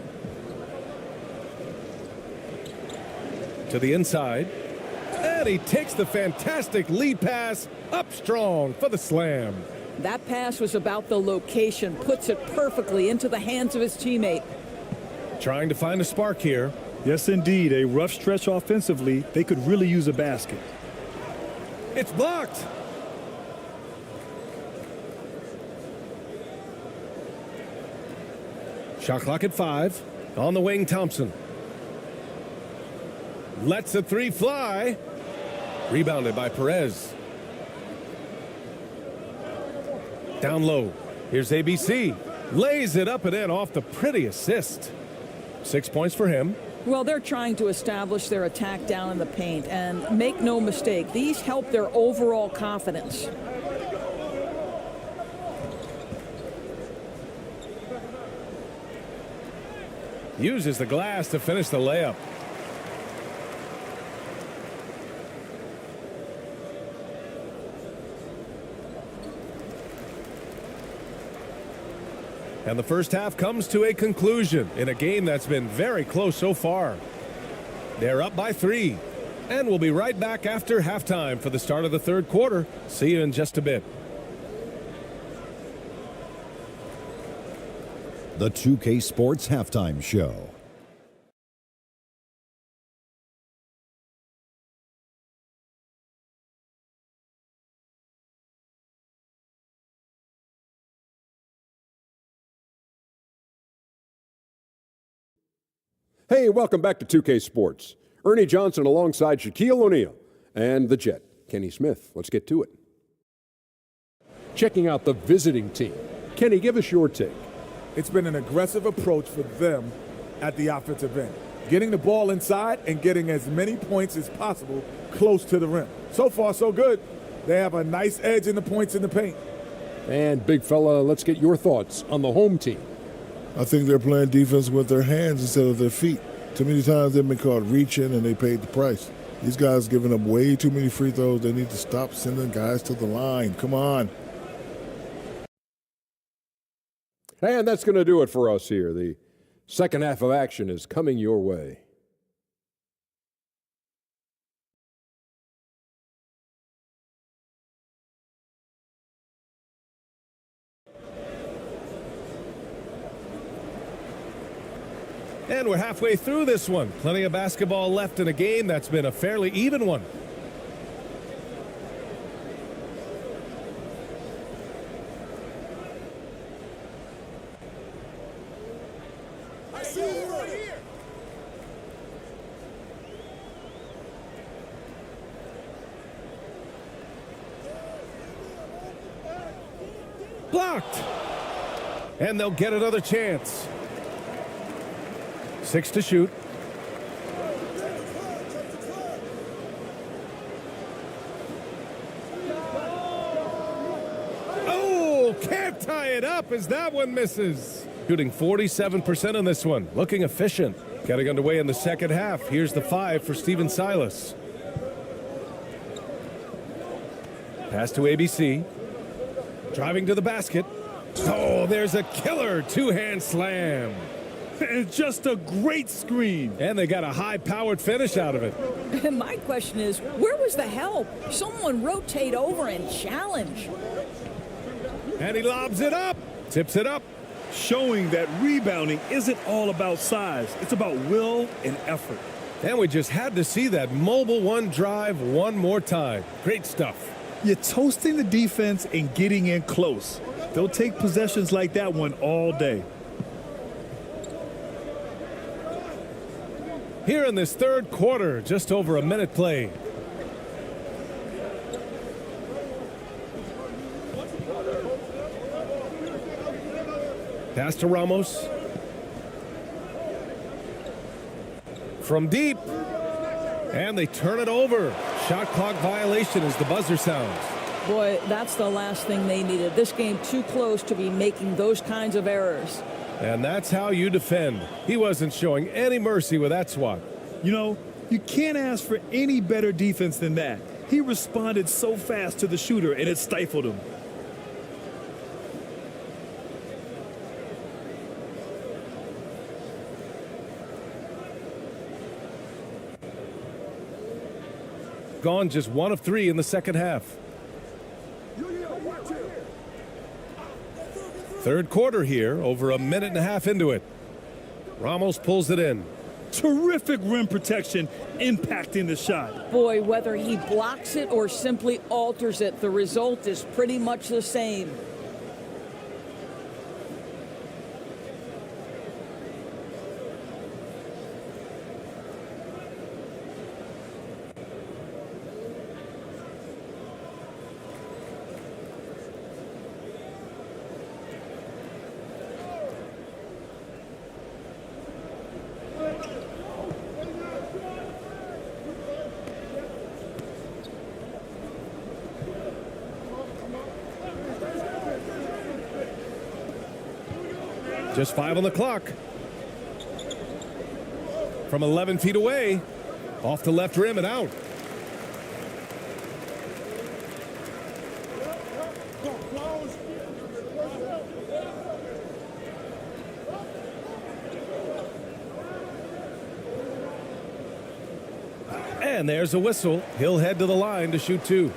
To the inside. And he takes the fantastic lead pass up strong for the slam. That pass was about the location. Puts it perfectly into the hands of his teammate. Trying to find a spark here. Yes, indeed. A rough stretch offensively. They could really use a basket. It's blocked. Shot clock at 5. On the wing, Thompson. Lets the 3 fly. Rebounded by Perez. Down low. Here's ABC. Lays it up and in off the pretty assist. 6 points for him. Well, they're trying to establish their attack down in the paint. And make no mistake, these help their overall confidence. Uses the glass to finish the layup. And the first half comes to a conclusion in a game that's been very close so far. They're up by 3. And we'll be right back after halftime for the start of the third quarter. See you in just a bit. The 2K Sports Halftime Show. Hey, welcome back to 2K Sports. Ernie Johnson alongside Shaquille O'Neal and the Jet, Kenny Smith. Let's get to it. Checking out the visiting team. Kenny, give us your take. It's been an aggressive approach for them at the offensive end, getting the ball inside and getting as many points as possible close to the rim. So far, so good. They have a nice edge in the points in the paint. And big fella, let's get your thoughts on the home team. I think they're playing defense with their hands instead of their feet. Too many times they've been caught reaching and they paid the price. These guys giving up way too many free throws. They need to stop sending guys to the line. Come on. And that's going to do it for us here. The second half of action is coming your way. And we're halfway through this one. Plenty of basketball left in a game that's been a fairly even one. I see you right here. Blocked. And they'll get another chance. 6 to shoot. Oh, can't tie it up as that one misses. Shooting 47% on this one. Looking efficient. Getting underway in the second half. Here's the 5 for Stephen Silas. Pass to ABC. Driving to the basket. Oh, there's a killer two-hand slam. It's just a great screen. And they got a high-powered finish out of it. My question is, where was the help? Someone rotate over and challenge. And he lobs it up. Tips it up. Showing that rebounding isn't all about size. It's about will and effort. And we just had to see that mobile one drive one more time. Great stuff. You're toasting the defense and getting in close. They'll take possessions like that one all day. Here in this third quarter, just over a minute played. Pass to Ramos. From deep. And they turn it over. Shot clock violation as the buzzer sounds. Boy, that's the last thing they needed. This game too close to be making those kinds of errors. And that's how you defend. He wasn't showing any mercy with that swat. You know, you can't ask for any better defense than that. He responded so fast to the shooter, and it stifled him. Gone just 1 of 3 in the second half. Third quarter here, over a minute and a half into it. Ramos pulls it in. Terrific rim protection, impacting the shot. Boy, whether he blocks it or simply alters it, the result is pretty much the same. Just 5 on the clock. From 11 feet away. Off the left rim and out. And there's a whistle. He'll head to the line to shoot 2.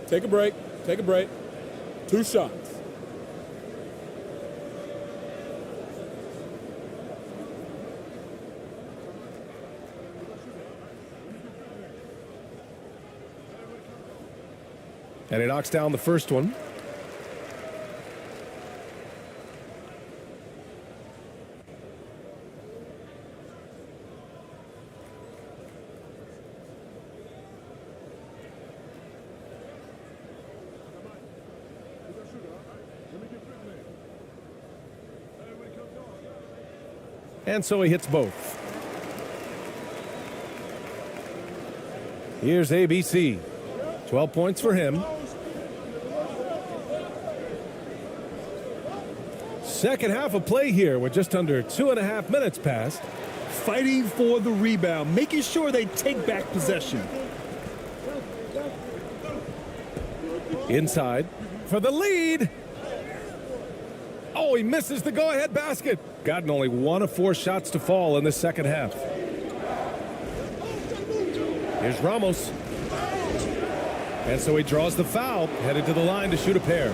Take a break. Take a break. 2 shots. And he knocks down the first one. And so he hits both. Here's ABC. 12 points for him. Second half of play here with just under 2.5 minutes passed. Fighting for the rebound, making sure they take back possession. Inside for the lead. Oh, he misses the go-ahead basket. Gotten only 1 of 4 shots to fall in the second half. Here's Ramos. And so he draws the foul, headed to the line to shoot a pair.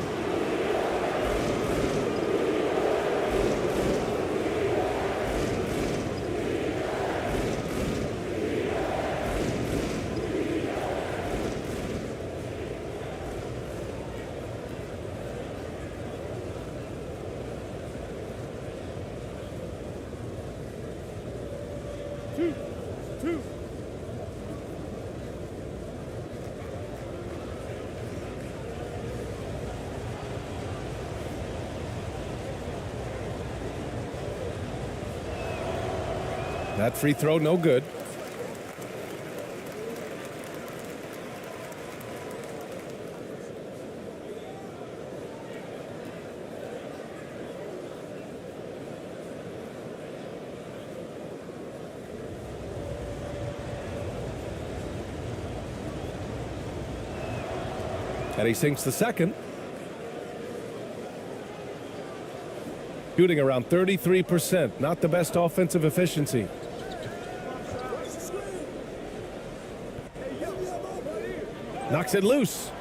That free throw, no good. And he sinks the second. Shooting around 33%, not the best offensive efficiency. Knocks it loose.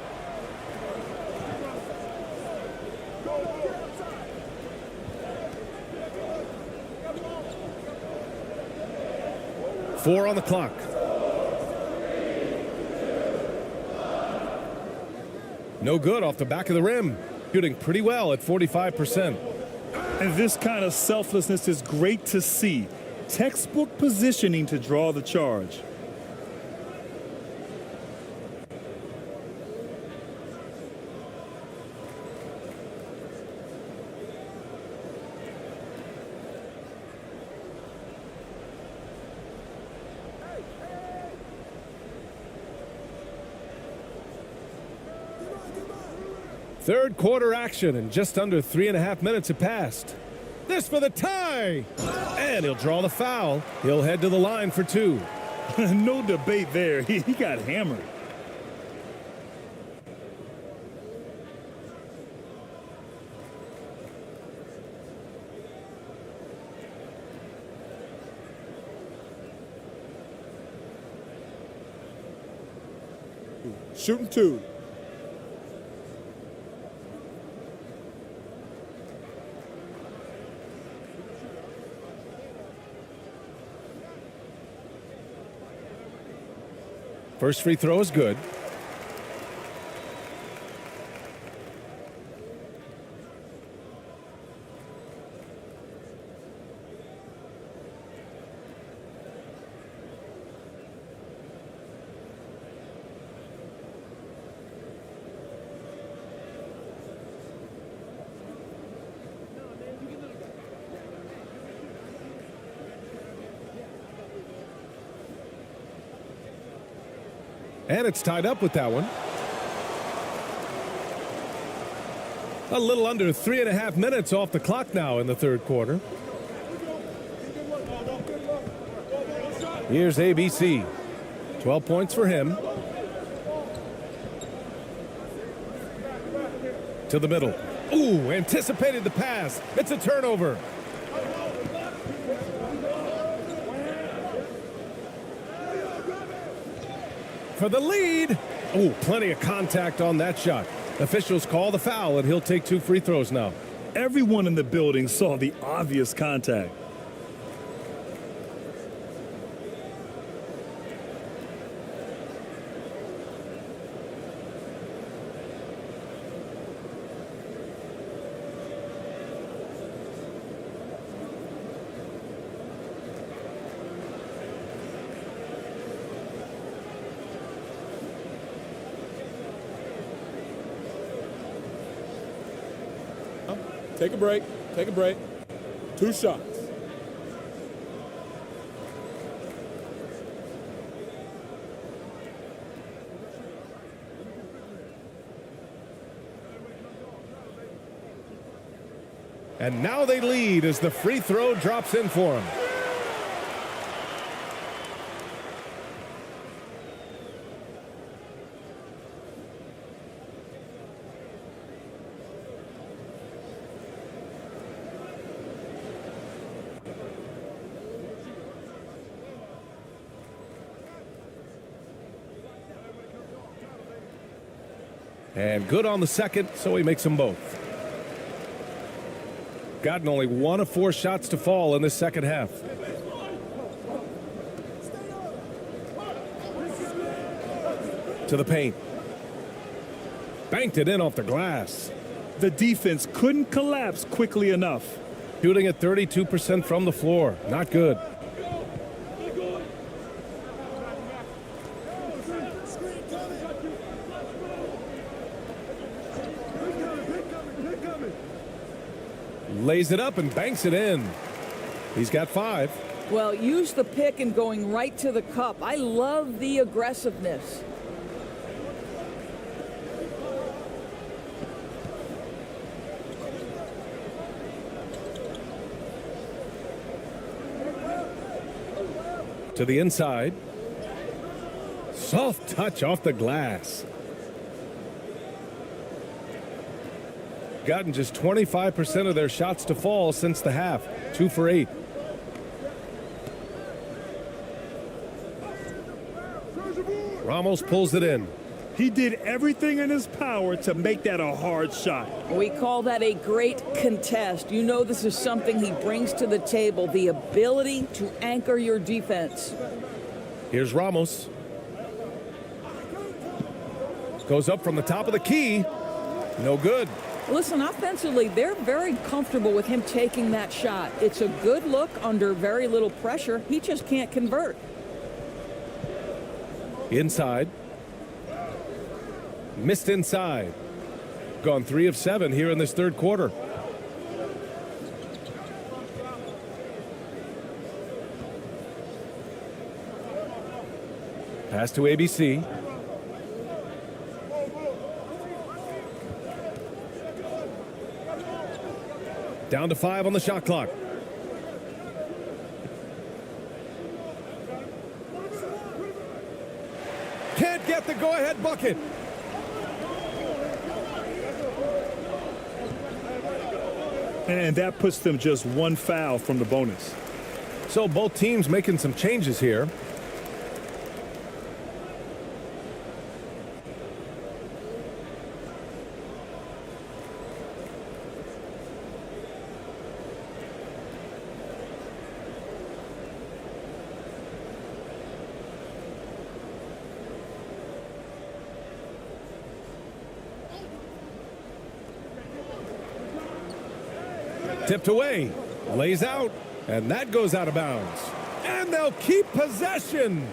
Four on the clock. No good off the back of the rim. Shooting pretty well at 45%. And this kind of selflessness is great to see. Textbook positioning to draw the charge. Third quarter action, and just under 3.5 minutes have passed. This for the tie! And he'll draw the foul. He'll head to the line for 2. No debate there. He got hammered. Shooting 2. First free throw is good. And it's tied up with that one. A little under 3.5 minutes off the clock now in the third quarter. Here's ABC. 12 points for him. To the middle. Ooh, anticipated the pass. It's a turnover. For the lead. Ooh, plenty of contact on that shot. Officials call the foul, and he'll take 2 free throws now. Everyone in the building saw the obvious contact. Take a break. Take a break. 2 shots. And now they lead as the free throw drops in for him. And good on the second, so he makes them both. Gotten only 1 of 4 shots to fall in the second half. To the paint. Banked it in off the glass. The defense couldn't collapse quickly enough. Shooting at 32% from the floor. Not good. Lays it up and banks it in. He's got 5. Well, use the pick and going right to the cup. I love the aggressiveness. To the inside. Soft touch off the glass. Gotten just 25% of their shots to fall since the half. 2 for 8. Ramos pulls it in. He did everything in his power to make that a hard shot. We call that a great contest. You know this is something he brings to the table, the ability to anchor your defense. Here's Ramos. Goes up from the top of the key. No good. Listen, offensively, they're very comfortable with him taking that shot. It's a good look under very little pressure. He just can't convert. Inside. Missed inside. Gone 3 of 7 here in this third quarter. Pass to ABC. Down to 5 on the shot clock. Can't get the go-ahead bucket. And that puts them just 1 foul from the bonus. So both teams making some changes here. Tipped away, lays out, and that goes out of bounds. And they'll keep possession.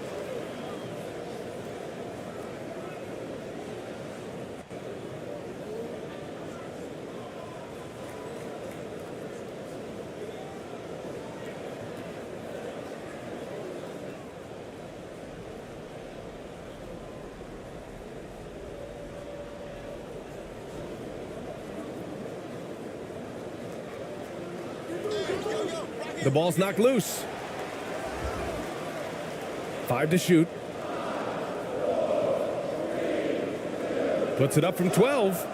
The ball's knocked loose. 5 to shoot. Puts it up from 12.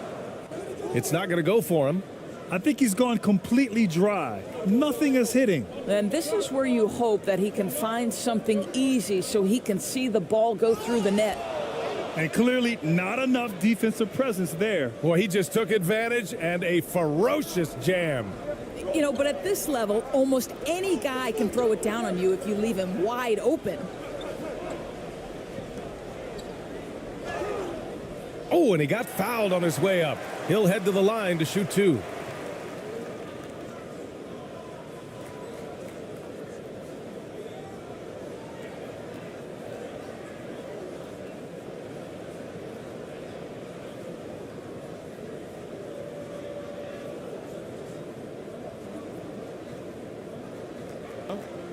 It's not going to go for him. I think he's gone completely dry. Nothing is hitting. And this is where you hope that he can find something easy so he can see the ball go through the net. And clearly not enough defensive presence there. Boy, he just took advantage and a ferocious jam. You know, but at this level, almost any guy can throw it down on you if you leave him wide open. Oh, and he got fouled on his way up. He'll head to the line to shoot 2.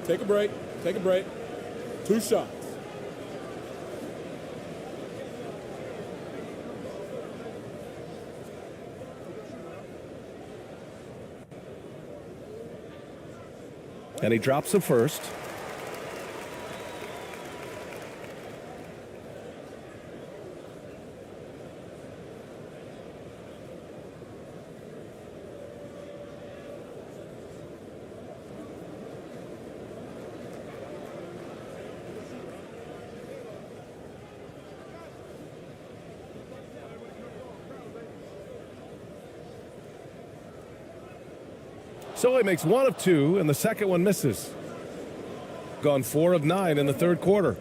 Take a break. Take a break. 2 shots. And he drops the first. So he makes 1 of 2, and the second one misses. Gone 4 of 9 in the third quarter.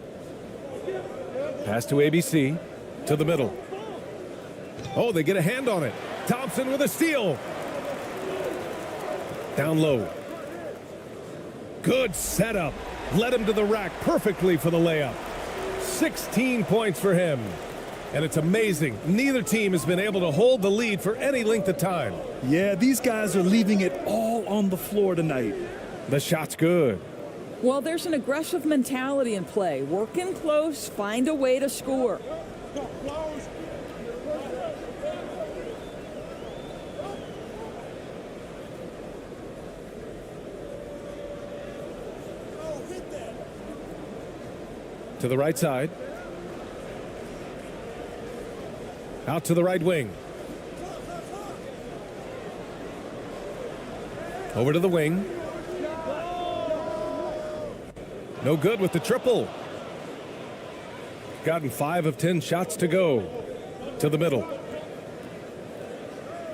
Pass to ABC, to the middle. Oh, they get a hand on it. Thompson with a steal. Down low. Good setup. Led him to the rack perfectly for the layup. 16 points for him. And it's amazing. Neither team has been able to hold the lead for any length of time. Yeah, these guys are leaving it all on the floor tonight. The shot's good. Well, there's an aggressive mentality in play. Work in close, find a way to score. To the right side. Out to the right wing. Over to the wing. No good with the triple. Gotten 5 of 10 shots to go. To the middle.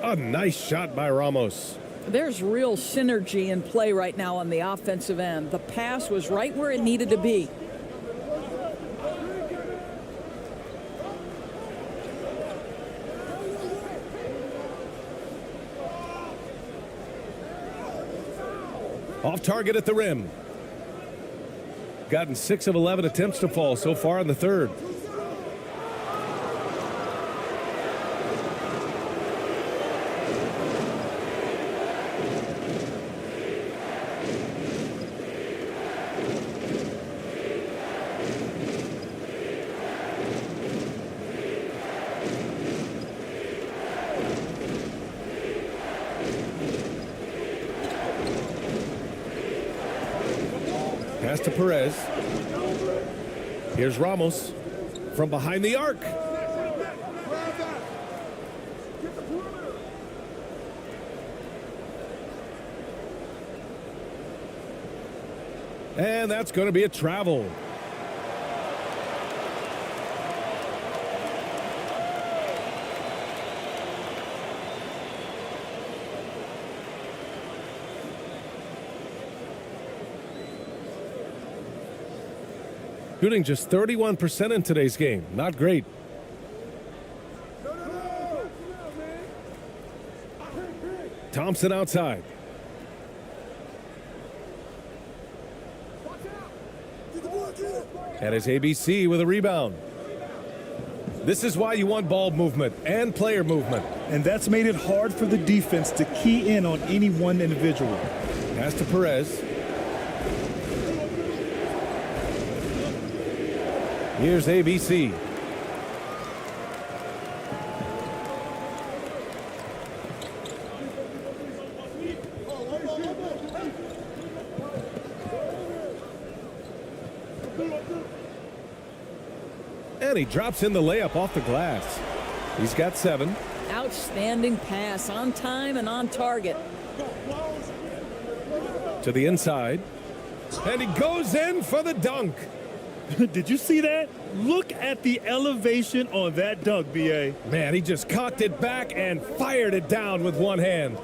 A nice shot by Ramos. There's real synergy in play right now on the offensive end. The pass was right where it needed to be. Off target at the rim. Gotten 6 of 11 attempts to fall so far in the third. Pass to Perez. Here's Ramos from behind the arc. And that's going to be a travel. Shooting just 31% in today's game. Not great. Thompson outside. And it's ABC with a rebound. This is why you want ball movement and player movement. And that's made it hard for the defense to key in on any one individual. Pass to Perez. Here's ABC. And he drops in the layup off the glass. He's got 7. Outstanding pass, on time and on target. To the inside. And he goes in for the dunk. Did you see that? Look at the elevation on that dunk, B.A. Man, he just cocked it back and fired it down with one hand.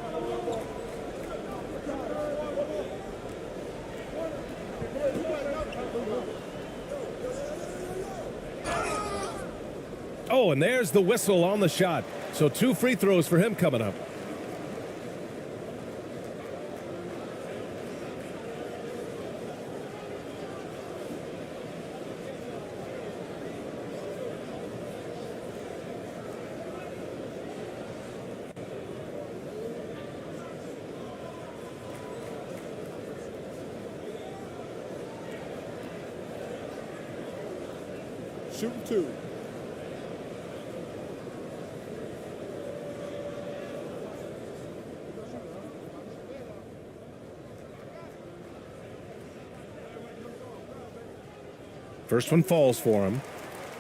Oh, and there's the whistle on the shot. So 2 free throws for him coming up. Shooting 2. First one falls for him.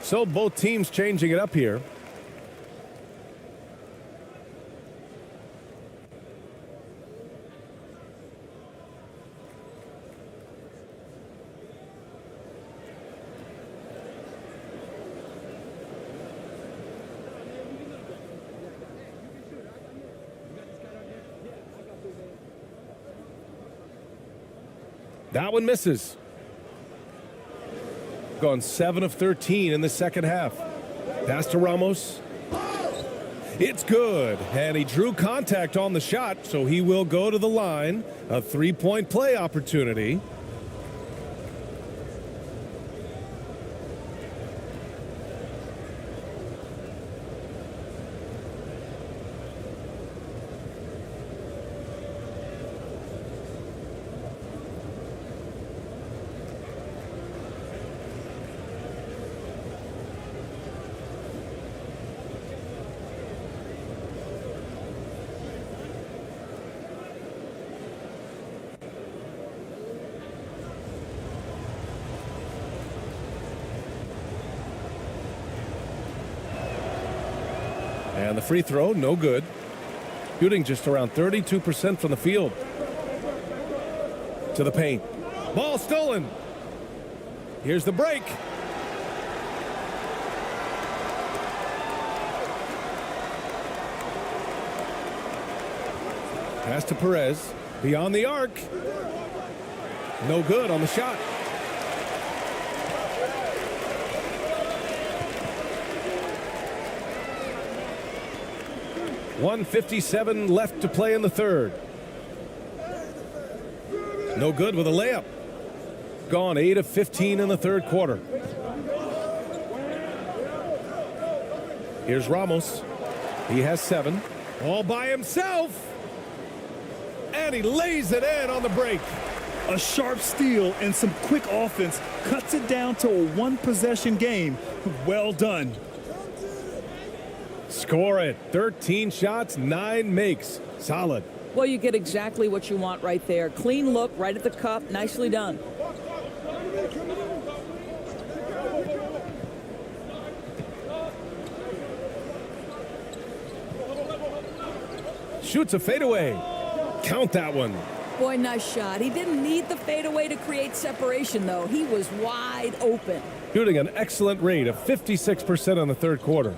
So both teams changing it up here. That one misses. Gone 7 of 13 in the second half. Pass to Ramos. It's good. And he drew contact on the shot, so he will go to the line. A 3-point play opportunity. And the free throw, no good. Shooting just around 32% from the field. To the paint. Ball stolen. Here's the break. Pass to Perez. Beyond the arc. No good on the shot. .157 left to play in the third. No good with a layup. Gone 8 of 15 in the third quarter. Here's Ramos. He has 7. All by himself. And he lays it in on the break. A sharp steal and some quick offense cuts it down to a 1-possession game. Well done. Score it. 13 shots, 9 makes. Solid. Well, you get exactly what you want right there. Clean look, right at the cup. Nicely done. Shoots a fadeaway. Count that one. Boy, nice shot. He didn't need the fadeaway to create separation, though. He was wide open. Shooting an excellent rate of 56% on the third quarter.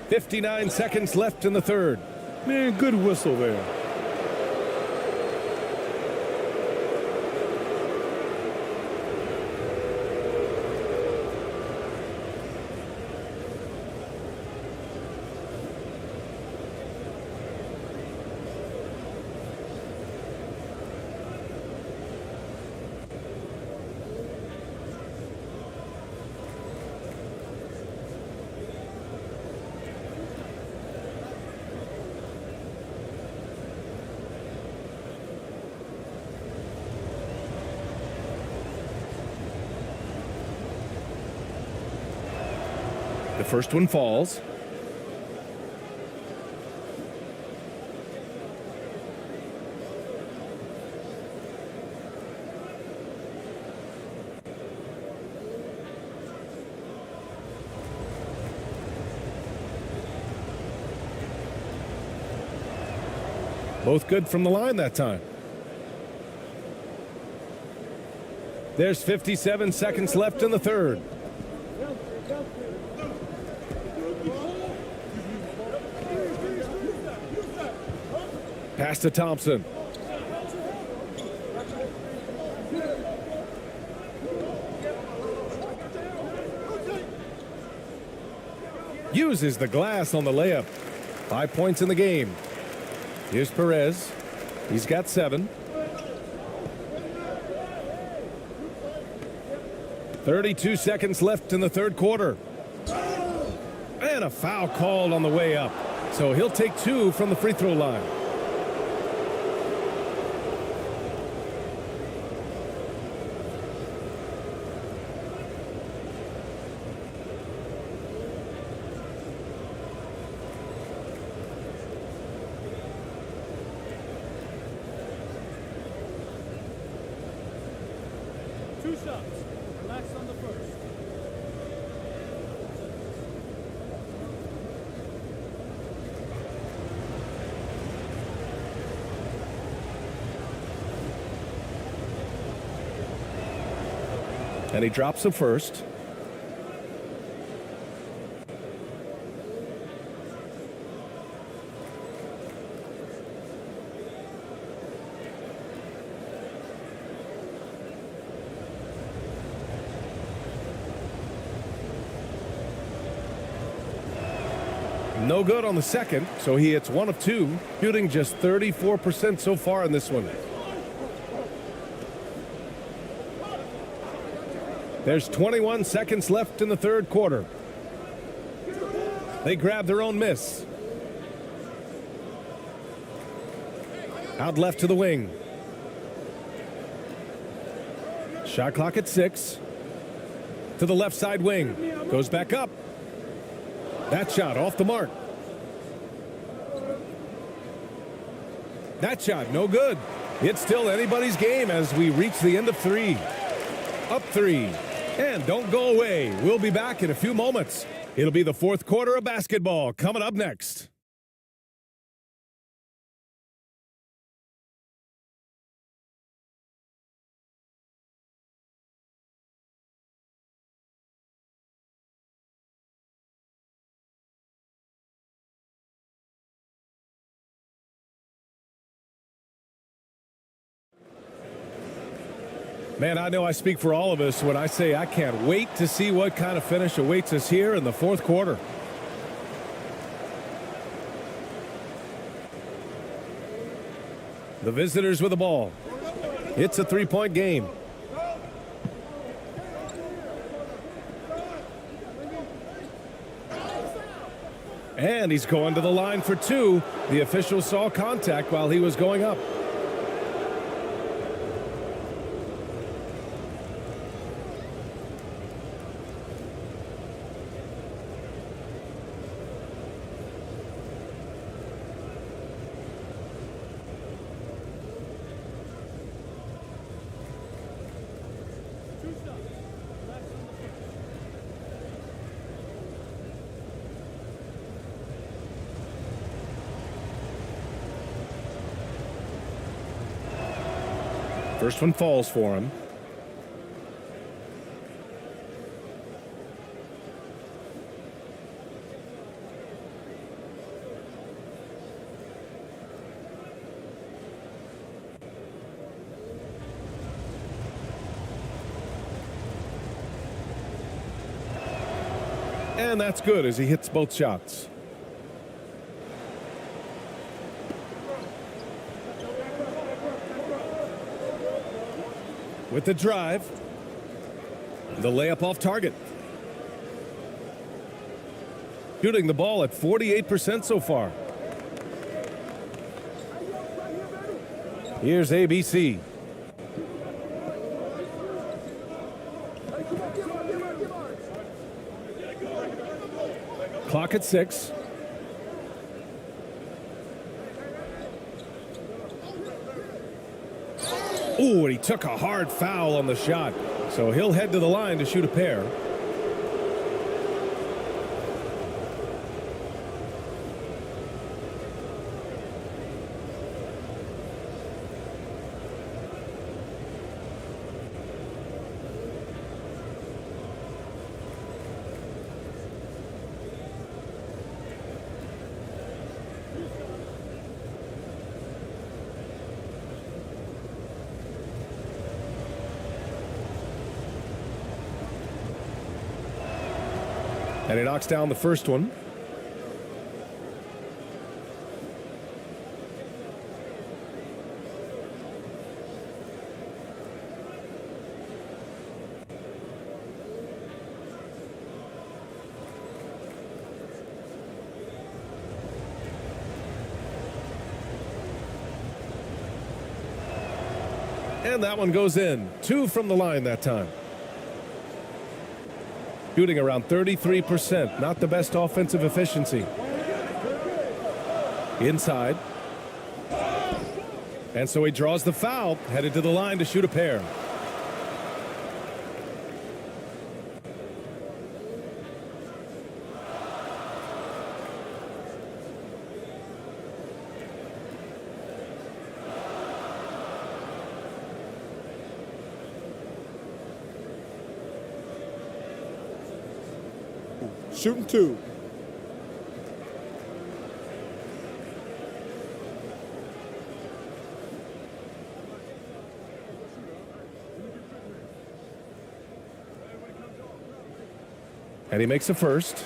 59 seconds left in the third. Man, good whistle there. The first one falls. Both good from the line that time. There's 57 seconds left in the third. Pass to Thompson. Uses the glass on the layup. 5 points in the game. Here's Perez. He's got 7. 32 seconds left in the third quarter. And a foul called on the way up. So he'll take 2 from the free throw line. And he drops the first. No good on the second, so he hits 1 of 2, shooting just 34% so far in this one. There's 21 seconds left in the third quarter. They grab their own miss. Out left to the wing. Shot clock at 6. To the left side wing. Goes back up. That shot off the mark. That shot no good. It's still anybody's game as we reach the end of 3. Up 3. And don't go away. We'll be back in a few moments. It'll be the fourth quarter of basketball coming up next. Man, I know I speak for all of us when I say I can't wait to see what kind of finish awaits us here in the fourth quarter. The visitors with the ball. It's a 3-point game. And he's going to the line for 2. The official saw contact while he was going up. First one falls for him. And that's good as he hits both shots. With the drive, the layup off target. Shooting the ball at 48% so far. Here's ABC. Clock at 6. Ooh, and he took a hard foul on the shot. So he'll head to the line to shoot a pair. And he knocks down the first one. And that one goes in. 2 from the line that time. Shooting around 33%. Not the best offensive efficiency. Inside. And so he draws the foul. Headed to the line to shoot a pair. Shooting 2. And he makes a first.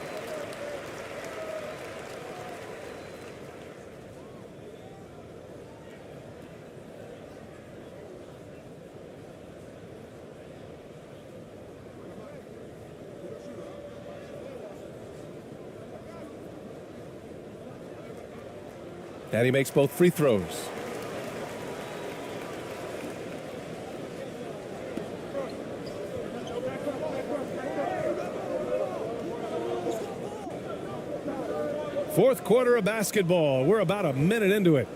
And he makes both free throws. Fourth quarter of basketball. We're about a minute into it.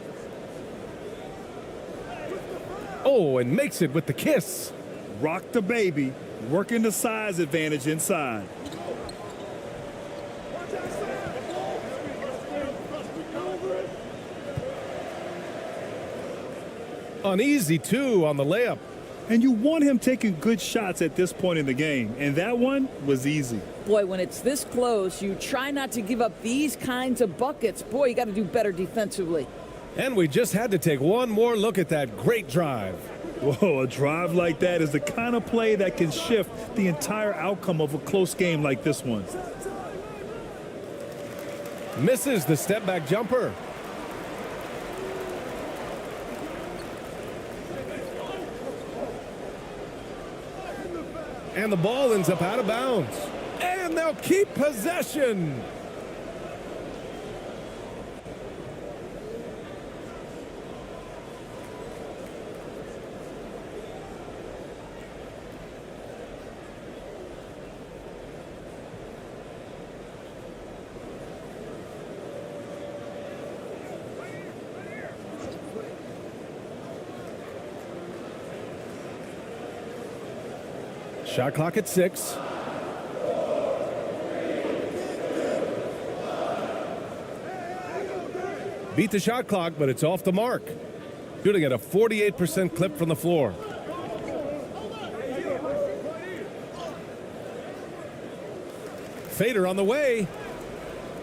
Oh, and makes it with the kiss. Rock the baby, working the size advantage inside. Uneasy, too, on the layup. And you want him taking good shots at this point in the game. And that one was easy. Boy, when it's this close, you try not to give up these kinds of buckets. Boy, you got to do better defensively. And we just had to take one more look at that great drive. Whoa, a drive like that is the kind of play that can shift the entire outcome of a close game like this one. Misses the step-back jumper. And the ball ends up out of bounds. And they'll keep possession. Shot clock at 6. Beat the shot clock, but it's off the mark. Shooting at a 48% clip from the floor. Fader on the way.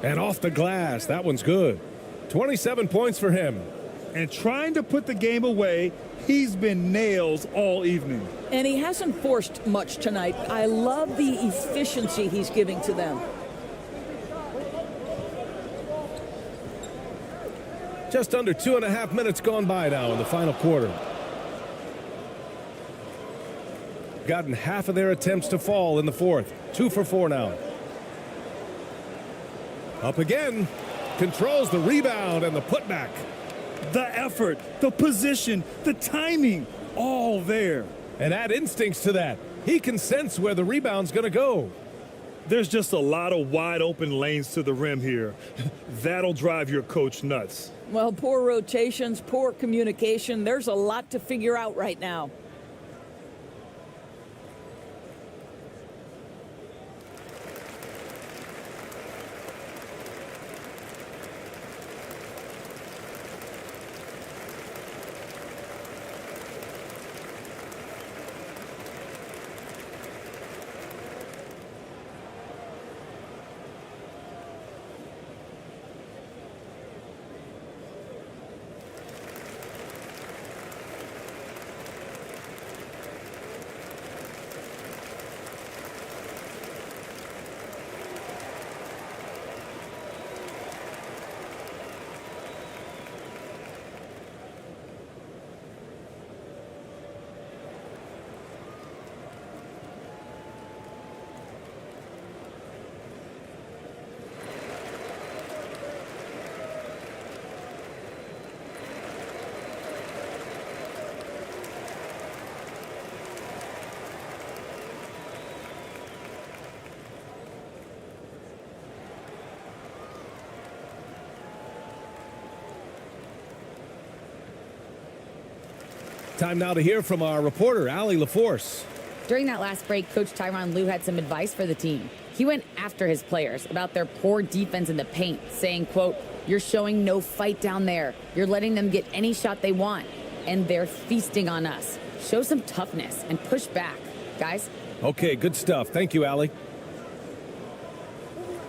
And off the glass. That one's good. 27 points for him. And trying to put the game away, he's been nails all evening. And he hasn't forced much tonight. I love the efficiency he's giving to them. Just under 2.5 minutes gone by now in the final quarter. Gotten half of their attempts to fall in the fourth. 2 for 4 now. Up again. Controls the rebound and the putback. The effort, the position, the timing, all there. And add instincts to that. He can sense where the rebound's going to go. There's just a lot of wide open lanes to the rim here. That'll drive your coach nuts. Well, poor rotations, poor communication. There's a lot to figure out right now. Time now to hear from our reporter, Allie LaForce. During that last break, Coach Tyronn Lue had some advice for the team. He went after his players about their poor defense in the paint, saying, quote, "You're showing no fight down there. You're letting them get any shot they want, and they're feasting on us. Show some toughness and push back, guys." Okay, good stuff. Thank you, Allie.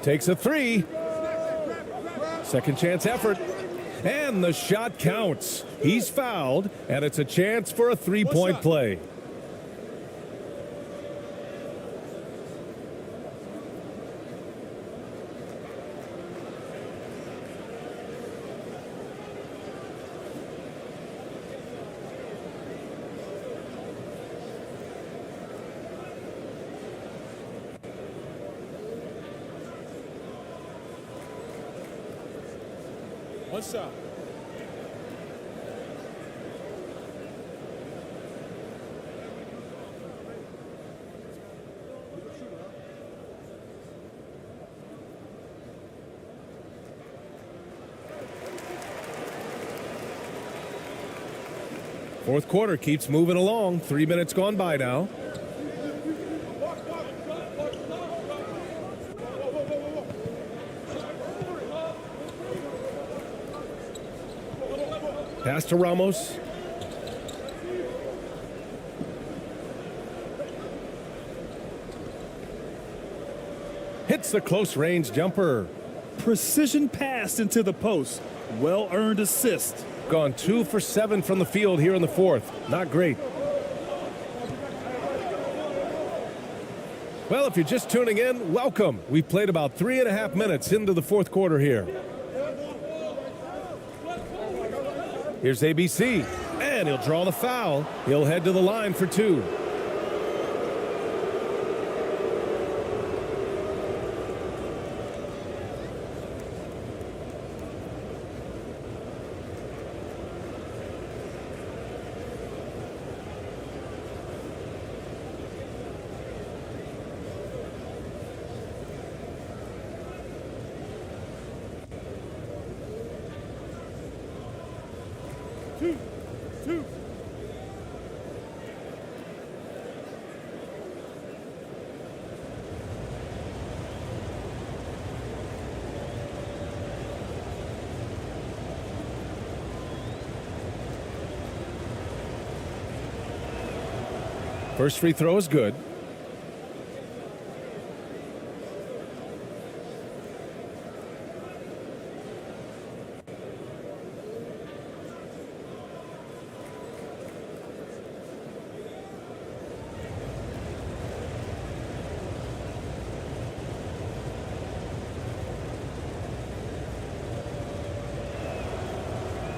Takes a three. Second chance effort. And the shot counts. He's fouled, and it's a chance for a three-point play. One shot. Fourth quarter keeps moving along. 3 minutes gone by now. Pass to Ramos. Hits the close range jumper. Precision pass into the post. Well-earned assist. Gone 2 for 7 from the field here in the fourth. Not great. Well, if you're just tuning in, welcome. We've played about 3.5 minutes into the fourth quarter here. Here's ABC, and he'll draw the foul. He'll head to the line for 2. Two. First free throw is good.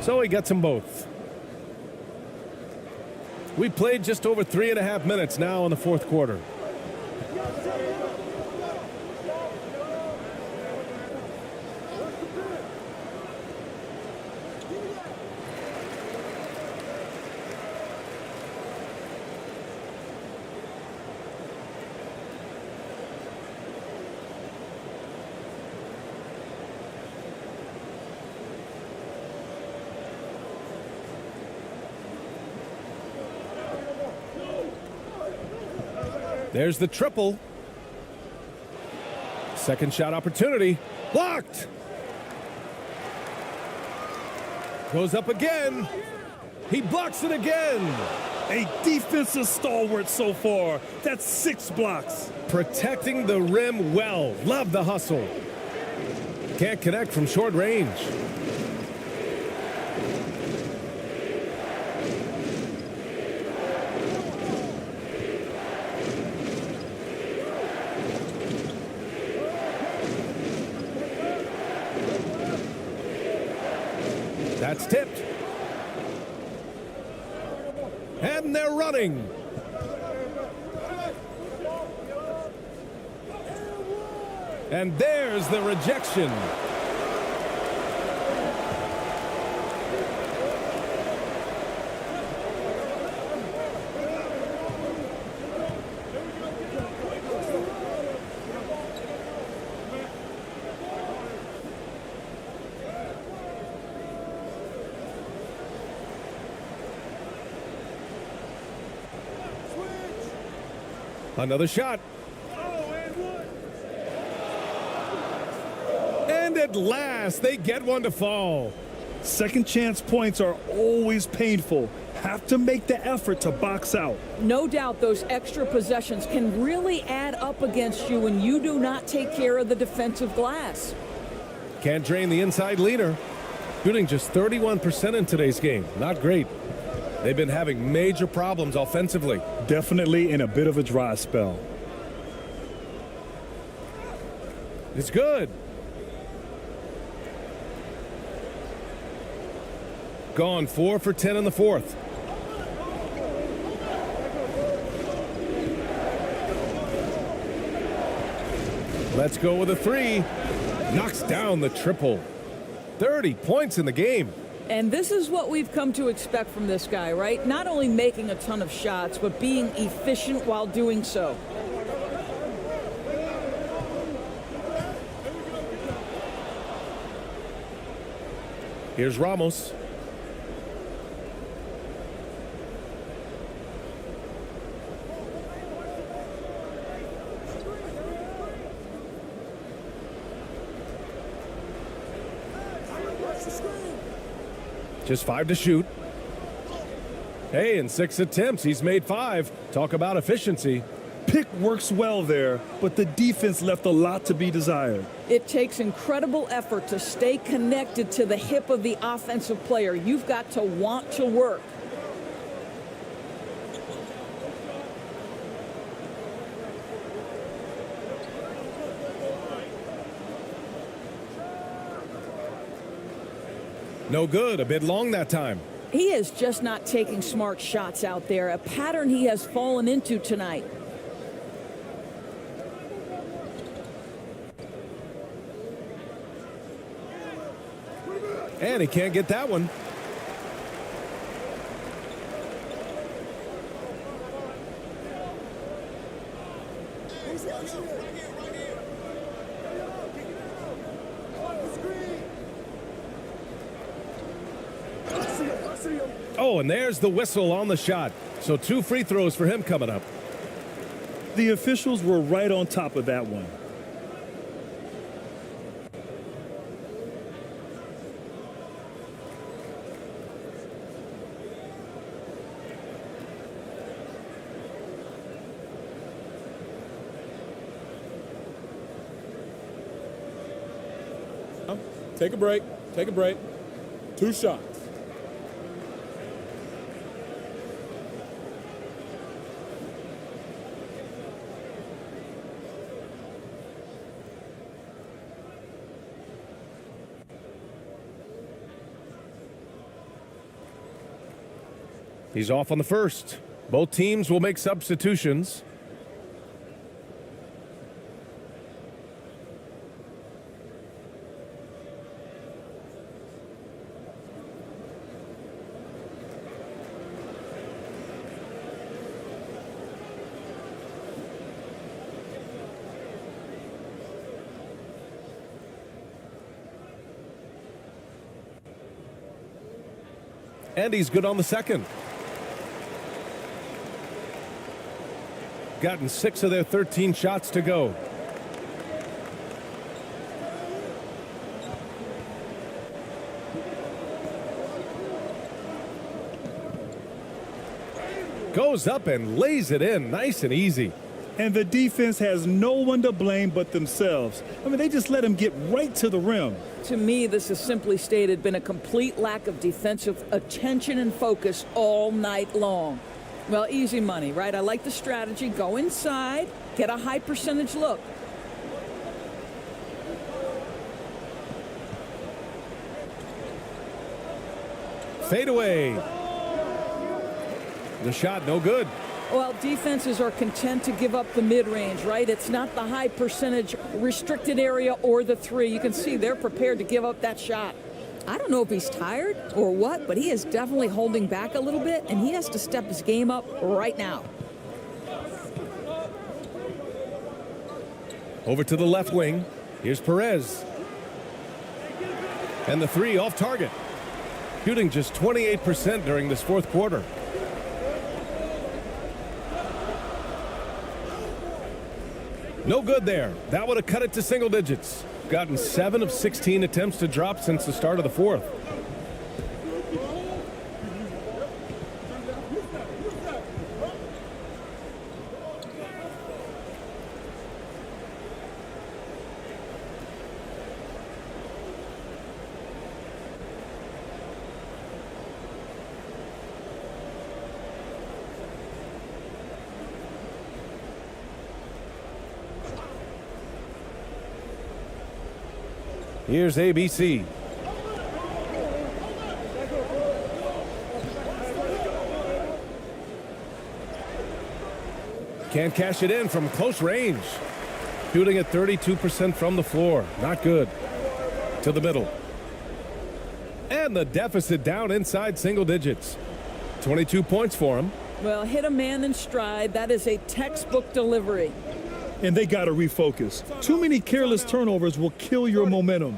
So he gets them both. We played just over 3.5 minutes now in the fourth quarter. There's the triple. Second shot opportunity. Blocked. Goes up again. He blocks it again. A defensive stalwart so far. That's 6 blocks. Protecting the rim well. Love the hustle. Can't connect from short range. That's tipped. And they're running. And there's the rejection. Another shot. And at last, they get one to fall. Second chance points are always painful. Have to make the effort to box out. No doubt those extra possessions can really add up against you when you do not take care of the defensive glass. Can't drain the inside leaner. Shooting just 31% in today's game. Not great. They've been having major problems offensively. Definitely in a bit of a dry spell. It's good. Gone 4 for 10 in the fourth. Let's go with a three. Knocks down the triple. 30 points in the game. And this is what we've come to expect from this guy, right? Not only making a ton of shots, but being efficient while doing so. Here's Ramos. Just 5 to shoot. Hey, in 6 attempts, he's made 5. Talk about efficiency. Pick works well there, but the defense left a lot to be desired. It takes incredible effort to stay connected to the hip of the offensive player. You've got to want to work. No good, a bit long that time. He is just not taking smart shots out there, a pattern he has fallen into tonight. And he can't get that one. Oh, and there's the whistle on the shot. So 2 free throws for him coming up. The officials were right on top of that one. Take a break. Take a break. 2 shots. He's off on the first. Both teams will make substitutions. And he's good on the second. Gotten 6 of their 13 shots to go. Goes up and lays it in nice and easy. And the defense has no one to blame but themselves. I mean, they just let him get right to the rim. To me, this has simply stated been a complete lack of defensive attention and focus all night long. Well, easy money, right? I like the strategy. Go inside, get a high percentage look. Fade away. The shot no good. Well, defenses are content to give up the mid-range, right? It's not the high percentage restricted area or the 3. You can see they're prepared to give up that shot. I don't know if he's tired or what, but he is definitely holding back a little bit, and he has to step his game up right now. Over to the left wing. Here's Perez. And the 3 off target. Shooting just 28% during this 4th quarter. No good there. That would have cut it to single digits. Gotten 7 of 16 attempts to drop since the start of the fourth. Here's ABC. Can't cash it in from close range. Shooting at 32% from the floor. Not good. To the middle. And the deficit down inside single digits. 22 points for him. Well, hit a man in stride. That is a textbook delivery. And they got to refocus. Too many careless turnovers will kill your momentum.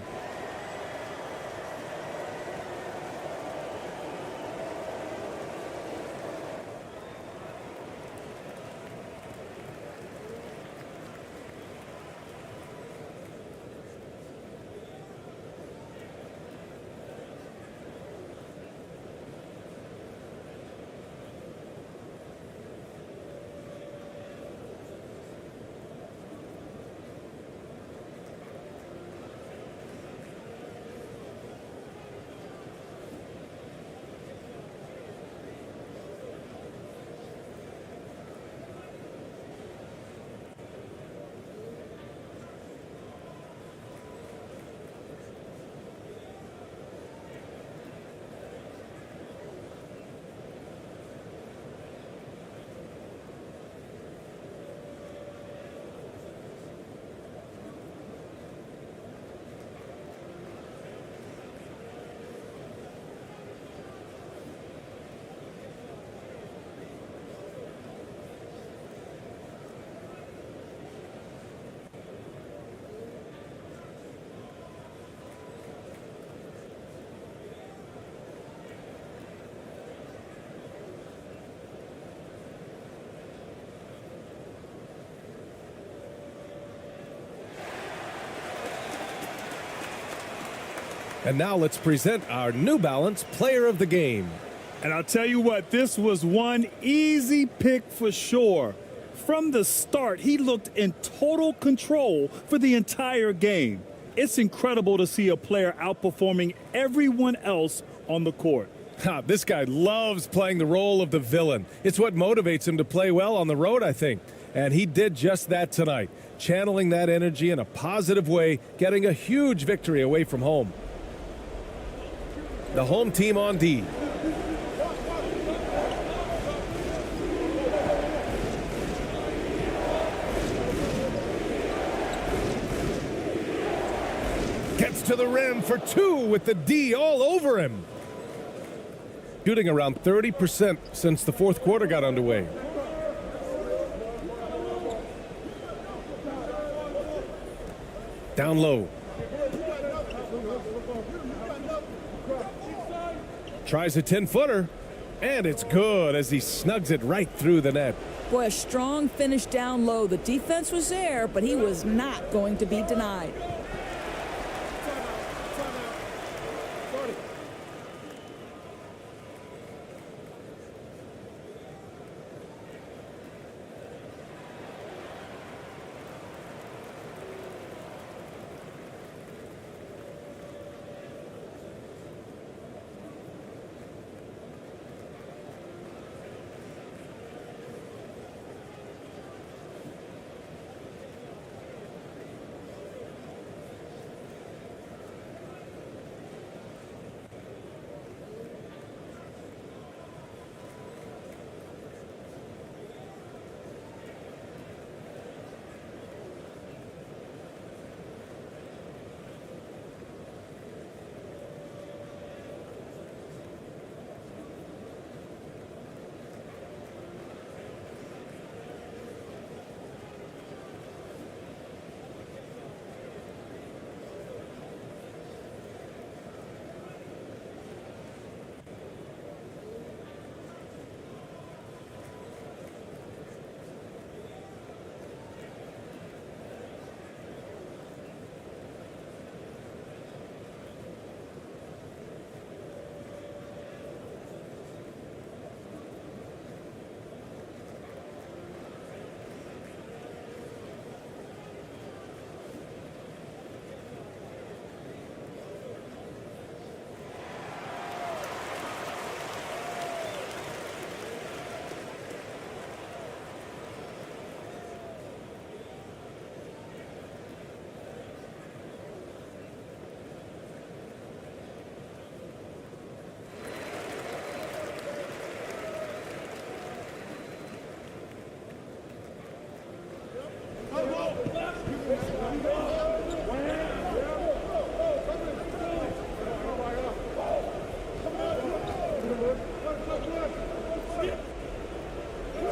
And now let's present our New Balance Player of the Game. And I'll tell you what, this was one easy pick for sure. From the start, he looked in total control for the entire game. It's incredible to see a player outperforming everyone else on the court. This guy loves playing the role of the villain. It's what motivates him to play well on the road, I think. And he did just that tonight, channeling that energy in a positive way, getting a huge victory away from home. The home team on D. Gets to the rim for 2 with the D all over him. Shooting around 30% since the fourth quarter got underway. Down low. Tries a 10-footer, and it's good as he snugs it right through the net. Boy, a strong finish down low. The defense was there, but he was not going to be denied.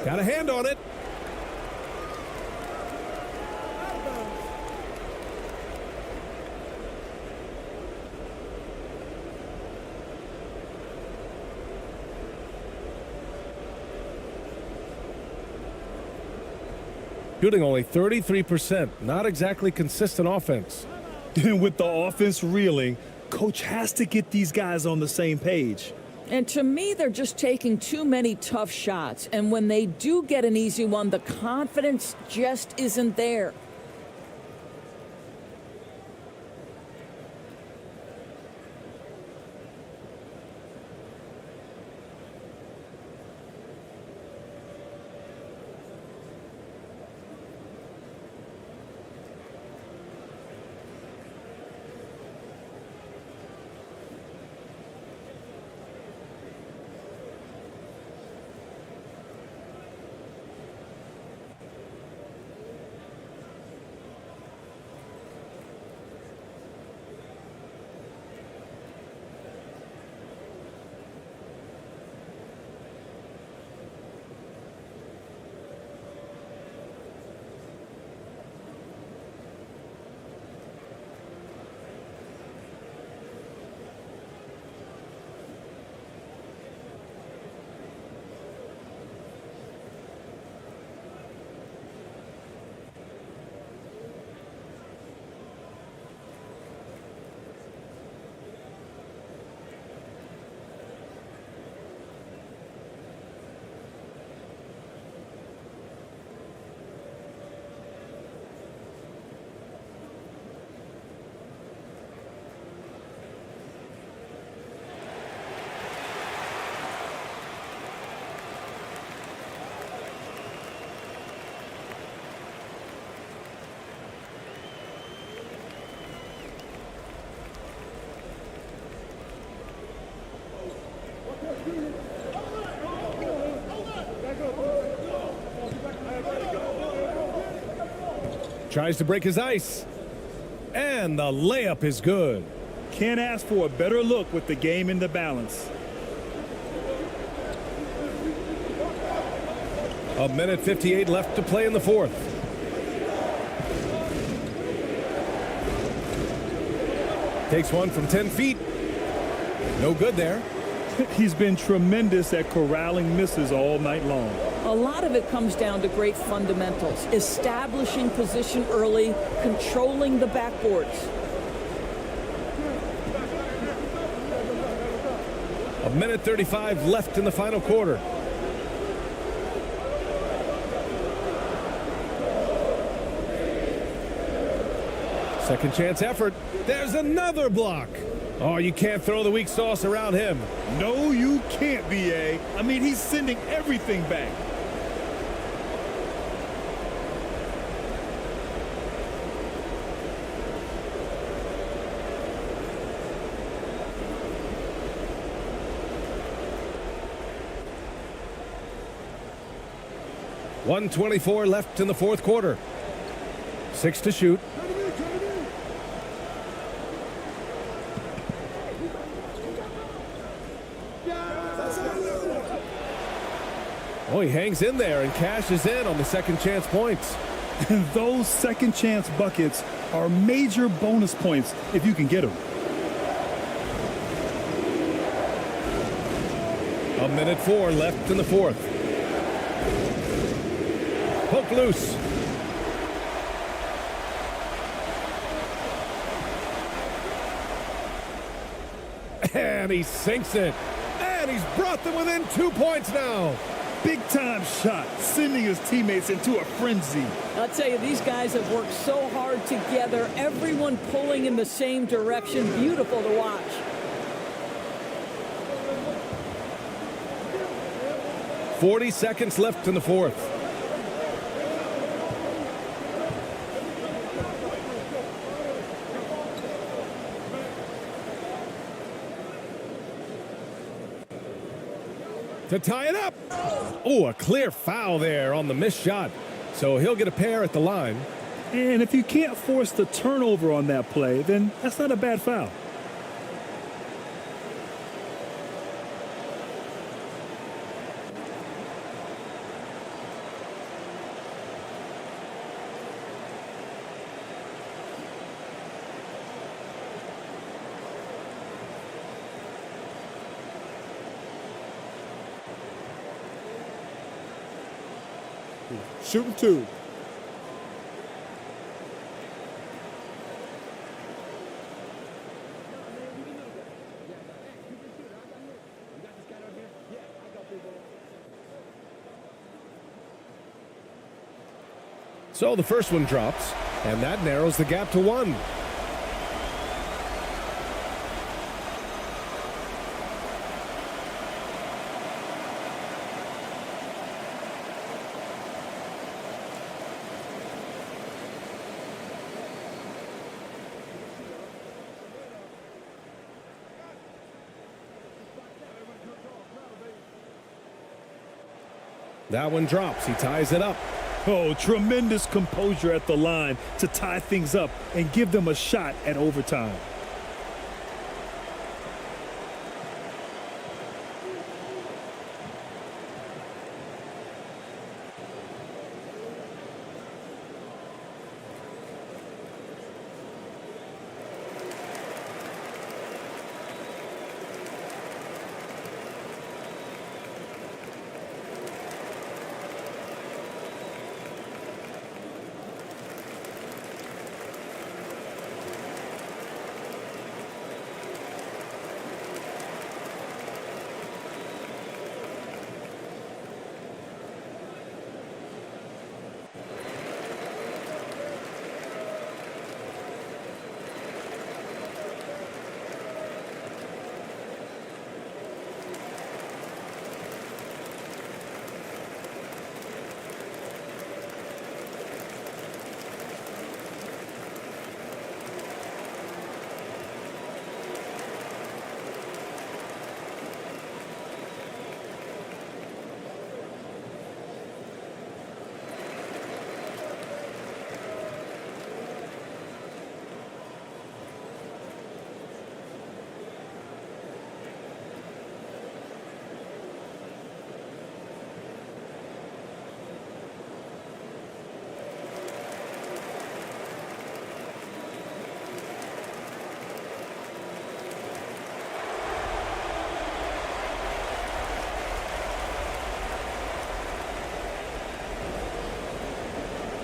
Got a hand on it. Shooting only 33%. Not exactly consistent offense. And with the offense reeling, coach has to get these guys on the same page. And to me, they're just taking too many tough shots. And when they do get an easy one, the confidence just isn't there. Tries to break his ice. And the layup is good. Can't ask for a better look with the game in the balance. A minute 58 left to play in the fourth. Takes one from 10 feet. No good there. He's been tremendous at corralling misses all night long. A lot of it comes down to great fundamentals, establishing position early, controlling the backboards. A minute 35 left in the final quarter. Second chance effort. There's another block. Oh, you can't throw the weak sauce around him. No, you can't, B.A. I mean, he's sending everything back. .124 left in the fourth quarter. 6 to shoot. Oh, he hangs in there and cashes in on the second chance points. And those second chance buckets are major bonus points if you can get them. A minute 4 left in the fourth. Poke loose. And he sinks it. And he's brought them within 2 points now. Big time shot, sending his teammates into a frenzy. I'll tell you, these guys have worked so hard together, everyone pulling in the same direction. Beautiful to watch. .40 seconds left in the fourth. To tie it up. Oh, a clear foul there on the missed shot. So he'll get a pair at the line. And if you can't force the turnover on that play, then that's not a bad foul. Shooting 2. So the first one drops, and that narrows the gap to 1. That one drops. He ties it up. Oh, tremendous composure at the line to tie things up and give them a shot at overtime.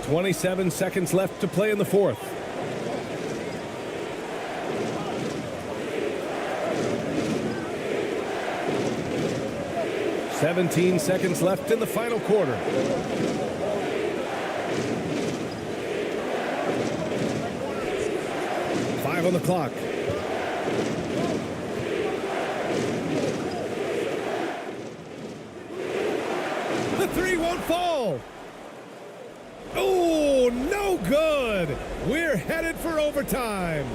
"27 seconds left to play in the fourth. "17 seconds left in the final quarter. "5 on the clock. The three won't fall. Oh, no good. We're headed for overtime.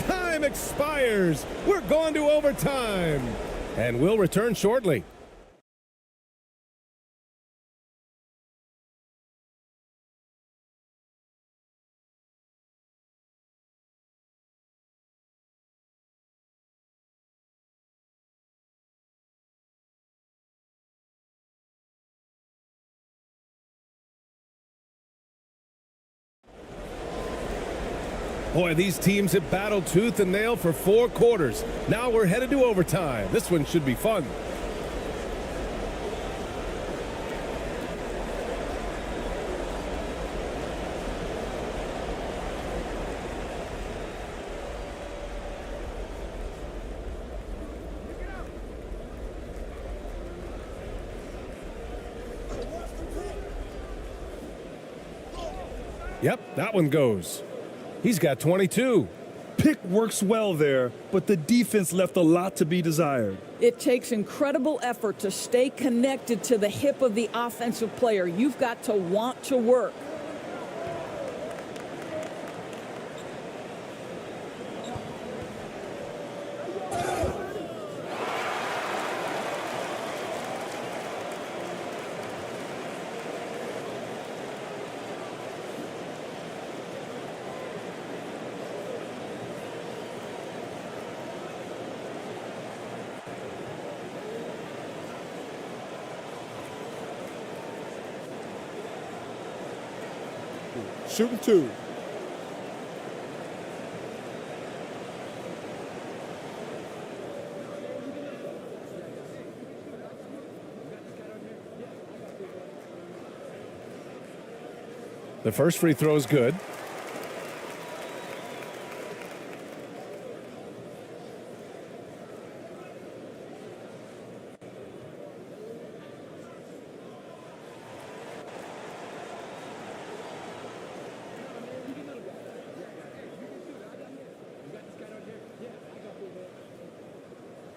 Time expires. We're going to overtime. And we'll return shortly. Boy, these teams have battled tooth and nail for 4 quarters. Now we're headed to overtime. This one should be fun. Yep, that one goes. He's got 22. Pick works well there, but the defense left a lot to be desired. It takes incredible effort to stay connected to the hip of the offensive player. You've got to want to work. Shooting 2. The first free throw is good.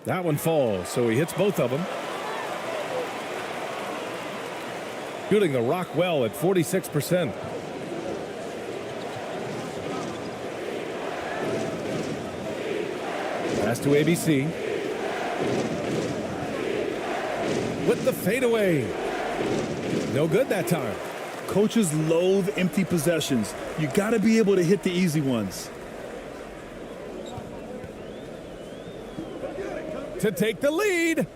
That one falls, so he hits both of them. Shooting the rock well at 46%. Pass to ABC. With the fadeaway. No good that time. Coaches loathe empty possessions. You got to be able to hit the easy ones. To take the lead.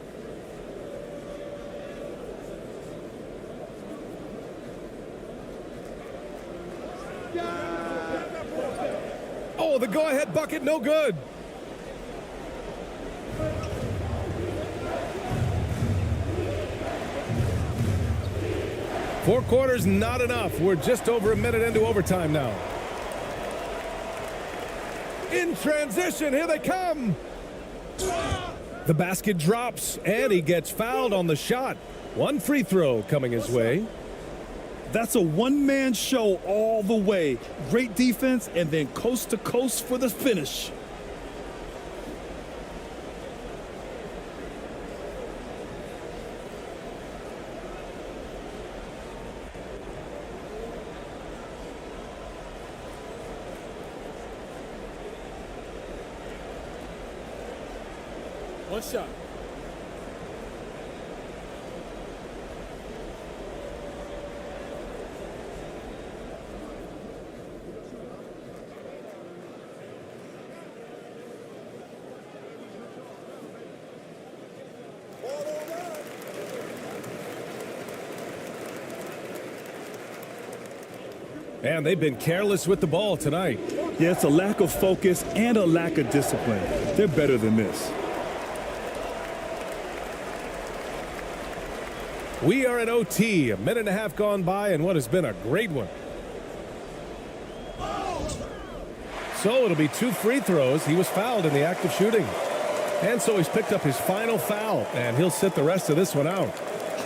Oh, the go-ahead bucket, no good. Four quarters, not enough. We're just over a minute into overtime now. In transition, here they come. The basket drops, and he gets fouled on the shot. One free throw coming his way. That's a one-man show all the way. Great defense, and then coast to coast for the finish. One shot. And they've been careless with the ball tonight. Yeah, it's a lack of focus and a lack of discipline. They're better than this. We are in OT, a minute and a half gone by, and what has been a great one. So it'll be two free throws. He was fouled in the act of shooting. And so he's picked up his final foul, and he'll sit the rest of this one out.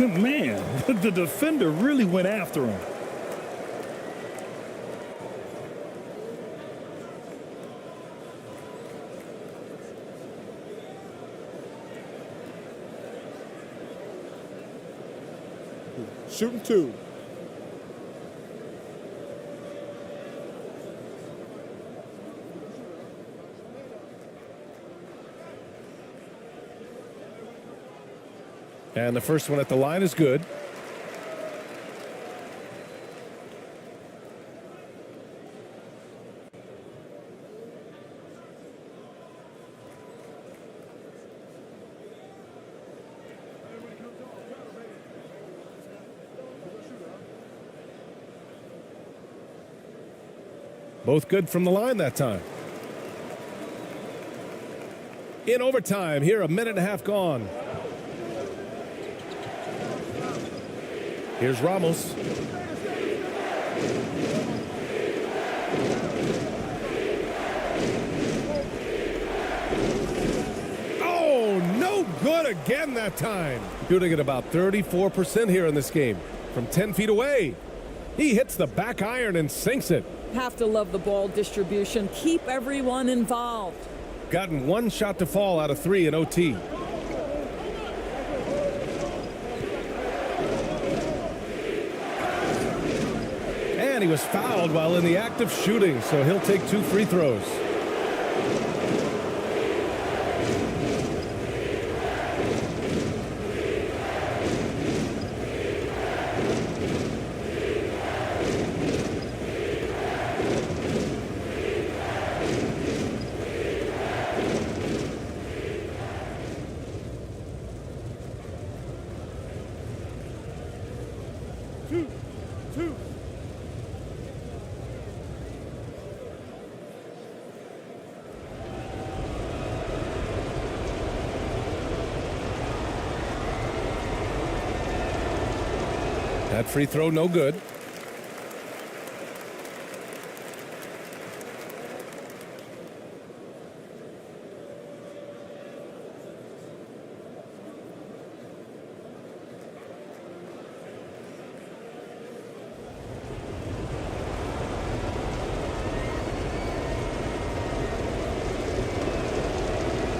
Man, the defender really went after him. Shooting 2. And the first one at the line is good. Both good from the line that time. In overtime, here a minute and a half gone. Here's Ramos. Oh, no good again that time. Shooting at about 34% here in this game. From 10 feet away. He hits the back iron and sinks it. Have to love the ball distribution. Keep everyone involved. Gotten one shot to fall out of 3 in OT. And he was fouled while in the act of shooting, so he'll take 2 free throws. That free throw, no good.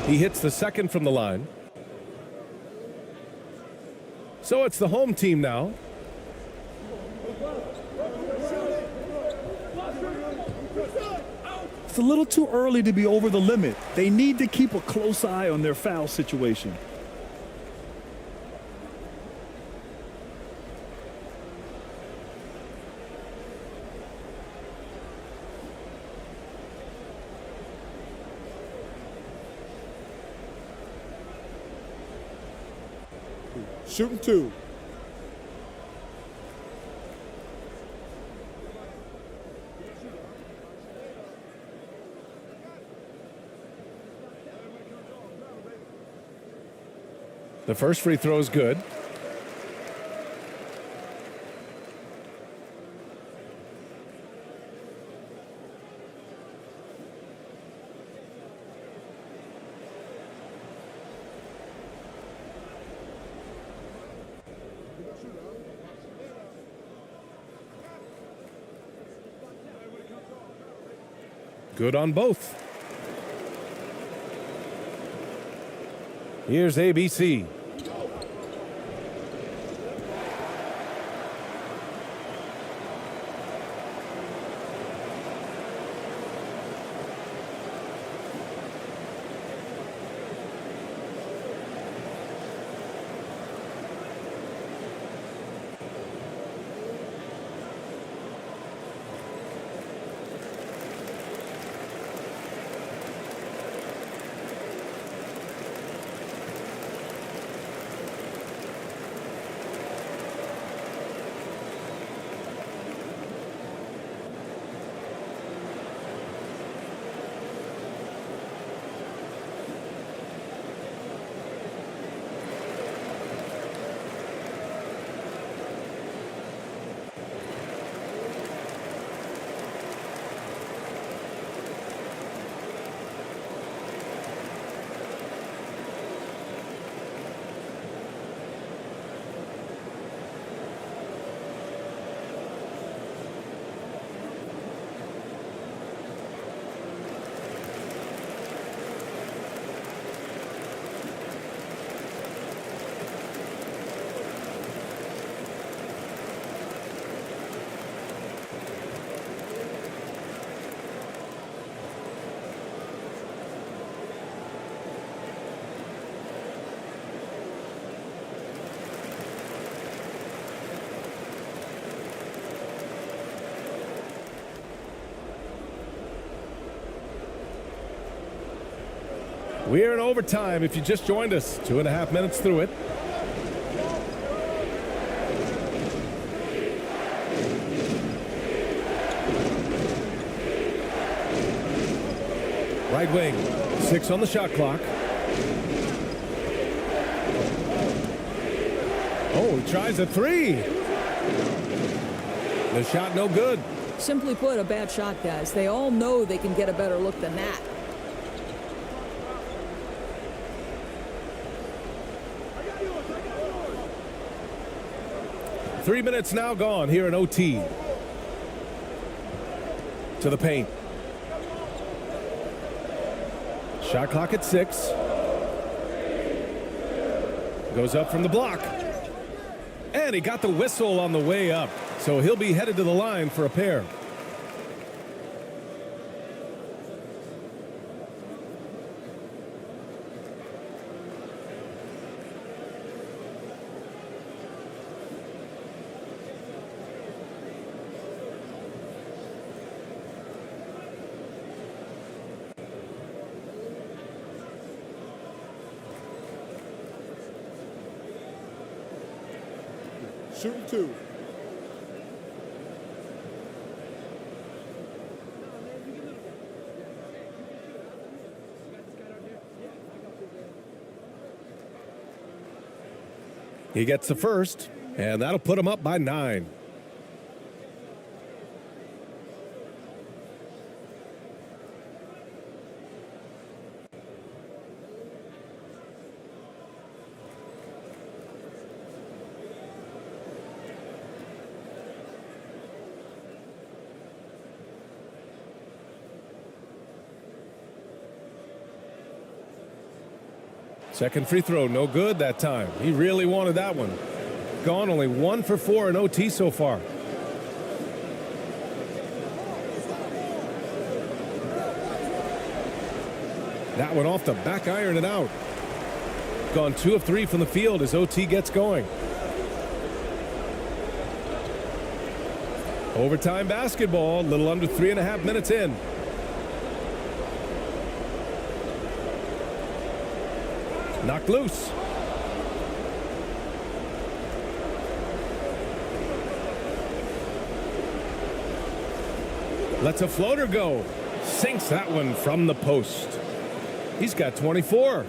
He hits the second from the line. So it's the home team now. It's a little too early to be over the limit. They need to keep a close eye on their foul situation. Shooting 2. The first free throw is good. Good on both. Here's ABC. We're in overtime if you just joined us. 2.5 minutes through it. Right wing, 6 on the shot clock. Oh, he tries a 3. The shot no good. Simply put, a bad shot, guys. They all know they can get a better look than that. Three minutes now gone here in OT. To the paint. Shot clock at 6. Goes up from the block. And he got the whistle on the way up. So he'll be headed to the line for a pair. Shooting 2. He gets the first. And that'll put them up by 9. Second free throw, no good that time. He really wanted that one. Gone only 1 for 4 in OT so far. That one off the back iron and out. Gone 2 of 3 from the field as OT gets going. Overtime basketball, a little under 3.5 minutes in. Knocked loose. Lets a floater go. Sinks that one from the post. He's got 24.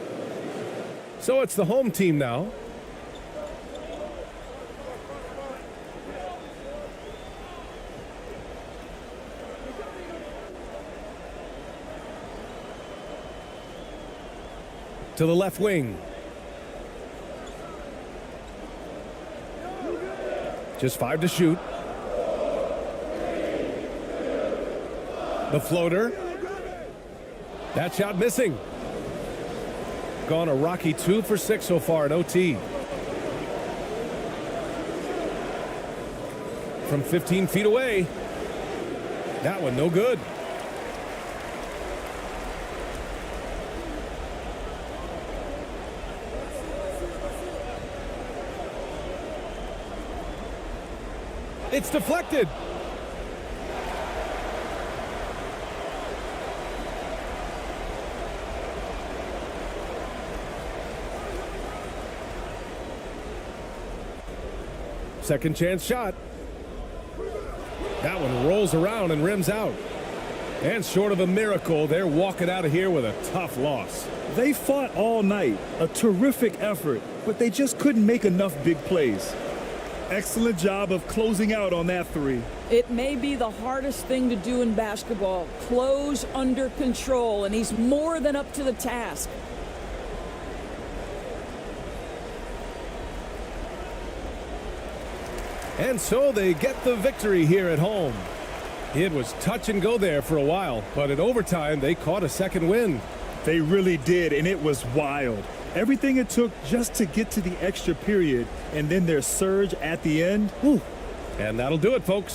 So it's the home team now. To the left wing. Just 5 to shoot. The floater. That shot missing. Gone a rocky 2 for 6 so far in OT. From 15 feet away. That one no good. It's deflected. Second chance shot. That one rolls around and rims out. And short of a miracle, they're walking out of here with a tough loss. They fought all night, a terrific effort, but they just couldn't make enough big plays. Excellent job of closing out on that 3. It may be the hardest thing to do in basketball. Close under control, and he's more than up to the task. And so they get the victory here at home. It was touch and go there for a while, but in overtime they caught a second win. They really did, and it was wild. Everything it took just to get to the extra period, and then their surge at the end. Whew. And that'll do it, folks.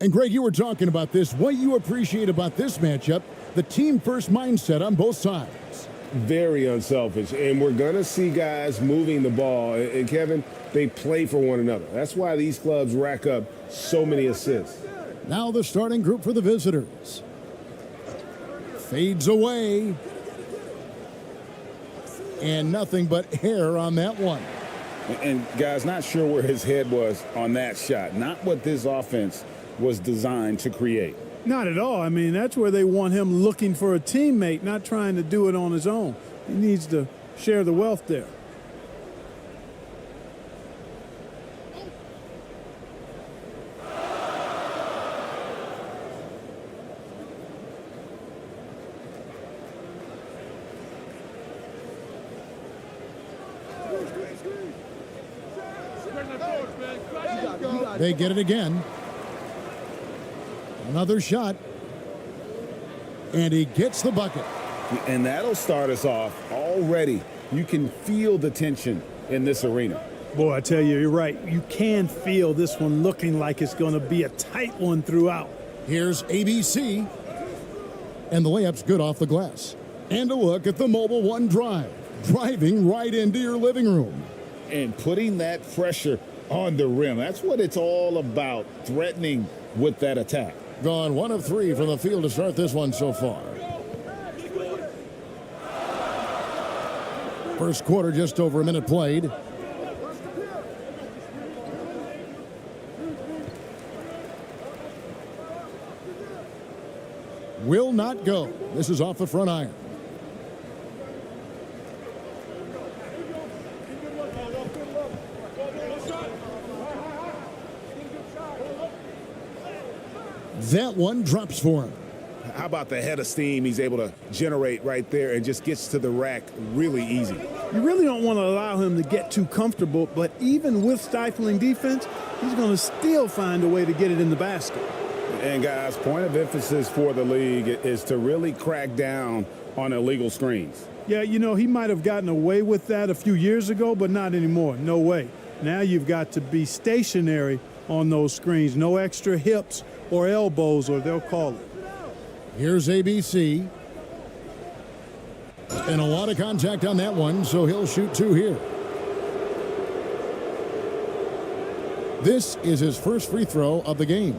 And Greg, you were talking about this. What you appreciate about this matchup, the team-first mindset on both sides. Very unselfish, and we're going to see guys moving the ball. And Kevin, they play for one another. That's why these clubs rack up so many assists. Now the starting group for the visitors. Fades away. And nothing but hair on that one. And guys, not sure where his head was on that shot. Not what this offense was designed to create. Not at all. I mean, that's where they want him looking for a teammate, not trying to do it on his own. He needs to share the wealth there. They get it again. Another shot. And he gets the bucket. And that'll start us off already. You can feel the tension in this arena. Boy, I tell you, you're right. You can feel this one looking like it's going to be a tight one throughout. Here's ABC. And the layup's good off the glass. And a look at the Mobile One drive. Driving right into your living room. And putting that pressure on the rim. That's what it's all about, threatening with that attack. Gone 1 of 3 from the field to start this one so far. First quarter, just over a minute played. Will not go. This is off the front iron. That one drops for him. How about the head of steam he's able to generate right there and just gets to the rack really easy. You really don't want to allow him to get too comfortable, but even with stifling defense, he's going to still find a way to get it in the basket. And guys, point of emphasis for the league is to really crack down on illegal screens. Yeah, you know, he might have gotten away with that a few years ago, but not anymore. No way. Now you've got to be stationary on those screens. No extra hips or elbows, or they'll call it. Here's ABC. And a lot of contact on that one, so he'll shoot 2 here. This is his first free throw of the game.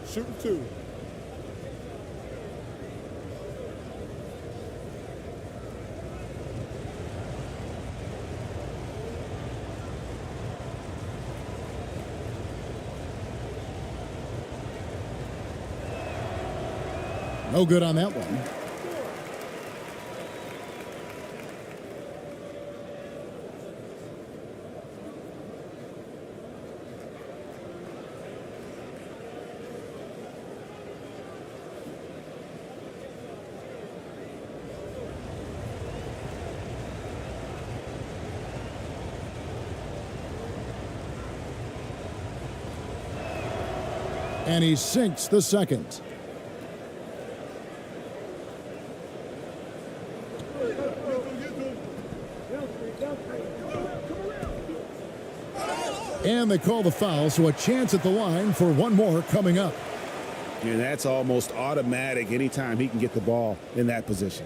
Shooting 2. No good on that one. And he sinks the second. And they call the foul, so a chance at the line for one more coming up. And that's almost automatic anytime he can get the ball in that position.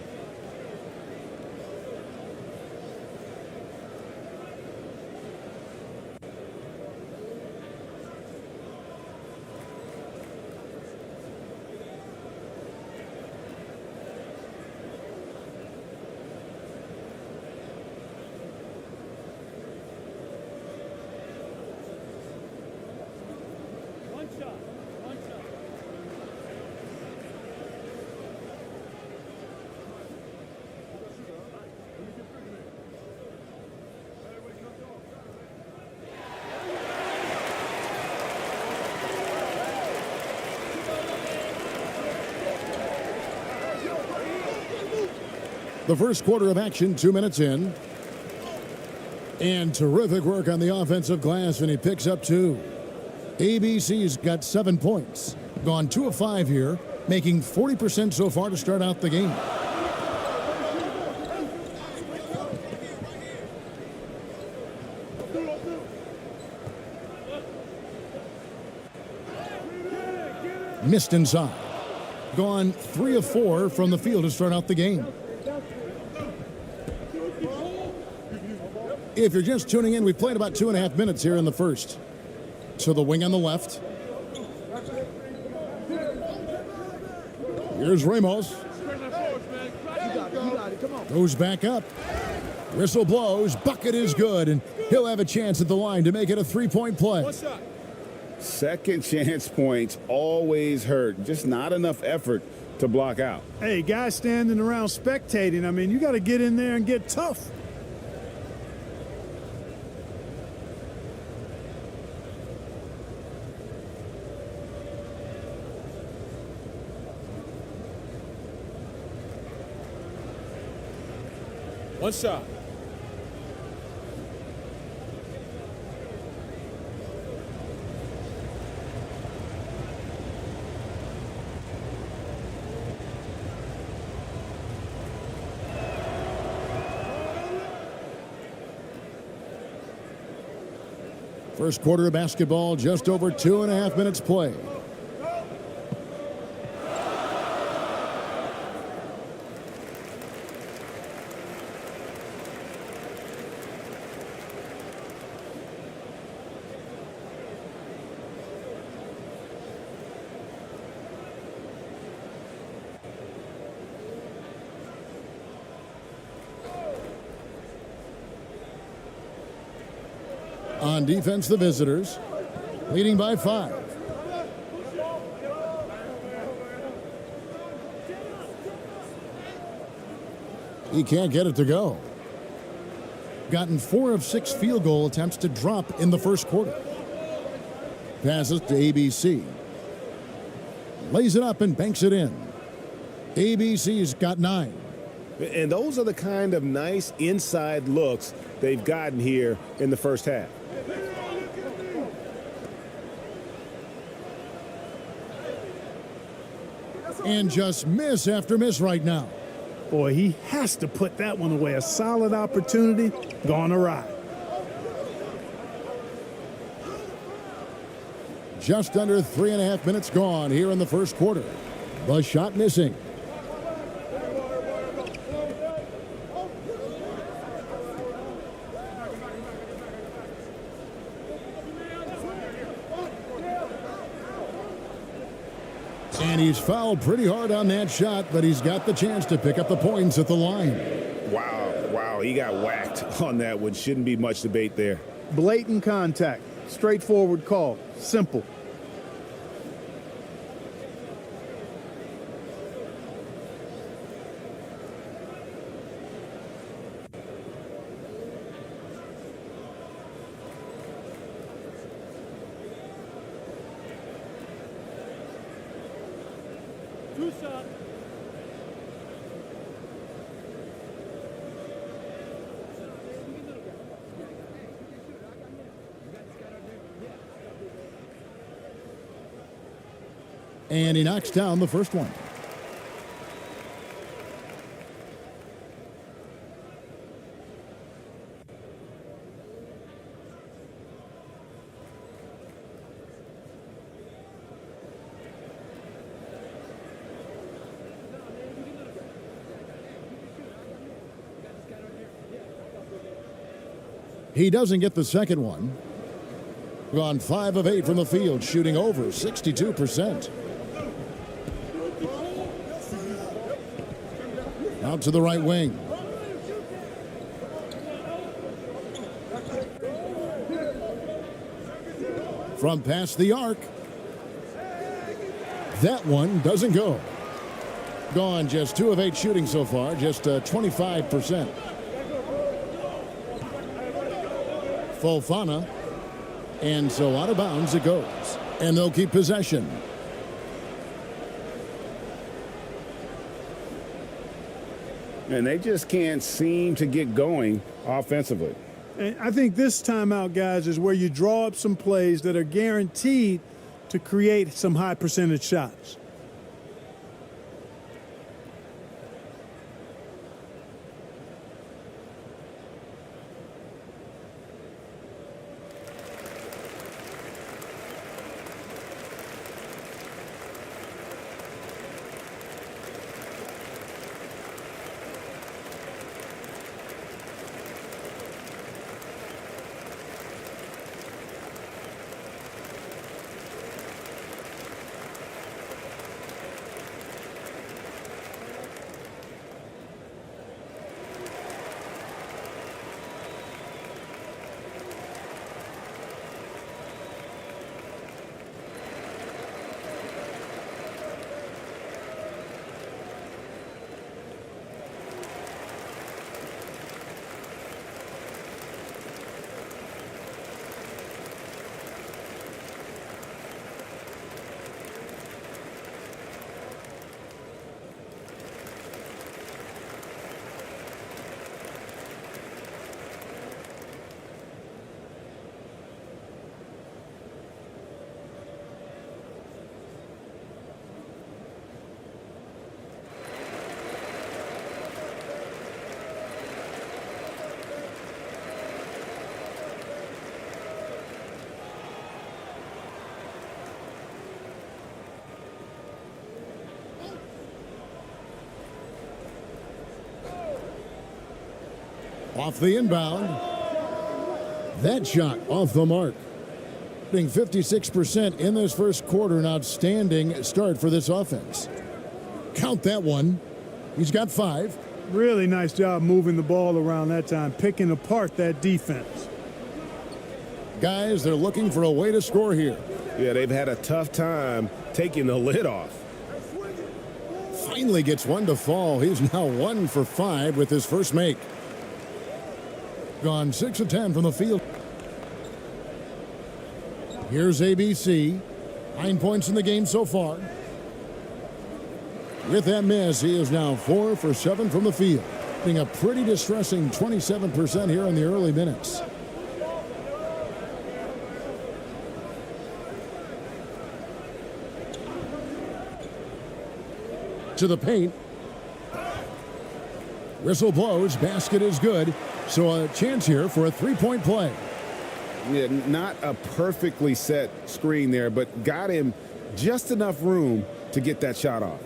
The first quarter of action, 2 minutes in. And terrific work on the offensive glass, and he picks up 2. ABC's got 7 points. Gone 2 of 5 here, making 40% so far to start out the game. Missed inside. Gone 3 of 4 from the field to start out the game. If you're just tuning in, we've played about 2.5 minutes here in the first. To the wing on the left. Here's Ramos. Goes back up. Whistle blows. Bucket is good, and he'll have a chance at the line to make it a 3-point play. Second chance points always hurt. Just not enough effort to block out. Hey, guys standing around spectating, I mean, you got to get in there and get tough. One shot. First quarter of basketball, just over 2.5 minutes play. On defense, the visitors, leading by 5. He can't get it to go. Gotten 4 of 6 field goal attempts to drop in the first quarter. Passes to ABC. Lays it up and banks it in. ABC's got 9. And those are the kind of nice inside looks they've gotten here in the first half. And just miss after miss right now. Boy, he has to put that one away. A solid opportunity gone awry. Just under 3.5 minutes gone here in the first quarter. The shot missing. And he's fouled pretty hard on that shot, but he's got the chance to pick up the points at the line. Wow, he got whacked on that one. Shouldn't be much debate there. Blatant contact. Straightforward call. Simple. And he knocks down the first one. He doesn't get the second one. Gone 5 of 8 from the field, shooting over 62%. Out to the right wing. From past the arc. That one doesn't go. Gone just 2 of 8 shooting so far, just 25%. Fofana. And so out of bounds it goes. And they'll keep possession. And they just can't seem to get going offensively. And I think this timeout, guys, is where you draw up some plays that are guaranteed to create some high percentage shots. Off the inbound. That shot off the mark. 56% in this first quarter. An outstanding start for this offense. Count that one. He's got 5. Really nice job moving the ball around that time, picking apart that defense. Guys, they're looking for a way to score here. Yeah, they've had a tough time taking the lid off. finally gets one to fall. He's now 1 for 5 with his first make. Gone 6 of 10 from the field. Here's ABC. 9 points in the game so far. With that miss, he is now 4 for 7 from the field. Being a pretty distressing 27% here in the early minutes. To the paint. Whistle blows. Basket is good. So a chance here for a three-point play. Yeah, not a perfectly set screen there, but got him just enough room to get that shot off.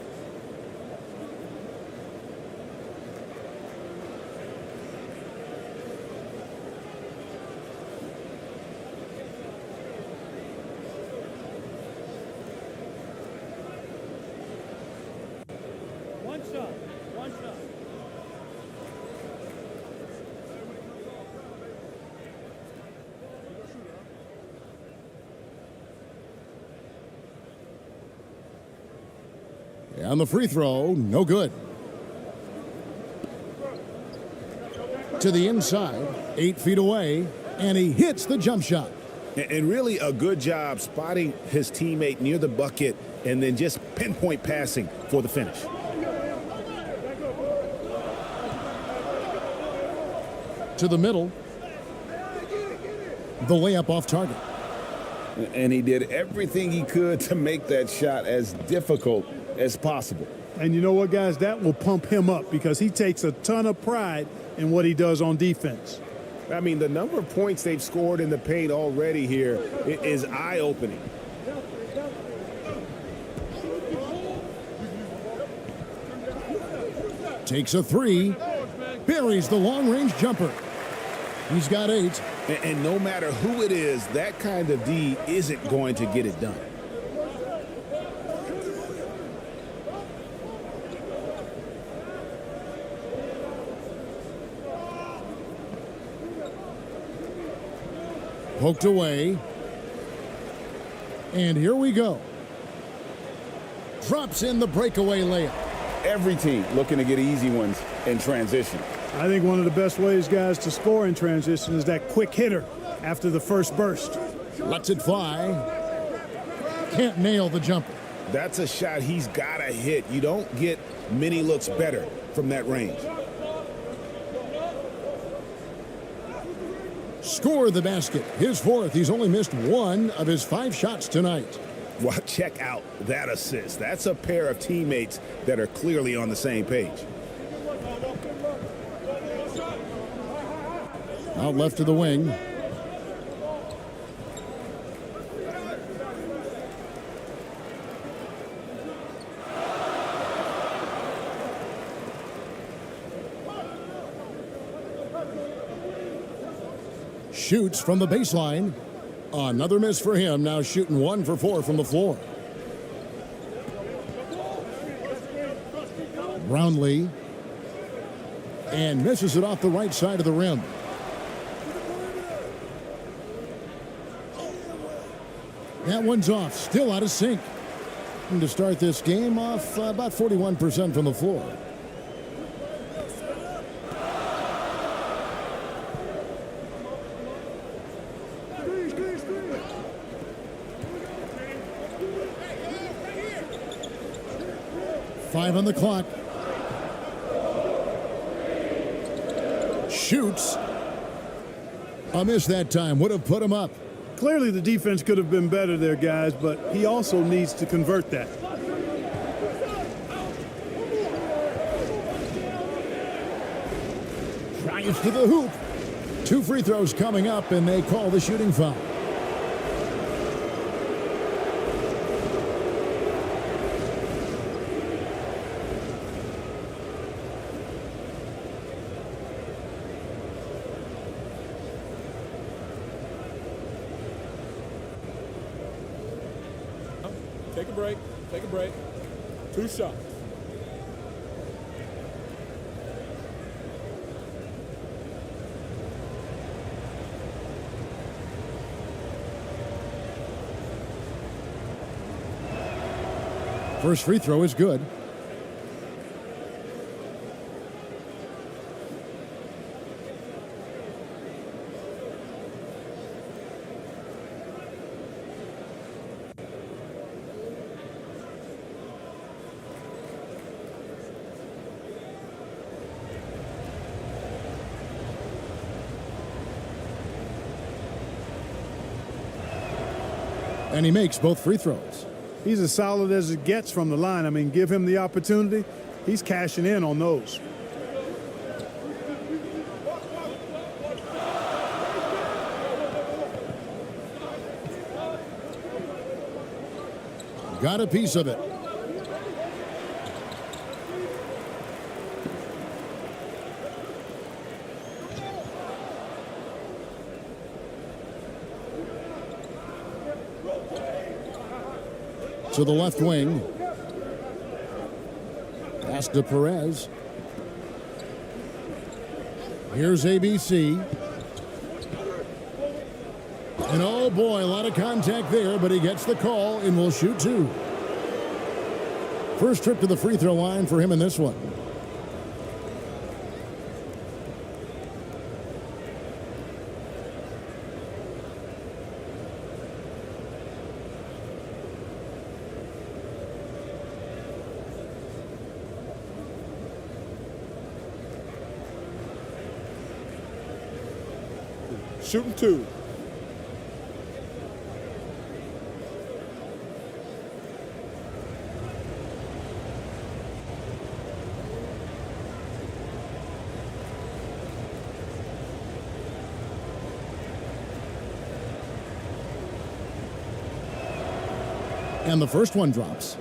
One shot. One shot. And the free throw, no good. To the inside, 8 feet away, and he hits the jump shot. And really a good job spotting his teammate near the bucket and then just pinpoint passing for the finish. To the middle. The layup off target. And he did everything he could to make that shot as difficult as possible. And you know what, guys? That will pump him up because he takes a ton of pride in what he does on defense. I mean, the number of points they've scored in the paint already here is eye-opening. Takes a three. Buries the long-range jumper. He's got 8. And no matter who it is, that kind of D isn't going to get it done. Poked away. And here we go. Drops in the breakaway layup. Every team looking to get easy ones in transition. I think one of the best ways, guys, to score in transition is that quick hitter after the first burst. Lets it fly. Can't nail the jumper. That's a shot he's got to hit. You don't get many looks better from that range. Score the basket. His 4th. He's only missed 1 of his 5 shots tonight. Well, check out that assist. That's a pair of teammates that are clearly on the same page. Out left to the wing. Shoots from the baseline. Another miss for him. Now shooting 1 for 4 from the floor. Brownlee. And misses it off the right side of the rim. That one's off. Still out of sync. And to start this game off about 41% from the floor. Five on the clock. Shoots. A miss that time. Would have put him up. Clearly the defense could have been better there, guys, but he also needs to convert that. Drives to the hoop. 2 free throws coming up, and they call the shooting foul. Take a break. Take a break. 2 shots. First free throw is good. And he makes both free throws. He's as solid as it gets from the line. I mean, give him the opportunity. He's cashing in on those. Got a piece of it. To the left wing. Pass to Perez. Here's ABC. And oh boy, a lot of contact there, but he gets the call and will shoot two. First trip to the free throw line for him in this one. Shooting two. And the first one drops.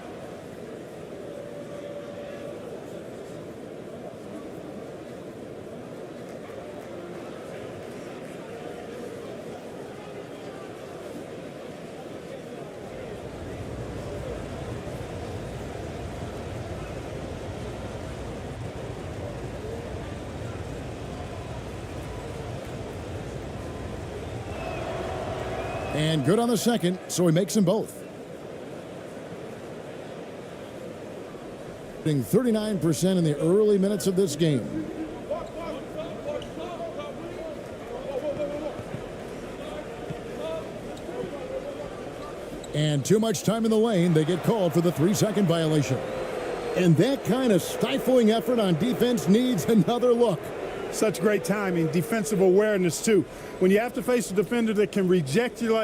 And good on the second, so he makes them both. 39% in the early minutes of this game. And too much time in the lane, they get called for the 3-second violation. And that kind of stifling effort on defense needs another look. Such great timing, defensive awareness too. When you have to face a defender that can reject you like